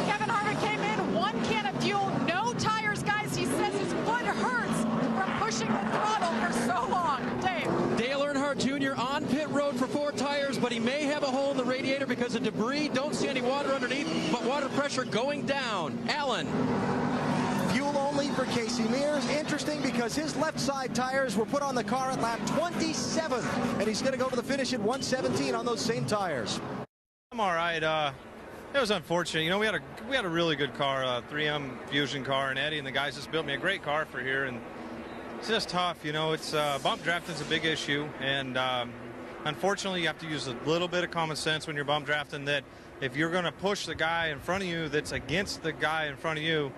Kevin Harvick came in, 1 can of fuel, no tires, guys. He says his foot hurts from pushing the throttle for so long. Dave. Dale Earnhardt Jr. on pit road for 4 tires, but he may have a hole in the radiator because of debris. Don't see any water underneath, but water pressure going down. Alan. Fuel only for Casey Mears. Interesting because his left side tires were put on the car at lap 27, and he's going to go to the finish at 117 on those same tires. I'm all right. It was unfortunate. You know, we had a really good car, 3M Fusion car, and Eddie and the guys just built me a great car for here, and it's just tough. You know, it's bump drafting's a big issue, and unfortunately, you have to use a little bit of common sense when you're bump drafting. That if you're going to push the guy in front of you that's against the guy in front of you,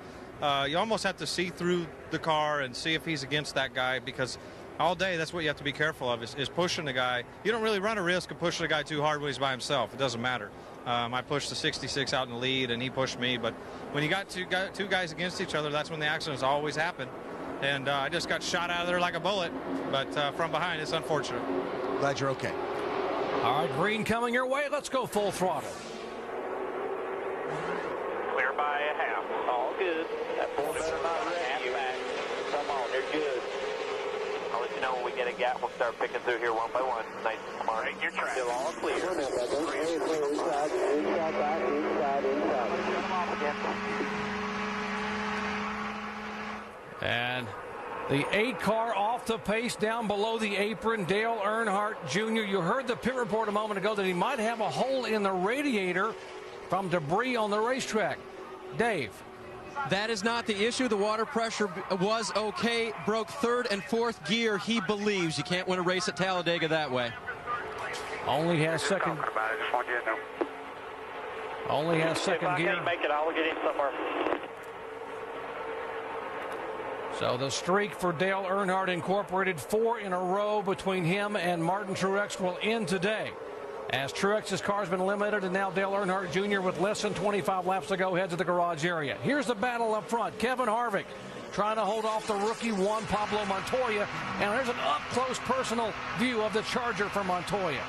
you almost have to see through the car and see if he's against that guy, because all day that's what you have to be careful of is pushing the guy. You don't really run a risk of pushing the guy too hard when he's by himself. It doesn't matter. I pushed the 66 out in the lead, and he pushed me. But when you got two guys against each other, that's when the accidents always happen. And I just got shot out of there like a bullet. But from behind, it's unfortunate. Glad you're okay. All right, green coming your way. Let's go full throttle. Clear by a half. All good. That 4 better not wreck you. Come on, they're good. I'll let you know when we get a gap. We'll start picking through here 1 by 1. Nice and smart. Right, your track. Still all clear. And the 8 car off the pace down below the apron. Dale Earnhardt Jr. You heard the pit report a moment ago that he might have a hole in the radiator from debris on the racetrack. Dave. That is not the issue. The water pressure was okay. Broke 3rd and 4th gear, he believes. You can't win a race at Talladega that way. Only has second. Only has second gear. Make it, I'll get in somewhere. So the streak for Dale Earnhardt Incorporated, 4 in a row between him and Martin Truex, will end today, as Truex's car's been eliminated, and now Dale Earnhardt Jr. with less than 25 laps to go heads to the garage area. Here's the battle up front. Kevin Harvick trying to hold off the rookie Juan Pablo Montoya, and there's an up-close personal view of the Charger for Montoya.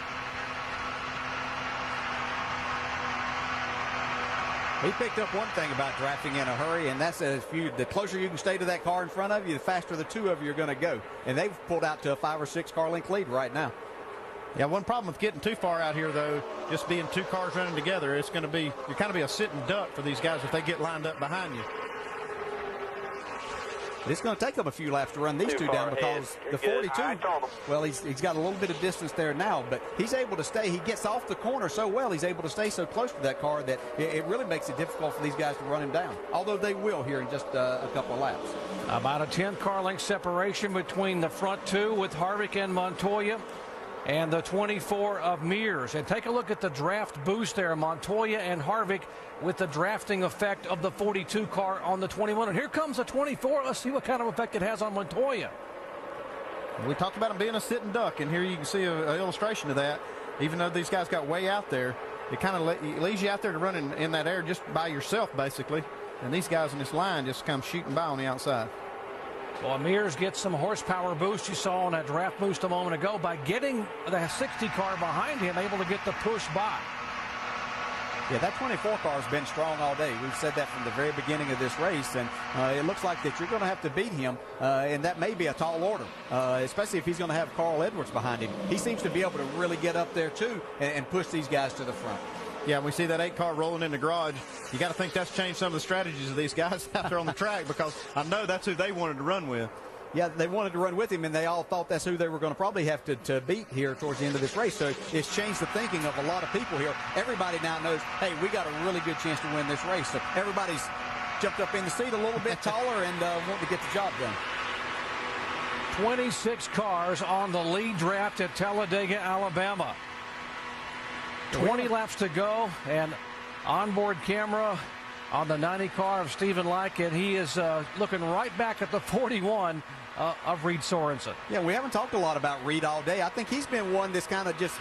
He picked up one thing about drafting in a hurry, and that's the closer you can stay to that car in front of you, the faster the two of you are going to go. And they've pulled out to a 5 or 6 car length lead right now. Yeah, one problem with getting too far out here, though, just being 2 cars running together, it's going to be, you're kind of be a sitting duck for these guys if they get lined up behind you. It's going to take them a few laps to run these two down, because the 42, well, he's got a little bit of distance there now, but he's able to stay. He gets off the corner so well, he's able to stay so close to that car that it really makes it difficult for these guys to run him down, although they will here in just a couple of laps. About a 10 car length separation between the front 2 with Harvick and Montoya, and the 24 of Mears. And take a look at the draft boost there, Montoya and Harvick, with the drafting effect of the 42 car on the 21. And here comes the 24. Let's see what kind of effect it has on Montoya. We talked about him being a sitting duck, and here you can see an illustration of that. Even though these guys got way out there, it kind of leaves you out there to run in that air just by yourself, basically. And these guys in this line just come shooting by on the outside. Well, Mears gets some horsepower boost you saw on that draft boost a moment ago by getting the 60 car behind him, able to get the push by. Yeah, that 24 car has been strong all day. We've said that from the very beginning of this race, and it looks like that you're going to have to beat him, and that may be a tall order, especially if he's going to have Carl Edwards behind him. He seems to be able to really get up there, too, and push these guys to the front. Yeah, we see that 8 car rolling in the garage. You got to think that's changed some of the strategies of these guys out there on the track, because I know that's who they wanted to run with. Yeah, they wanted to run with him, and they all thought that's who they were going to probably have to beat here towards the end of this race. So it's changed the thinking of a lot of people here. Everybody now knows, hey, we got a really good chance to win this race. So everybody's jumped up in the seat a little bit taller and wanting to get the job done. 26 cars on the lead draft at Talladega, Alabama. 20 laps to go, and onboard camera on the 90 car of Stephen Like, and he is looking right back at the 41 of Reed Sorensen. Yeah, we haven't talked a lot about Reed all day. I think he's been one that's kind of just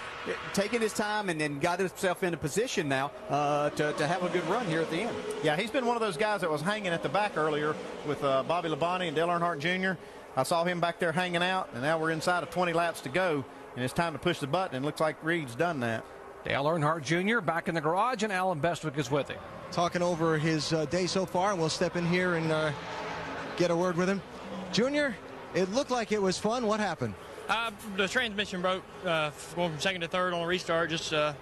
taking his time and then got himself in a position now to have a good run here at the end. Yeah, he's been one of those guys that was hanging at the back earlier with Bobby Labonte and Dale Earnhardt Jr. I saw him back there hanging out, and now we're inside of 20 laps to go, and it's time to push the button, and it looks like Reed's done that. Dale Earnhardt Jr. back in the garage, and Alan Bestwick is with him. Talking over his day so far, and we'll step in here and get a word with him. Junior, it looked like it was fun. What happened? The transmission broke going from second to third on a restart. Just I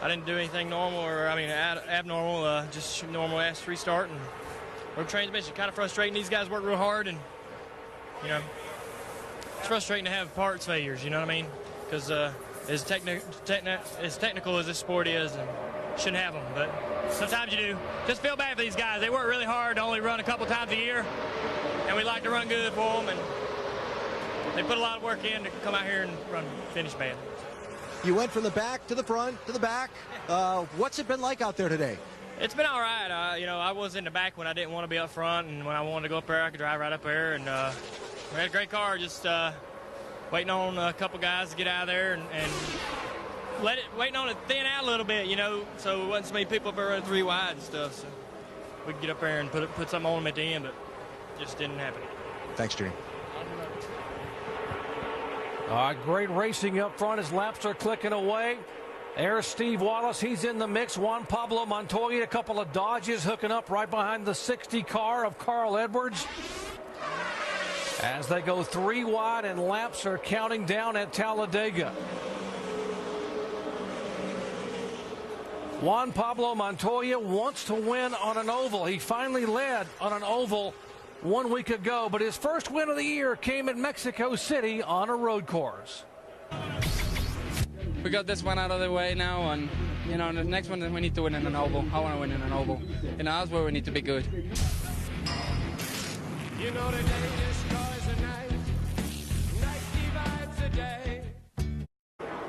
didn't do anything normal, or abnormal. Just normal ass restart, and broke transmission. Kind of frustrating. These guys work real hard, and you know, it's frustrating to have parts failures. You know what I mean? Because as technical as this sport is, and shouldn't have them, but sometimes you do. Just feel bad for these guys. They work really hard to only run a couple times a year, and we like to run good for them, and they put a lot of work in to come out here and finish bad. You went from the back to the front to the back. What's it been like out there today? It's been all right. I was in the back when I didn't want to be up front, and when I wanted to go up there, I could drive right up there, and we had a great car. Just waiting on a couple guys to get out of there and waiting on it to thin out a little bit, you know, so it wasn't so many people up there running 3 wide and stuff, so we could get up there and put something on them at the end, but it just didn't happen. Thanks, Junior. Great racing up front as laps are clicking away. There's Steve Wallace. He's in the mix. Juan Pablo Montoya, a couple of Dodges hooking up right behind the 60 car of Carl Edwards. As they go 3 wide and laps are counting down at Talladega. Juan Pablo Montoya wants to win on an oval. He finally led on an oval 1 week ago, but his first win of the year came in Mexico City on a road course. We got this one out of the way now, and you know, the next one we need to win in an oval. I want to win in an oval. You know, that's where we need to be good. You know the day destroys the night. Night divides the day.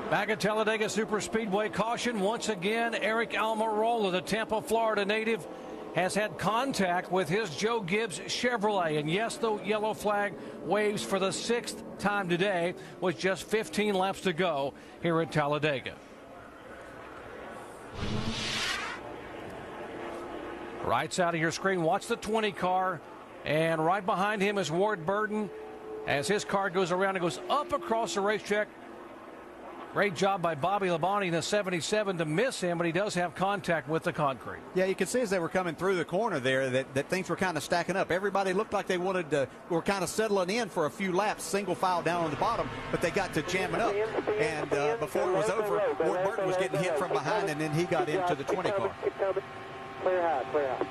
Back at Talladega Superspeedway, caution once again. Eric Almirola, the Tampa, Florida native, has had contact with his Joe Gibbs Chevrolet. And yes, the yellow flag waves for the 6th time today with just 15 laps to go here at Talladega. Right side of your screen, watch the 20 car. And right behind him is Ward Burton as his car goes around and goes up across the racetrack. Great job by Bobby Labonte in the 77 to miss him, but he does have contact with the concrete. Yeah, you could see as they were coming through the corner there that things were kind of stacking up. Everybody looked like they were kind of settling in for a few laps, single file down on the bottom, but they got to jamming up. And before it was over, Ward Burton was getting hit from behind, and then he got into the 20 car. Clear high, clear high.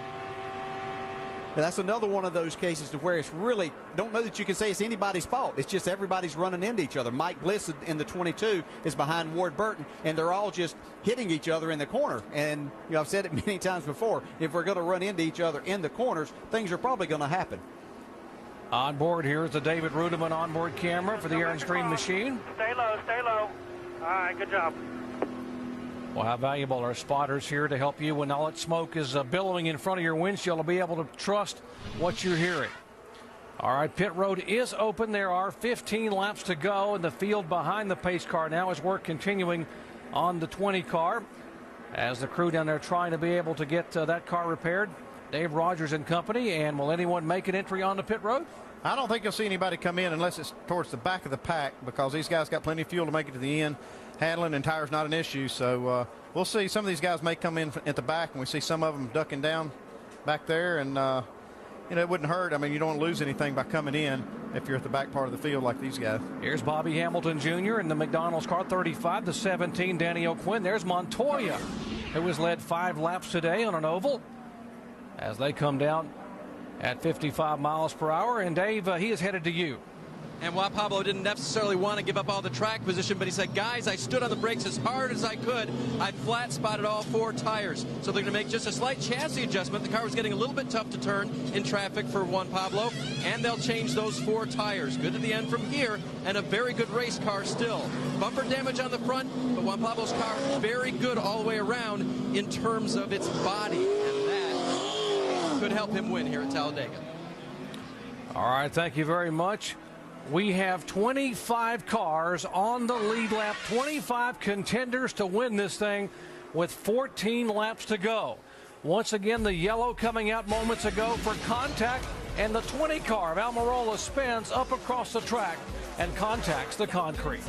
And that's another one of those cases to where it's really, don't know that you can say it's anybody's fault. It's just everybody's running into each other. Mike Bliss in the 22 is behind Ward Burton, and they're all just hitting each other in the corner. And I've said it many times before, if we're going to run into each other in the corners, things are probably going to happen. On board here is the David Ruderman onboard camera for the Aaron Stream machine. Stay low, stay low. All right, good job. Well, how valuable are spotters here to help you when all that smoke is billowing in front of your windshield to be able to trust what you're hearing. All right, pit road is open. There are 15 laps to go in the field behind the pace car now as work continuing on the 20 car as the crew down there trying to be able to get that car repaired. Dave Rogers and company. And will anyone make an entry on the pit road? I don't think you'll see anybody come in unless it's towards the back of the pack because these guys got plenty of fuel to make it to the end. Handling and tires not an issue, so we'll see. Some of these guys may come in at the back, and we see some of them ducking down back there, and it wouldn't hurt. I mean, you don't lose anything by coming in if you're at the back part of the field like these guys. Here's Bobby Hamilton Jr. in the McDonald's car, 35 to 17. Danny O'Quinn. There's Montoya, who has led 5 laps today on an oval as they come down at 55 miles per hour. And Dave, he is headed to you. And Juan Pablo didn't necessarily want to give up all the track position, but he said, guys, I stood on the brakes as hard as I could. I flat spotted all 4 tires. So they're going to make just a slight chassis adjustment. The car was getting a little bit tough to turn in traffic for Juan Pablo, and they'll change those 4 tires. Good to the end from here, and a very good race car still. Bumper damage on the front, but Juan Pablo's car very good all the way around in terms of its body, and that could help him win here at Talladega. All right, thank you very much. We have 25 cars on the lead lap, 25 contenders to win this thing with 14 laps to go. Once again, the yellow coming out moments ago for contact, and the 20 car of Almirola spins up across the track and contacts the concrete.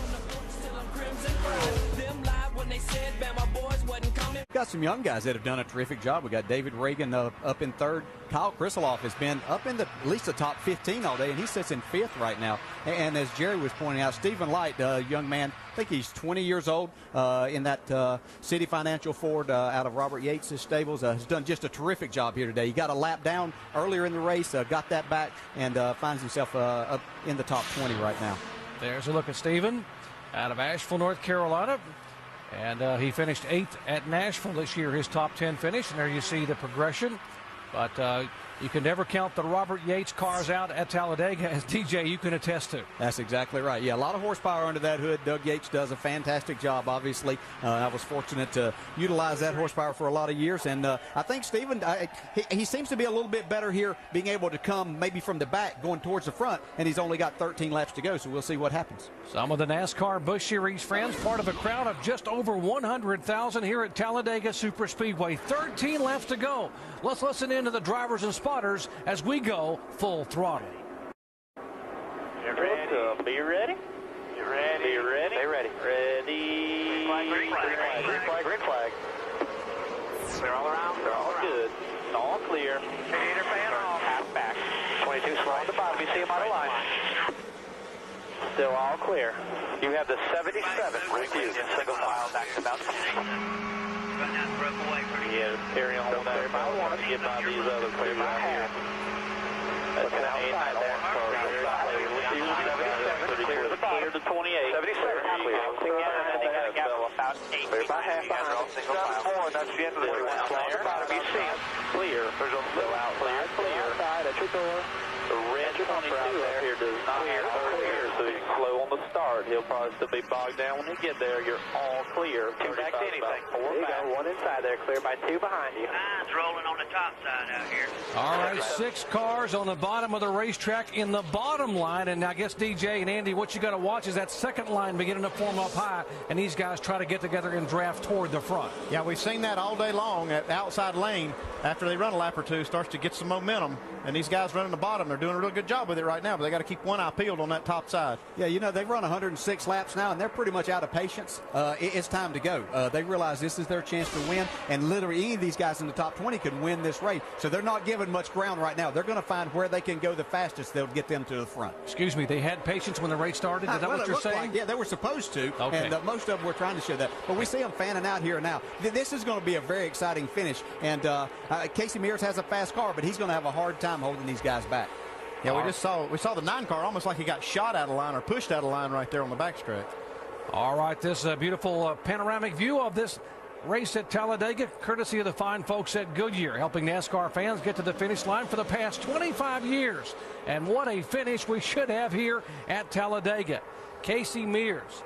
We've got some young guys that have done a terrific job. We got David Reagan up in 3rd. Kyle Krisaloff has been up in at least the top 15 all day, and he sits in 5th right now. And as Jerry was pointing out, Stephen Light, a young man, I think he's 20 years old, in that City Financial Ford out of Robert Yates' stables, has done just a terrific job here today. He got a lap down earlier in the race, got that back, and finds himself up in the top 20 right now. There's a look at Stephen out of Asheville, North Carolina. And he finished 8th at Nashville this year, his top 10 finish. And there you see the progression. But you can never count the Robert Yates cars out at Talladega, as TJ, you can attest to. That's exactly right. Yeah, a lot of horsepower under that hood. Doug Yates does a fantastic job, obviously. I was fortunate to utilize that horsepower for a lot of years. And I think Stephen, he seems to be a little bit better here, being able to come maybe from the back, going towards the front. And he's only got 13 laps to go, so we'll see what happens. Some of the NASCAR Busch Series friends, part of a crowd of just over 100,000 here at Talladega Superspeedway. 13 laps to go. Let's listen in to the drivers and spotters as we go full throttle. You ready? Be ready? You ready? Be ready? Stay ready. Ready. Green flag. Green flag. Green flag. They're all around. They're all good. All clear. Radiator fan off. Half back. 22 slow on the bottom. You see them on the line. Still all clear. You have the 77 with you. Single file back to about 60. Yeah, carry on with that. I want to get by these others. Clear by half. That's an outside there. Clear to the bottom. Clear to 28. 77. Clear. About 8. Clear by half. That's the end of the bottom. You see it. Clear. There's a little out. Clear. Clear. Outside. At your door. Red. 22 up here does not have clear, so he's slow on the start. He'll probably still be bogged down when you get there. You're all clear. Two back to anything. Four back. One inside there, clear by two behind you. Nine's rolling on the top side out here. All right, 6 cars on the bottom of the racetrack in the bottom line. And I guess DJ and Andy, what you got to watch is that second line beginning to form up high, and these guys try to get together and draft toward the front. Yeah, we've seen that all day long. At the outside lane, after they run a lap or two, starts to get some momentum. And these guys running the bottom, they're doing a real good job with it right now, but they got to keep one eye peeled on that top side. Yeah, you know, they've run 106 laps now, and they're pretty much out of patience. It's time to go. They realize this is their chance to win, and literally any of these guys in the top 20 can win this race. So they're not giving much ground right now. They're going to find where they can go the fastest. They'll get them to the front. Excuse me, they had patience when the race started? Is that what you're saying? Like, yeah, they were supposed to, okay. And most of them were trying to show that. But we see them fanning out here now. This is going to be a very exciting finish, and Casey Mears has a fast car, but he's going to have a hard time holding these guys back. Yeah, we saw the 9 car almost like he got shot out of line or pushed out of line right there on the backstretch. All right, this beautiful panoramic view of this race at Talladega, courtesy of the fine folks at Goodyear, helping NASCAR fans get to the finish line for the past 25 years. And what a finish we should have here at Talladega. Casey Mears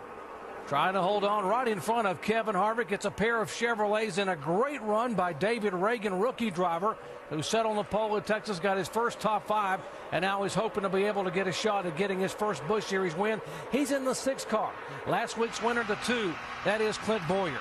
trying to hold on right in front of Kevin Harvick. It's a pair of Chevrolets and a great run by David Reagan, rookie driver, who set on the pole at Texas, got his first top 5, and now is hoping to be able to get a shot at getting his first Busch Series win. He's in the 6 car. Last week's winner, the 2, that is Clint Boyer.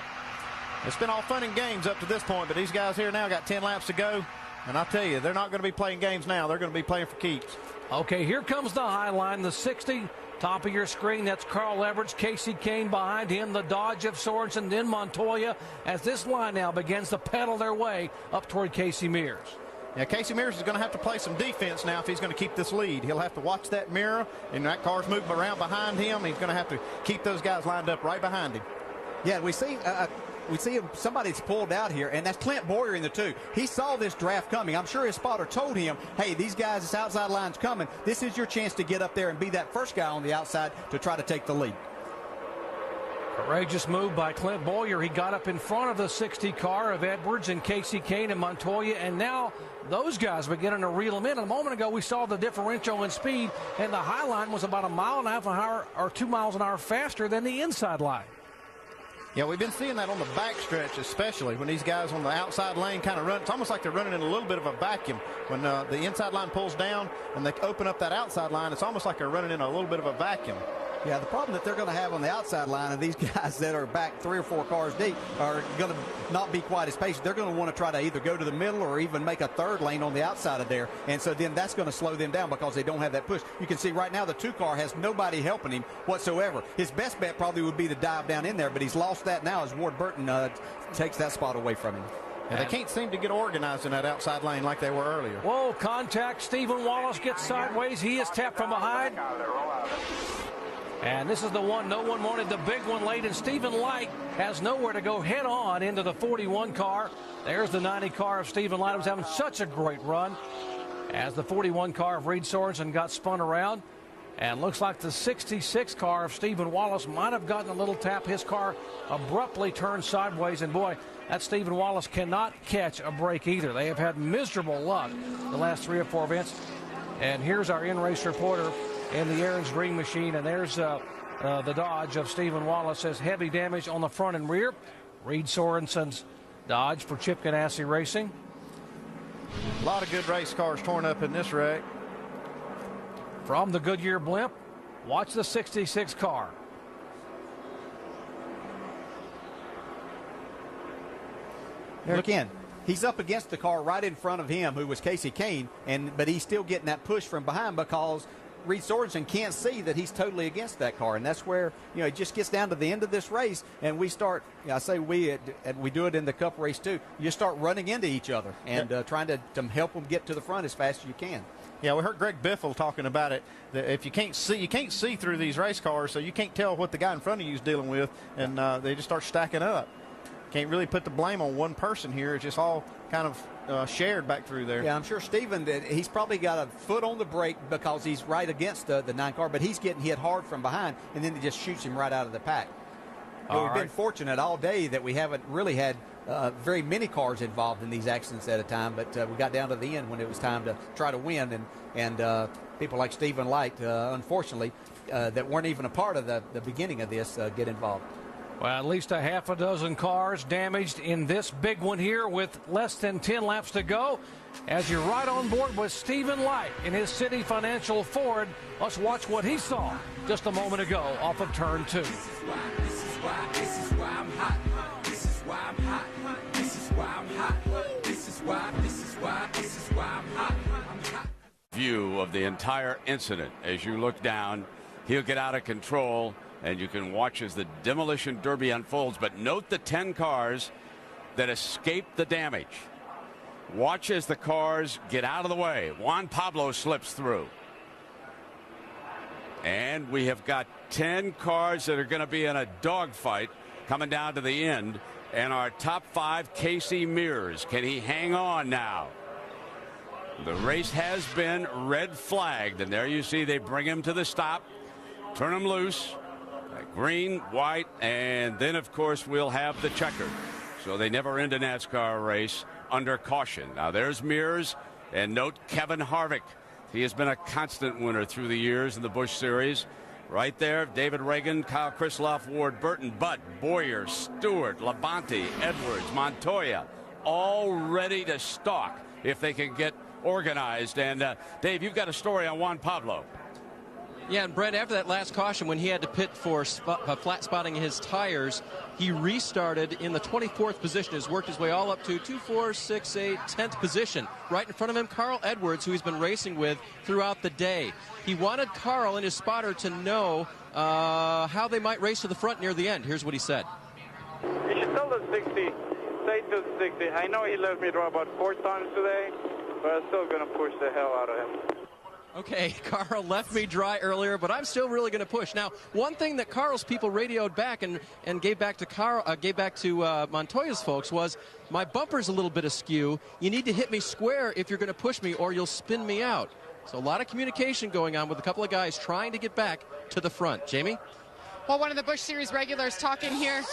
It's been all fun and games up to this point, but these guys here now got 10 laps to go. And I tell you, they're not going to be playing games now. They're going to be playing for keeps. Okay, here comes the high line, the 60. Top of your screen, that's Carl Everett, Casey Kane behind him, the Dodge of Sorensen, then Montoya, as this line now begins to pedal their way up toward Casey Mears. Yeah, Casey Mears is going to have to play some defense now if he's going to keep this lead. He'll have to watch that mirror, and that car's moving around behind him. He's going to have to keep those guys lined up right behind him. Yeah, we see him, somebody's pulled out here, and that's Clint Boyer in the 2. He saw this draft coming. I'm sure his spotter told him, hey, these guys, this outside line's coming. This is your chance to get up there and be that first guy on the outside to try to take the lead. Courageous move by Clint Boyer. He got up in front of the 60 car of Edwards and Casey Kane and Montoya, and now those guys beginning to reel them in. A moment ago, we saw the differential in speed, and the high line was about 1.5 miles an hour or 2 miles an hour faster than the inside line. Yeah, we've been seeing that on the backstretch, especially when these guys on the outside lane kind of run. It's almost like they're running in a little bit of a vacuum. When the inside line pulls down and they open up that outside line, it's almost like they're running in a little bit of a vacuum. Yeah, the problem that they're going to have on the outside line, and these guys that are back 3 or 4 cars deep are going to not be quite as patient. They're going to want to try to either go to the middle or even make a 3rd lane on the outside of there. And so then that's going to slow them down because they don't have that push. You can see right now the 2 car has nobody helping him whatsoever. His best bet probably would be to dive down in there, but he's lost that now as Ward Burton takes that spot away from him. And they can't seem to get organized in that outside lane like they were earlier. Whoa, contact. Stephen Wallace gets sideways. He is tapped from behind. And this is the one no one wanted, the big one late, and Stephen Light has nowhere to go head on into the 41 car. There's the 90 car of Stephen Light, who was having such a great run as the 41 car of Reed Sorensen got spun around. And looks like the 66 car of Stephen Wallace might have gotten a little tap. His car abruptly turned sideways, and boy, that Stephen Wallace cannot catch a break either. They have had miserable luck the last 3 or 4 events. And here's our in-race reporter in the Aaron's Dream Machine, and there's the Dodge of Stephen Wallace. Says heavy damage on the front and rear. Reed Sorensen's Dodge for Chip Ganassi Racing. A lot of good race cars torn up in this wreck. From the Goodyear blimp, watch the 66 car. There again, he's up against the car right in front of him, who was Casey Kane, but he's still getting that push from behind because Reed Sorensen can't see that he's totally against that car, and that's where it just gets down to the end of this race, and we start. I say we do it in the Cup race too. You start running into each other and trying to help them get to the front as fast as you can. Yeah, we heard Greg Biffle talking about it. That if you can't see through these race cars, so you can't tell what the guy in front of you is dealing with, and they just start stacking up. Can't really put the blame on one person here. It's just all kind of shared back through there. Yeah, I'm sure Stephen, he's probably got a foot on the brake because he's right against the 9 car, but he's getting hit hard from behind, and then it just shoots him right out of the pack. We've been fortunate all day that we haven't really had very many cars involved in these accidents at a time, but we got down to the end when it was time to try to win, and people like Stephen Light, unfortunately, that weren't even a part of the beginning of this get involved. Well, at least a half a dozen cars damaged in this big one here with less than 10 laps to go. As you're right on board with Stephen Light in his City Financial Ford, let's watch what he saw just a moment ago off of turn 2. This is why I'm hot. This is why I'm hot. This is why I'm hot. This is why I'm hot. I'm hot. View of the entire incident as you look down. He'll get out of control, and you can watch as the demolition derby unfolds. But note the 10 cars that escaped the damage. Watch as the cars get out of the way. Juan Pablo slips through. And we have got 10 cars that are going to be in a dogfight coming down to the end. And our top 5, Casey Mears. Can he hang on now? The race has been red flagged. And there you see they bring him to the stop. Turn him loose. Green, white, and then, of course, we'll have the checker. So they never end a NASCAR race under caution. Now, there's Mears, and note Kevin Harvick. He has been a constant winner through the years in the Busch Series. Right there, David Reagan, Kyle Krisloff, Ward Burton, Butt, Boyer, Stewart, Labonte, Edwards, Montoya, all ready to stalk if they can get organized. And, Dave, you've got a story on Juan Pablo. Yeah, and Brent, after that last caution when he had to pit for flat spotting his tires, he restarted in the 24th position, has worked his way all up to 2, 4, 6, 8, 10th position. Right in front of him, Carl Edwards, who he's been racing with throughout the day. He wanted Carl and his spotter to know how they might race to the front near the end. Here's what he said. You should tell the 60, say to the 60. I know he let me draw about 4 times today, but I'm still going to push the hell out of him. Okay, Carl left me dry earlier, but I'm still really going to push. Now, one thing that Carl's people radioed back and gave back to Montoya's folks was, my bumper's a little bit askew. You need to hit me square if you're going to push me, or you'll spin me out. So a lot of communication going on with a couple of guys trying to get back to the front. Jamie? Well, one of the Busch Series regulars talking here,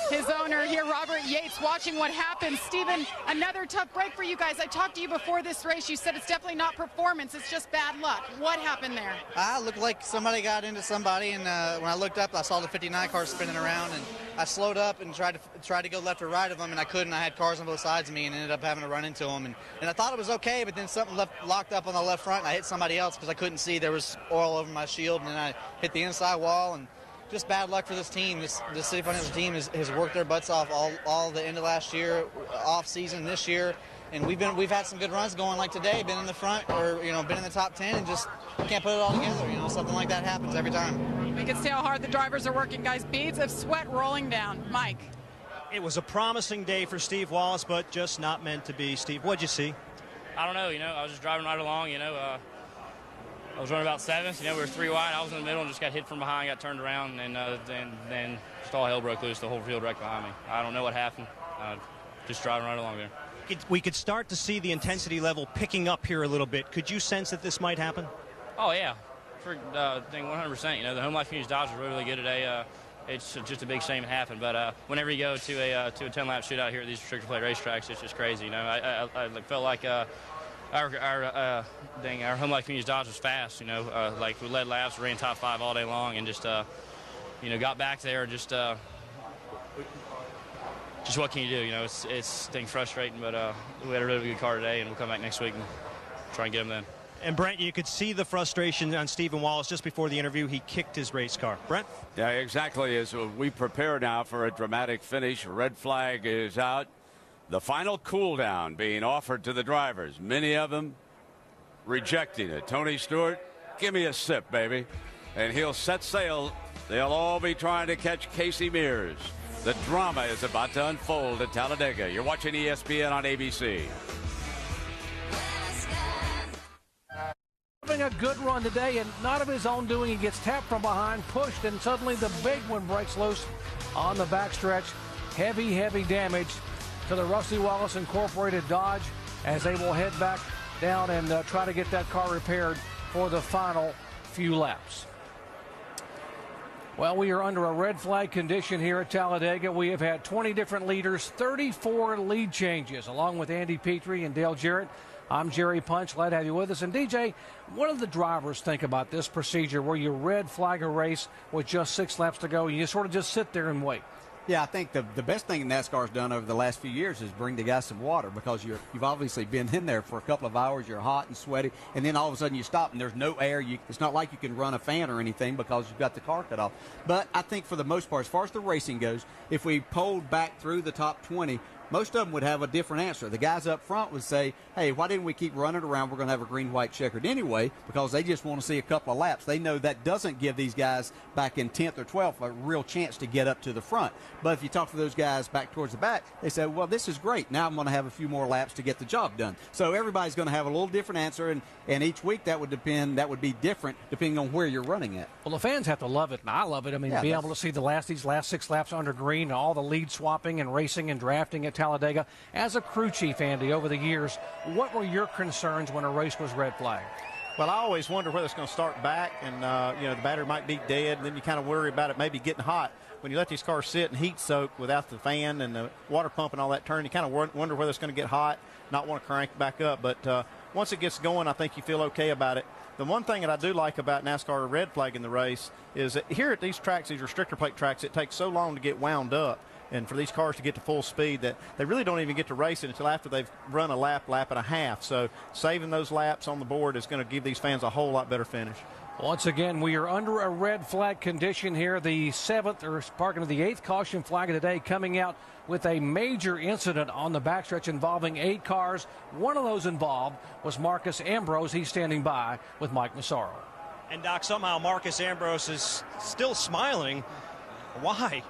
his owner here, Robert Yates, watching what happens. Stephen, another tough break for you guys. I talked to you before this race. You said it's definitely not performance. It's just bad luck. What happened there? It looked like somebody got into somebody, and when I looked up, I saw the 59 car spinning around, and I slowed up and tried to go left or right of them, and I couldn't. I had cars on both sides of me and ended up having to run into them. And I thought it was okay, but then something locked up on the left front, and I hit somebody else because I couldn't see. There was oil over my shield, and then I hit the inside wall, and just bad luck for this team. This City Financial team has worked their butts off all the end of last year, off season this year, and we've had some good runs going like today. Been in the front or been in the top 10 and just can't put it all together. Something like that happens every time. We can see how hard the drivers are working, guys. Beads of sweat rolling down. Mike. It was a promising day for Steve Wallace, but just not meant to be. Steve, what'd you see? I don't know. I was just driving right along. I was running about 7th. We were 3 wide. I was in the middle and just got hit from behind, got turned around, and then just all hell broke loose. The whole field wrecked behind me. I don't know what happened. Just driving right along there. We could start to see the intensity level picking up here a little bit. Could you sense that this might happen? Oh, yeah. For 100%. The Home Life Communities Dodgers were really good today. It's just a big shame it happened. But whenever you go to a 10-lap shootout here at these restricted play racetracks, it's just crazy. I felt like our Home Life Communities Dodgers was fast. We led laps, ran top 5 all day long, and just got back there. Just what can you do? It's things frustrating, but we had a really good car today, and we'll come back next week and try and get them then. And Brent, you could see the frustration on Stephen Wallace just before the interview. He kicked his race car. Brent? Yeah, exactly. As we prepare now for a dramatic finish, red flag is out. The final cool down being offered to the drivers. Many of them rejecting it. Tony Stewart, give me a sip, baby. And he'll set sail. They'll all be trying to catch Casey Mears. The drama is about to unfold at Talladega. You're watching ESPN on ABC. Having a good run today, and not of his own doing. He gets tapped from behind, pushed, and suddenly the big one breaks loose on the backstretch. Heavy, heavy damage to the Rusty Wallace Incorporated Dodge as they will head back down and try to get that car repaired for the final few laps. Well, we are under a red flag condition here at Talladega. We have had 20 different leaders, 34 lead changes, along with Andy Petrie and Dale Jarrett. I'm Jerry Punch. Glad to have you with us. And DJ, what do the drivers think about this procedure where you red flag a race with just 6 laps to go? You sort of just sit there and wait. Yeah, I think the best thing NASCAR's done over the last few years is bring the guys some water, because you've obviously been in there for a couple of hours, you're hot and sweaty, and then all of a sudden you stop and there's no air. It's not like you can run a fan or anything because you've got the car cut off. But I think for the most part, as far as the racing goes, if we polled back through the top 20, most of them would have a different answer. The guys up front would say, hey, why didn't we keep running around? We're going to have a green-white checkered anyway, because they just want to see a couple of laps. They know that doesn't give these guys back in 10th or 12th a real chance to get up to the front. But if you talk to those guys back towards the back, they say, well, this is great. Now I'm going to have a few more laps to get the job done. So everybody's going to have a little different answer, and each week that would be different depending on where you're running at. Well, the fans have to love it, and I love it. I mean, to be able to see these last 6 laps under green, and all the lead swapping and racing and drafting at Talladega. As a crew chief, Andy, over the years, what were your concerns when a race was red flagged? Well, I always wonder whether it's going to start back and, the battery might be dead, and then you kind of worry about it maybe getting hot. When you let these cars sit and heat soak without the fan and the water pump and all that turn, you kind of wonder whether it's going to get hot, not want to crank back up. But once it gets going, I think you feel okay about it. The one thing that I do like about NASCAR red flagging the race is that here at these tracks, these restrictor plate tracks, it takes so long to get wound up and for these cars to get to full speed that they really don't even get to race it until after they've run a lap and a half. So saving those laps on the board is going to give these fans a whole lot better finish. Once again, we are under a red flag condition here. The 8th caution flag of the day coming out with a major incident on the backstretch involving 8 cars. One of those involved was Marcus Ambrose. He's standing by with Mike Massaro. And, Doc, somehow Marcus Ambrose is still smiling. Why?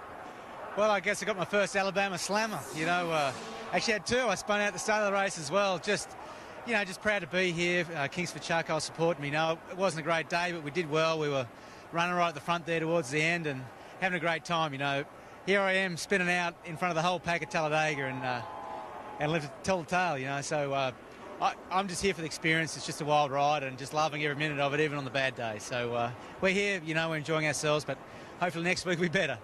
Well, I guess I got my first Alabama Slammer. Actually had 2. I spun out at the start of the race as well. Just proud to be here. Kingsford Charcoal supporting me. It wasn't a great day, but we did well. We were running right at the front there towards the end and having a great time. Here I am spinning out in front of the whole pack at Talladega and live to tell the tale. So I'm just here for the experience. It's just a wild ride and just loving every minute of it, even on the bad day. So we're here. We're enjoying ourselves, but hopefully next week we'll be better.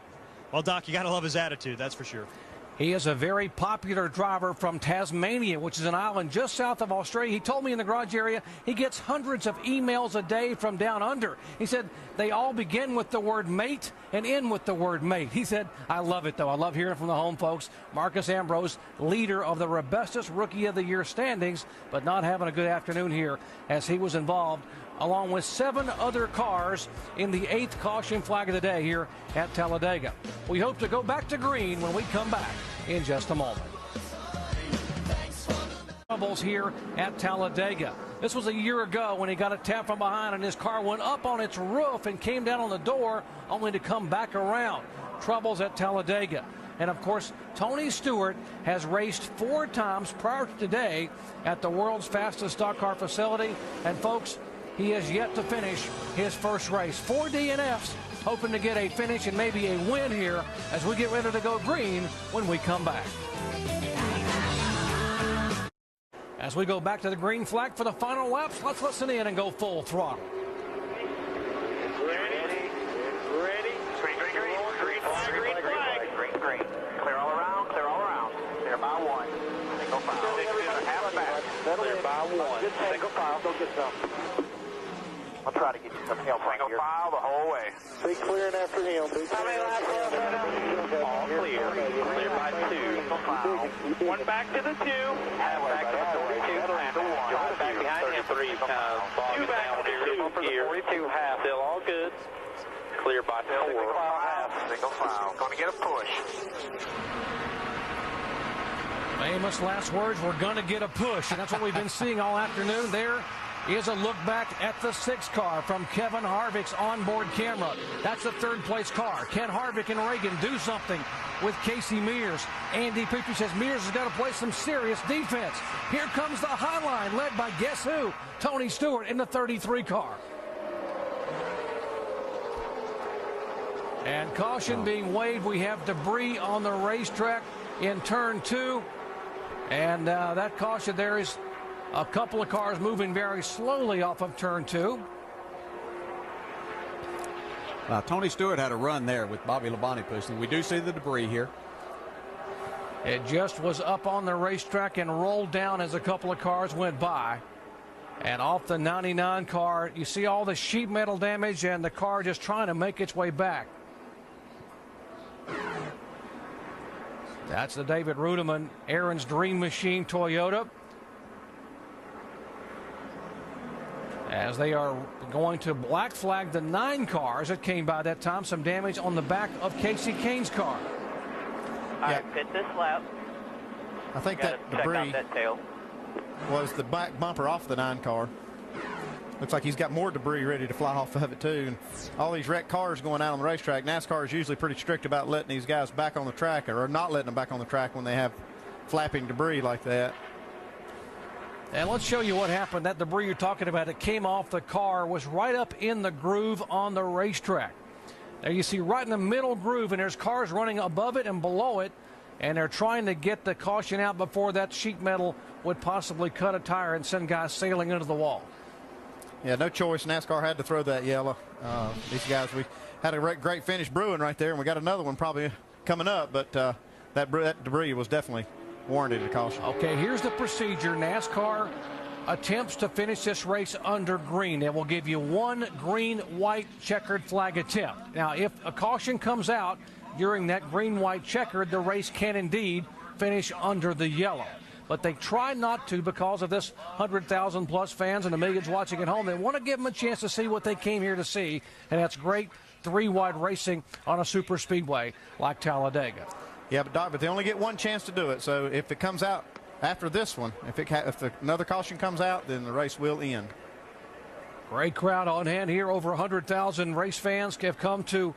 Well, Doc, you got to love his attitude, that's for sure. He is a very popular driver from Tasmania, which is an island just south of Australia. He told me in the garage area he gets hundreds of emails a day from down under. He said they all begin with the word mate and end with the word mate. He said, I love it, though. I love hearing from the home folks. Marcus Ambrose, leader of the Robustus Rookie of the Year standings, but not having a good afternoon here as he was involved along with 7 other cars in the 8th caution flag of the day here at Talladega. We hope to go back to green when we come back in just a moment. Troubles here at Talladega. This was a year ago when he got a tap from behind and his car went up on its roof and came down on the door only to come back around. Troubles at Talladega. And, of course, Tony Stewart has raced 4 times prior to today at the world's fastest stock car facility. And, folks, he has yet to finish his first race. 4 DNFs, hoping to get a finish and maybe a win here as we get ready to go green when we come back. As we go back to the green flag for the final laps, let's listen in and go full throttle. Ready. Green flag. Clear all around. Clear by 1. Single file. Half back. Clear by 1. Single file. Go get some. I'll try to get you some help right here. Single file the whole way. Be clearing after him. All clear. Clear by 2. Single file. 1 back to the 2. Half back to the 42. And 1. Back behind him 3 times. 2 back to the 2 here. 42 half. Still all good. Clear by 4. Single file half. Single file. Going to get a push. Famous last words, we're going to get a push. And that's what we've been seeing all afternoon. There is a look back at the 6 car from Kevin Harvick's onboard camera. That's the 3rd place car. Can Harvick and Reagan do something with Casey Mears? Andy Petrie says Mears has got to play some serious defense. Here comes the high line led by guess who? Tony Stewart in the 33 car. And caution being waved. We have debris on the racetrack in turn 2. And that caution, there is a couple of cars moving very slowly off of turn 2. Tony Stewart had a run there with Bobby Labonte pushing. We do see the debris here. It just was up on the racetrack and rolled down as a couple of cars went by. And off the 99 car, you see all the sheet metal damage and the car just trying to make its way back. That's the David Rudeman, Aaron's Dream Machine Toyota. As they are going to black flag the 9 cars that came by that time. Some damage on the back of Casey Kane's car. All right, pit this lap. I think that debris was the back bumper off the 9 car. Looks like he's got more debris ready to fly off of it, too. And all these wrecked cars going out on the racetrack. NASCAR is usually pretty strict about letting these guys back on the track, or not letting them back on the track when they have flapping debris like that. And let's show you what happened. That debris you're talking about, it came off the car, was right up in the groove on the racetrack. There you see right in the middle groove, and there's cars running above it and below it, and they're trying to get the caution out before that sheet metal would possibly cut a tire and send guys sailing into the wall. Yeah, no choice. NASCAR had to throw that yellow. These guys, we had a great finish brewing right there, and we got another one probably coming up, but that debris was definitely warranted a caution. Okay, here's the procedure. NASCAR attempts to finish this race under green. They will give you one green, white, checkered flag attempt. Now, if a caution comes out during that green, white, checkered, the race can indeed finish under the yellow. But they try not to because of this 100,000 plus fans and the millions watching at home. They want to give them a chance to see what they came here to see, and that's great 3-wide racing on a super speedway like Talladega. Yeah, but Doc, they only get one chance to do it. So if it comes out after this one, if another caution comes out, then the race will end. Great crowd on hand here. Over 100,000 race fans have come to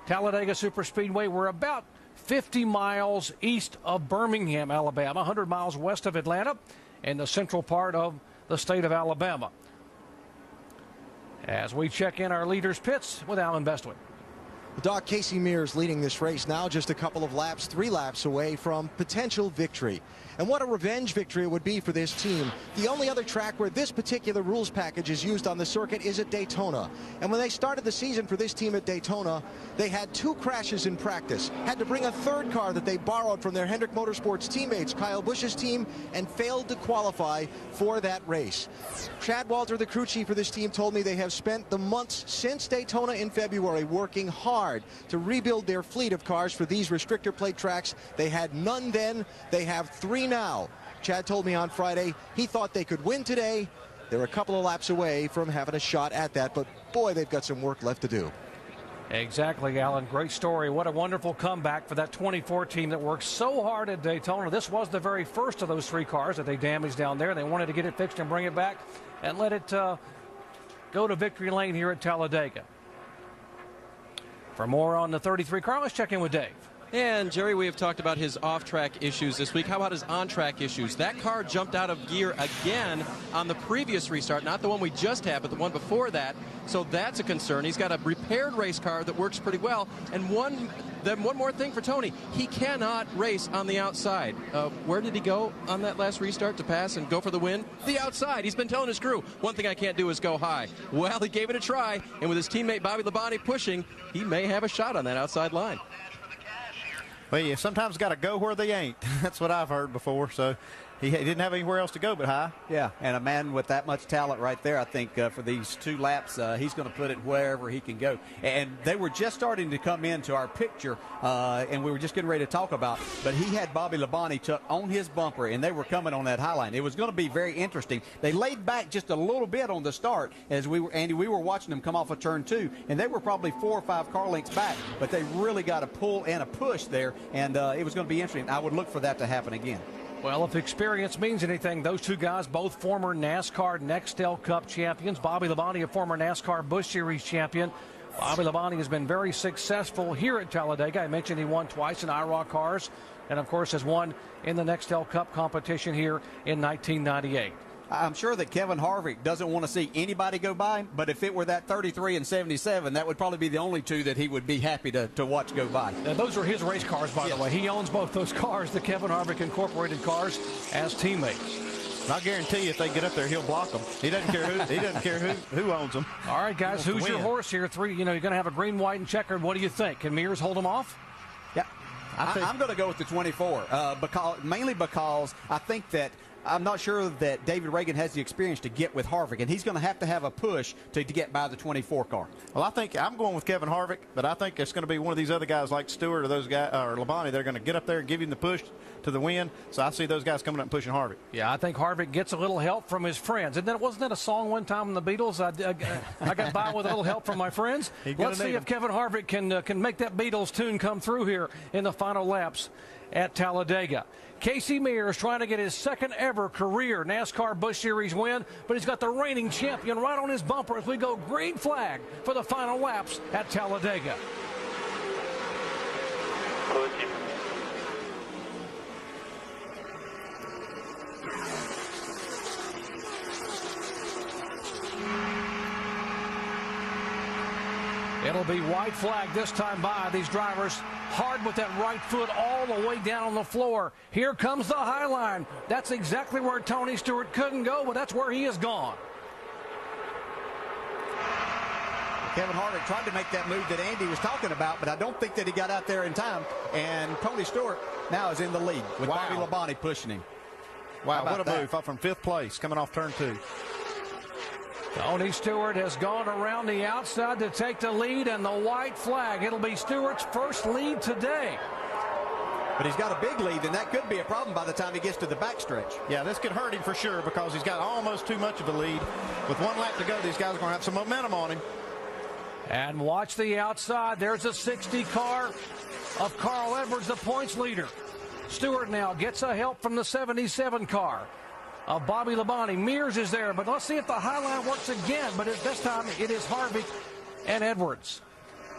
Talladega Super Speedway. We're about 50 miles east of Birmingham, Alabama, 100 miles west of Atlanta, in the central part of the state of Alabama. As we check in our leaders' pits with Alan Bestwick. Doc, Casey Mears leading this race now, just a couple of laps, 3 laps away from potential victory. And what a revenge victory it would be for this team. The only other track where this particular rules package is used on the circuit is at Daytona. And when they started the season for this team at Daytona, they had 2 crashes in practice, had to bring a 3rd car that they borrowed from their Hendrick Motorsports teammates, Kyle Busch's team, and failed to qualify for that race. Chad Walter, the crew chief for this team, told me they have spent the months since Daytona in February working hard to rebuild their fleet of cars for these restrictor plate tracks. They had none then. They have 3 now. Chad told me on Friday he thought they could win today. They're a couple of laps away from having a shot at that, but boy, they've got some work left to do. Exactly, Alan. Great story. What a wonderful comeback for that 24 team that worked so hard at Daytona. This was the very first of those 3 cars that they damaged down there. They wanted to get it fixed and bring it back and let it go to victory lane here at Talladega. For more on the 33 car, let's check in with Dave. And, Jerry, we have talked about his off-track issues this week. How about his on-track issues? That car jumped out of gear again on the previous restart, not the one we just had, but the one before that. So that's a concern. He's got a repaired race car that works pretty well. And one more thing for Tony. He cannot race on the outside. Where did he go on that last restart to pass and go for the win? The outside. He's been telling his crew, one thing I can't do is go high. Well, he gave it a try, and with his teammate Bobby Labonte pushing, he may have a shot on that outside line. Well, you sometimes got to go where they ain't. That's what I've heard before. So he didn't have anywhere else to go but high. Yeah, and a man with that much talent right there, I think for these 2 laps, he's going to put it wherever he can go. And they were just starting to come into our picture, and we were just getting ready to talk about, but he had Bobby Labonte tuck on his bumper, and they were coming on that high line. It was going to be very interesting. They laid back just a little bit on the start as we were watching them come off of turn 2, and they were probably 4 or 5 car lengths back, but they really got a pull and a push there, and it was going to be interesting. I would look for that to happen again. Well, if experience means anything, those 2 guys, both former NASCAR Nextel Cup champions. Bobby Labonte, a former NASCAR Busch Series champion. Bobby Labonte has been very successful here at Talladega. I mentioned he won twice in IROC cars, and of course has won in the Nextel Cup competition here in 1998. I'm sure that Kevin Harvick doesn't want to see anybody go by, but if it were that 33 and 77, that would probably be the only 2 that he would be happy to watch go by. Now, those are his race cars, by the way. He owns both those cars, the Kevin Harvick Incorporated cars, as teammates. And I'll guarantee you, if they get up there, he'll block them. He doesn't care who owns them. All right, guys, who's your horse here? 3, you're going to have a green, white, and checkered. What do you think? Can Mears hold them off? Yeah. I'm going to go with the 24, mainly because I think that I'm not sure that David Reagan has the experience to get with Harvick, and he's going to have a push to get by the 24 car. Well, I think I'm going with Kevin Harvick, but I think it's going to be one of these other guys like Stewart or those guys or Labonte. They're going to get up there and give him the push to the win. So I see those guys coming up and pushing Harvick. Yeah, I think Harvick gets a little help from his friends. And then wasn't that a song one time in the Beatles? I got by with a little help from my friends. Let's see if Kevin Harvick can make that Beatles tune come through here in the final laps at Talladega. Casey Mears trying to get his second ever career NASCAR Busch Series win, but he's got the reigning champion right on his bumper as we go green flag for the final laps at Talladega. Push him. It'll be white flag this time by these drivers. Hard with that right foot all the way down on the floor. Here comes the high line. That's exactly where Tony Stewart couldn't go, but that's where he is gone. Kevin Harvick tried to make that move that Andy was talking about, but I don't think that he got out there in time. And Tony Stewart now is in the lead with Bobby Labonte pushing him. Wow, what a move up from 5th place coming off turn 2. Tony Stewart has gone around the outside to take the lead, and the white flag. It'll be Stewart's first lead today. But he's got a big lead, and that could be a problem by the time he gets to the backstretch. Yeah, this could hurt him for sure because he's got almost too much of a lead. With 1 lap to go, these guys are going to have some momentum on him. And watch the outside. There's a 60 car of Carl Edwards, the points leader. Stewart now gets a help from the 77 car of Bobby Labonte. Mears is there, but let's see if the high line works again. But this time it is Harvick and Edwards.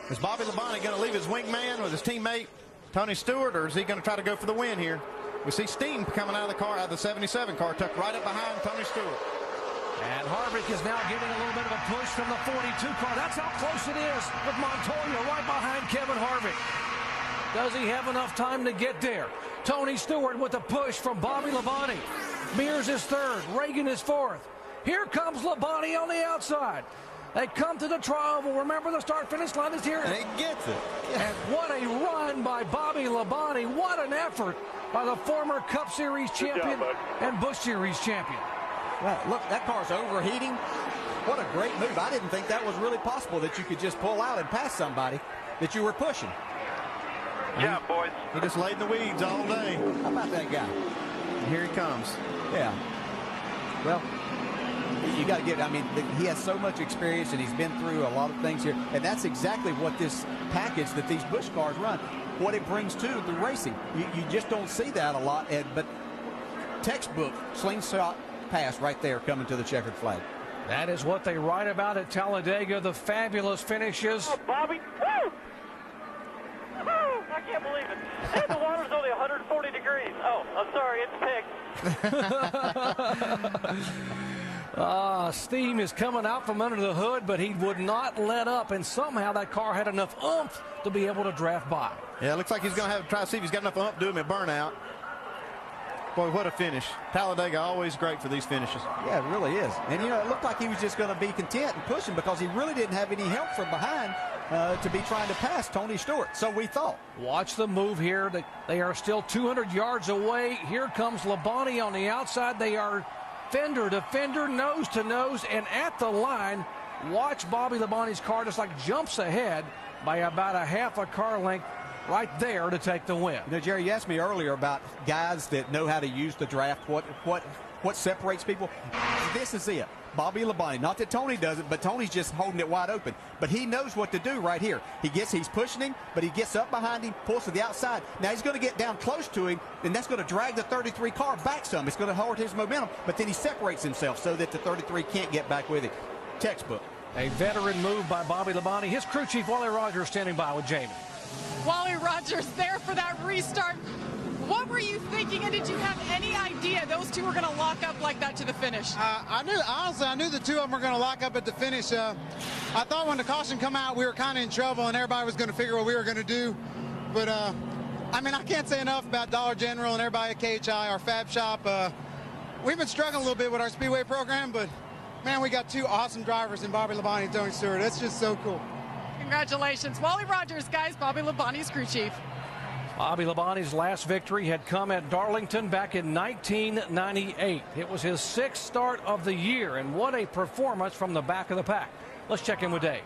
Is Bobby Labonte going to leave his wingman with his teammate Tony Stewart, or is he going to try to go for the win here? We see Steam coming out of the car, out of the 77 car, tucked right up behind Tony Stewart. And Harvick is now getting a little bit of a push from the 42 car. That's how close it is with Montoya right behind Kevin Harvick. Does he have enough time to get there? Tony Stewart with a push from Bobby Labonte. Mears is 3rd. Reagan is 4th. Here comes Labonte on the outside. They come to the tri-oval. Remember, the start-finish line is here. And he gets it. And what a run by Bobby Labonte. What an effort by the former Cup Series champion and Busch Series champion. Well, look, that car's overheating. What a great move. I didn't think that was really possible, that you could just pull out and pass somebody that you were pushing. Yeah, boys. He just laid in the weeds all day. How about that guy? And here he comes. Yeah. Well, you got to get, I mean, he has so much experience and he's been through a lot of things here. And that's exactly what this package that these Busch cars run, what it brings to the racing. You just don't see that a lot. But textbook slingshot pass right there coming to the checkered flag. That is what they write about at Talladega, the fabulous finishes. Oh, Bobby. Woo! Woo! I can't believe it. And the water's only 140 degrees. Oh, I'm sorry, it's picked. Steam is coming out from under the hood, but he would not let up, and somehow that car had enough oomph to be able to draft by. Yeah, it looks like he's going to have to try to see if he's got enough oomph to do him a burnout. Boy, what a finish. Talladega always great for these finishes. Yeah, it really is. And, you know, it looked like he was just going to be content and pushing because he really didn't have any help from behind to be trying to pass Tony Stewart. So we thought. Watch the move here. They are still 200 yards away. Here comes Labonte on the outside. They are fender to fender, nose to nose, and at the line, watch Bobby Labonte's car just like jumps ahead by about a half a car length right there to take the win. You know, Jerry, you asked me earlier about guys that know how to use the draft, what separates people. This is it. Bobby Labonte. Not that Tony doesn't, but Tony's just holding it wide open. But he knows what to do right here. He's pushing him, but he gets up behind him, pulls to the outside. Now he's going to get down close to him, and that's going to drag the 33 car back some. It's going to hold his momentum, but then he separates himself so that the 33 can't get back with him. Textbook. A veteran move by Bobby Labonte. His crew chief, Wally Rogers, standing by with Jamie. Wally Rogers there for that restart. What were you thinking, and did you have any idea those two were going to lock up like that to the finish? I knew the two of them were going to lock up at the finish. I thought when the caution come out, we were kind of in trouble, and everybody was going to figure what we were going to do. But, I mean, I can't say enough about Dollar General and everybody at KHI, our fab shop. We've been struggling a little bit with our Speedway program, but, man, we got two awesome drivers in Bobby Labonte and Tony Stewart. That's just so cool. Congratulations. Wally Rogers, guys, Bobby Labonte's crew chief. Bobby Labonte's last victory had come at Darlington back in 1998. It was his 6th start of the year, and what a performance from the back of the pack. Let's check in with Dave.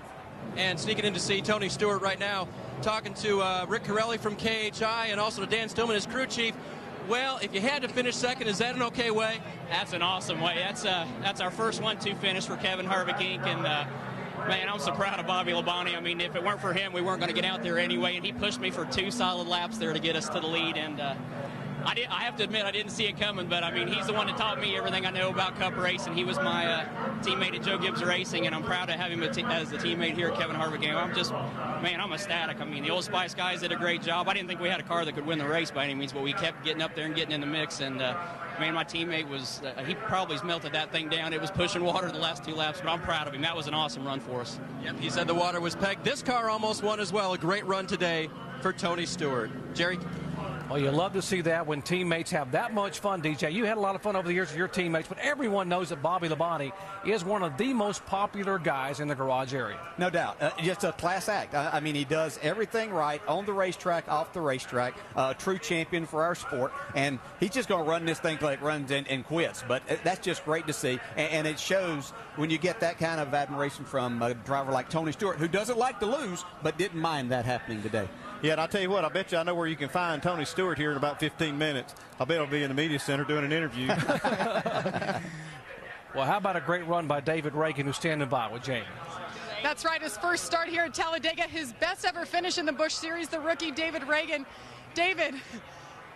And sneaking in to see Tony Stewart right now, talking to Rick Corelli from KHI and also to Dan Stillman, his crew chief. Well, if you had to finish second, is that an okay way? That's an awesome way. That's our first 1-2 finish for Kevin Harvick Inc. And man, I'm so proud of Bobby Labonte. I mean, if it weren't for him, we weren't going to get out there anyway. And he pushed me for 2 solid laps there to get us to the lead. And I have to admit, I didn't see it coming. But, I mean, he's the one that taught me everything I know about Cup racing. He was my teammate at Joe Gibbs Racing, and I'm proud to have him as the teammate here at Kevin Harvick Inc. I'm ecstatic. I mean, the Old Spice guys did a great job. I didn't think we had a car that could win the race by any means, but we kept getting up there and getting in the mix. And, man, my teammate was he probably melted that thing down. It was pushing water the last 2 laps, but I'm proud of him. That was an awesome run for us. Yep, he said the water was pegged. This car almost won as well. A great run today for Tony Stewart. Jerry? Well, you love to see that when teammates have that much fun, DJ. You had a lot of fun over the years with your teammates, but everyone knows that Bobby Labonte is one of the most popular guys in the garage area. No doubt. Just a class act. I mean, he does everything right on the racetrack, off the racetrack. True champion for our sport. And he's just going to run this thing till it runs and quits. But that's just great to see. And it shows when you get that kind of admiration from a driver like Tony Stewart, who doesn't like to lose, but didn't mind that happening today. Yeah, and I'll tell you what, I bet you I know where you can find Tony Stewart here in about 15 minutes. I bet he'll be in the media center doing an interview. Well, how about a great run by David Reagan, who's standing by with Jamie? That's right, his first start here at Talladega, his best ever finish in the Busch Series, the rookie David Reagan. David,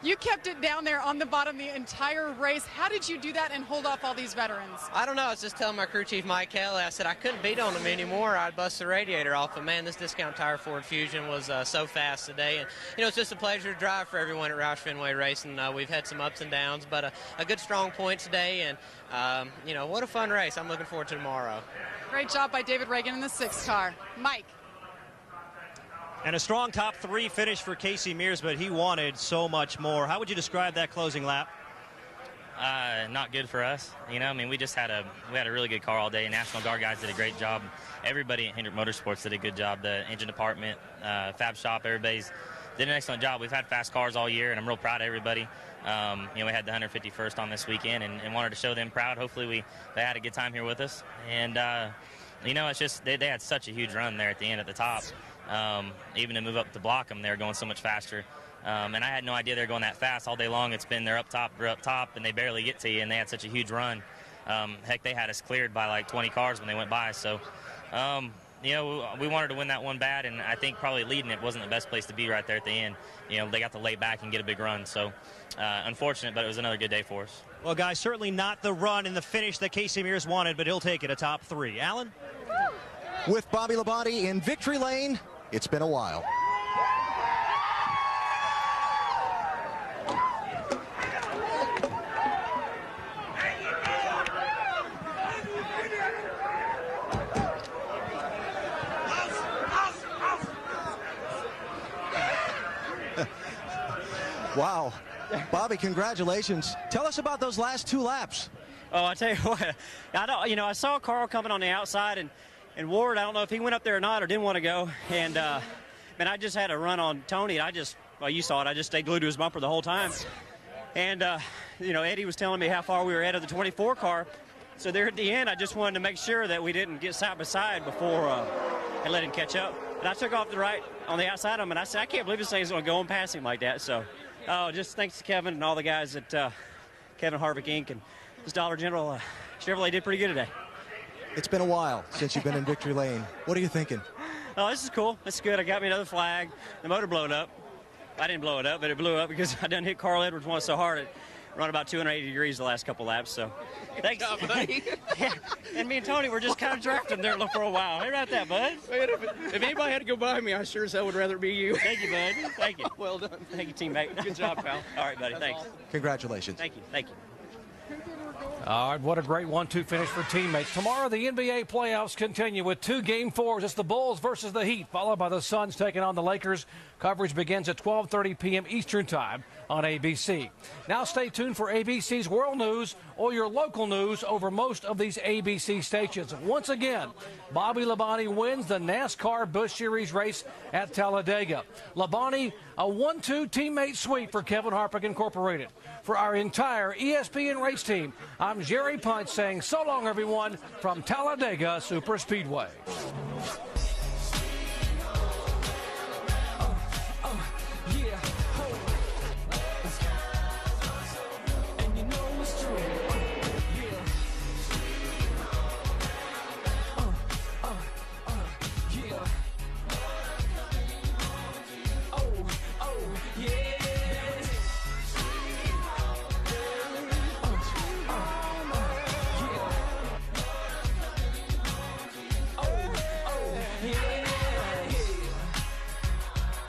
you kept it down there on the bottom the entire race. How did you do that and hold off all these veterans? I don't know. I was just telling my crew chief, Mike Kelly, I said I couldn't beat on them anymore. I'd bust the radiator off. But, man, this discount tire Ford Fusion was so fast today. And, you know, it's just a pleasure to drive for everyone at Roush Fenway Racing. We've had some ups and downs, but a good, strong point today. And, you know, what a fun race. I'm looking forward to tomorrow. Great job by David Reagan in the 6th car. Mike. And a strong top 3 finish for Casey Mears, but he wanted so much more. How would you describe that closing lap? Not good for us. You know, I mean, we had a really good car all day. National Guard guys did a great job. Everybody at Hendrick Motorsports did a good job. The engine department, Fab Shop, everybody's did an excellent job. We've had fast cars all year, and I'm real proud of everybody. You know, we had the 151st on this weekend, and wanted to show them proud. Hopefully, they had a good time here with us. And you know, it's just they had such a huge run there at the end at the top. Even to move up to block them, they're going so much faster. And I had no idea they're going that fast all day long. It's been they're up top, and they barely get to you, and they had such a huge run. Heck, they had us cleared by like 20 cars when they went by. So, you know, we wanted to win that one bad, and I think probably leading it wasn't the best place to be right there at the end. You know, they got to lay back and get a big run. So, unfortunate, but it was another good day for us. Well, guys, certainly not the run and the finish that Casey Mears wanted, but he'll take it a top 3. Alan? With Bobby Labonte in victory lane, it's been a while. Wow. Bobby, congratulations. Tell us about those last 2 laps. Oh, I tell you what, I saw Carl coming on the outside, and Ward, I don't know if he went up there or not or didn't want to go. And, man, I just had a run on Tony, and well, you saw it, I just stayed glued to his bumper the whole time. And, you know, Eddie was telling me how far we were ahead of the 24 car. So there at the end, I just wanted to make sure that we didn't get side by side before I let him catch up. But I took off the right on the outside of him, and I said, I can't believe this thing's going to go on past him like that. So, just thanks to Kevin and all the guys at Kevin Harvick Inc. and his Dollar General. Chevrolet did pretty good today. It's been a while since you've been in victory lane. What are you thinking? Oh, this is cool. It's good. I got me another flag. The motor blew up. I didn't blow it up, but it blew up because I done hit Carl Edwards once so hard it run about 280 degrees the last couple laps. So thanks. Good job, buddy. Yeah. And me and Tony were just kind of drafting there for a while. How about that, bud? Man, if anybody had to go by me, I sure as hell would rather be you. Thank you, bud. Thank you. Well done. Thank you, teammate. Good job, pal. All right, buddy. Thanks. Awesome. Congratulations. Thank you. Thank you. All right, what a great 1-2 finish for teammates. Tomorrow, the NBA playoffs continue with 2 Game 4s. It's the Bulls versus the Heat, followed by the Suns taking on the Lakers. Coverage begins at 12:30 p.m. Eastern Time on ABC. Now stay tuned for ABC's World News or your local news over most of these ABC stations. Once again, Bobby Labonte wins the NASCAR Busch Series race at Talladega. Labonte, a 1-2 teammate sweep for Kevin Harvick Incorporated. For our entire ESPN race team, I'm Jerry Punch saying so long, everyone, from Talladega Superspeedway.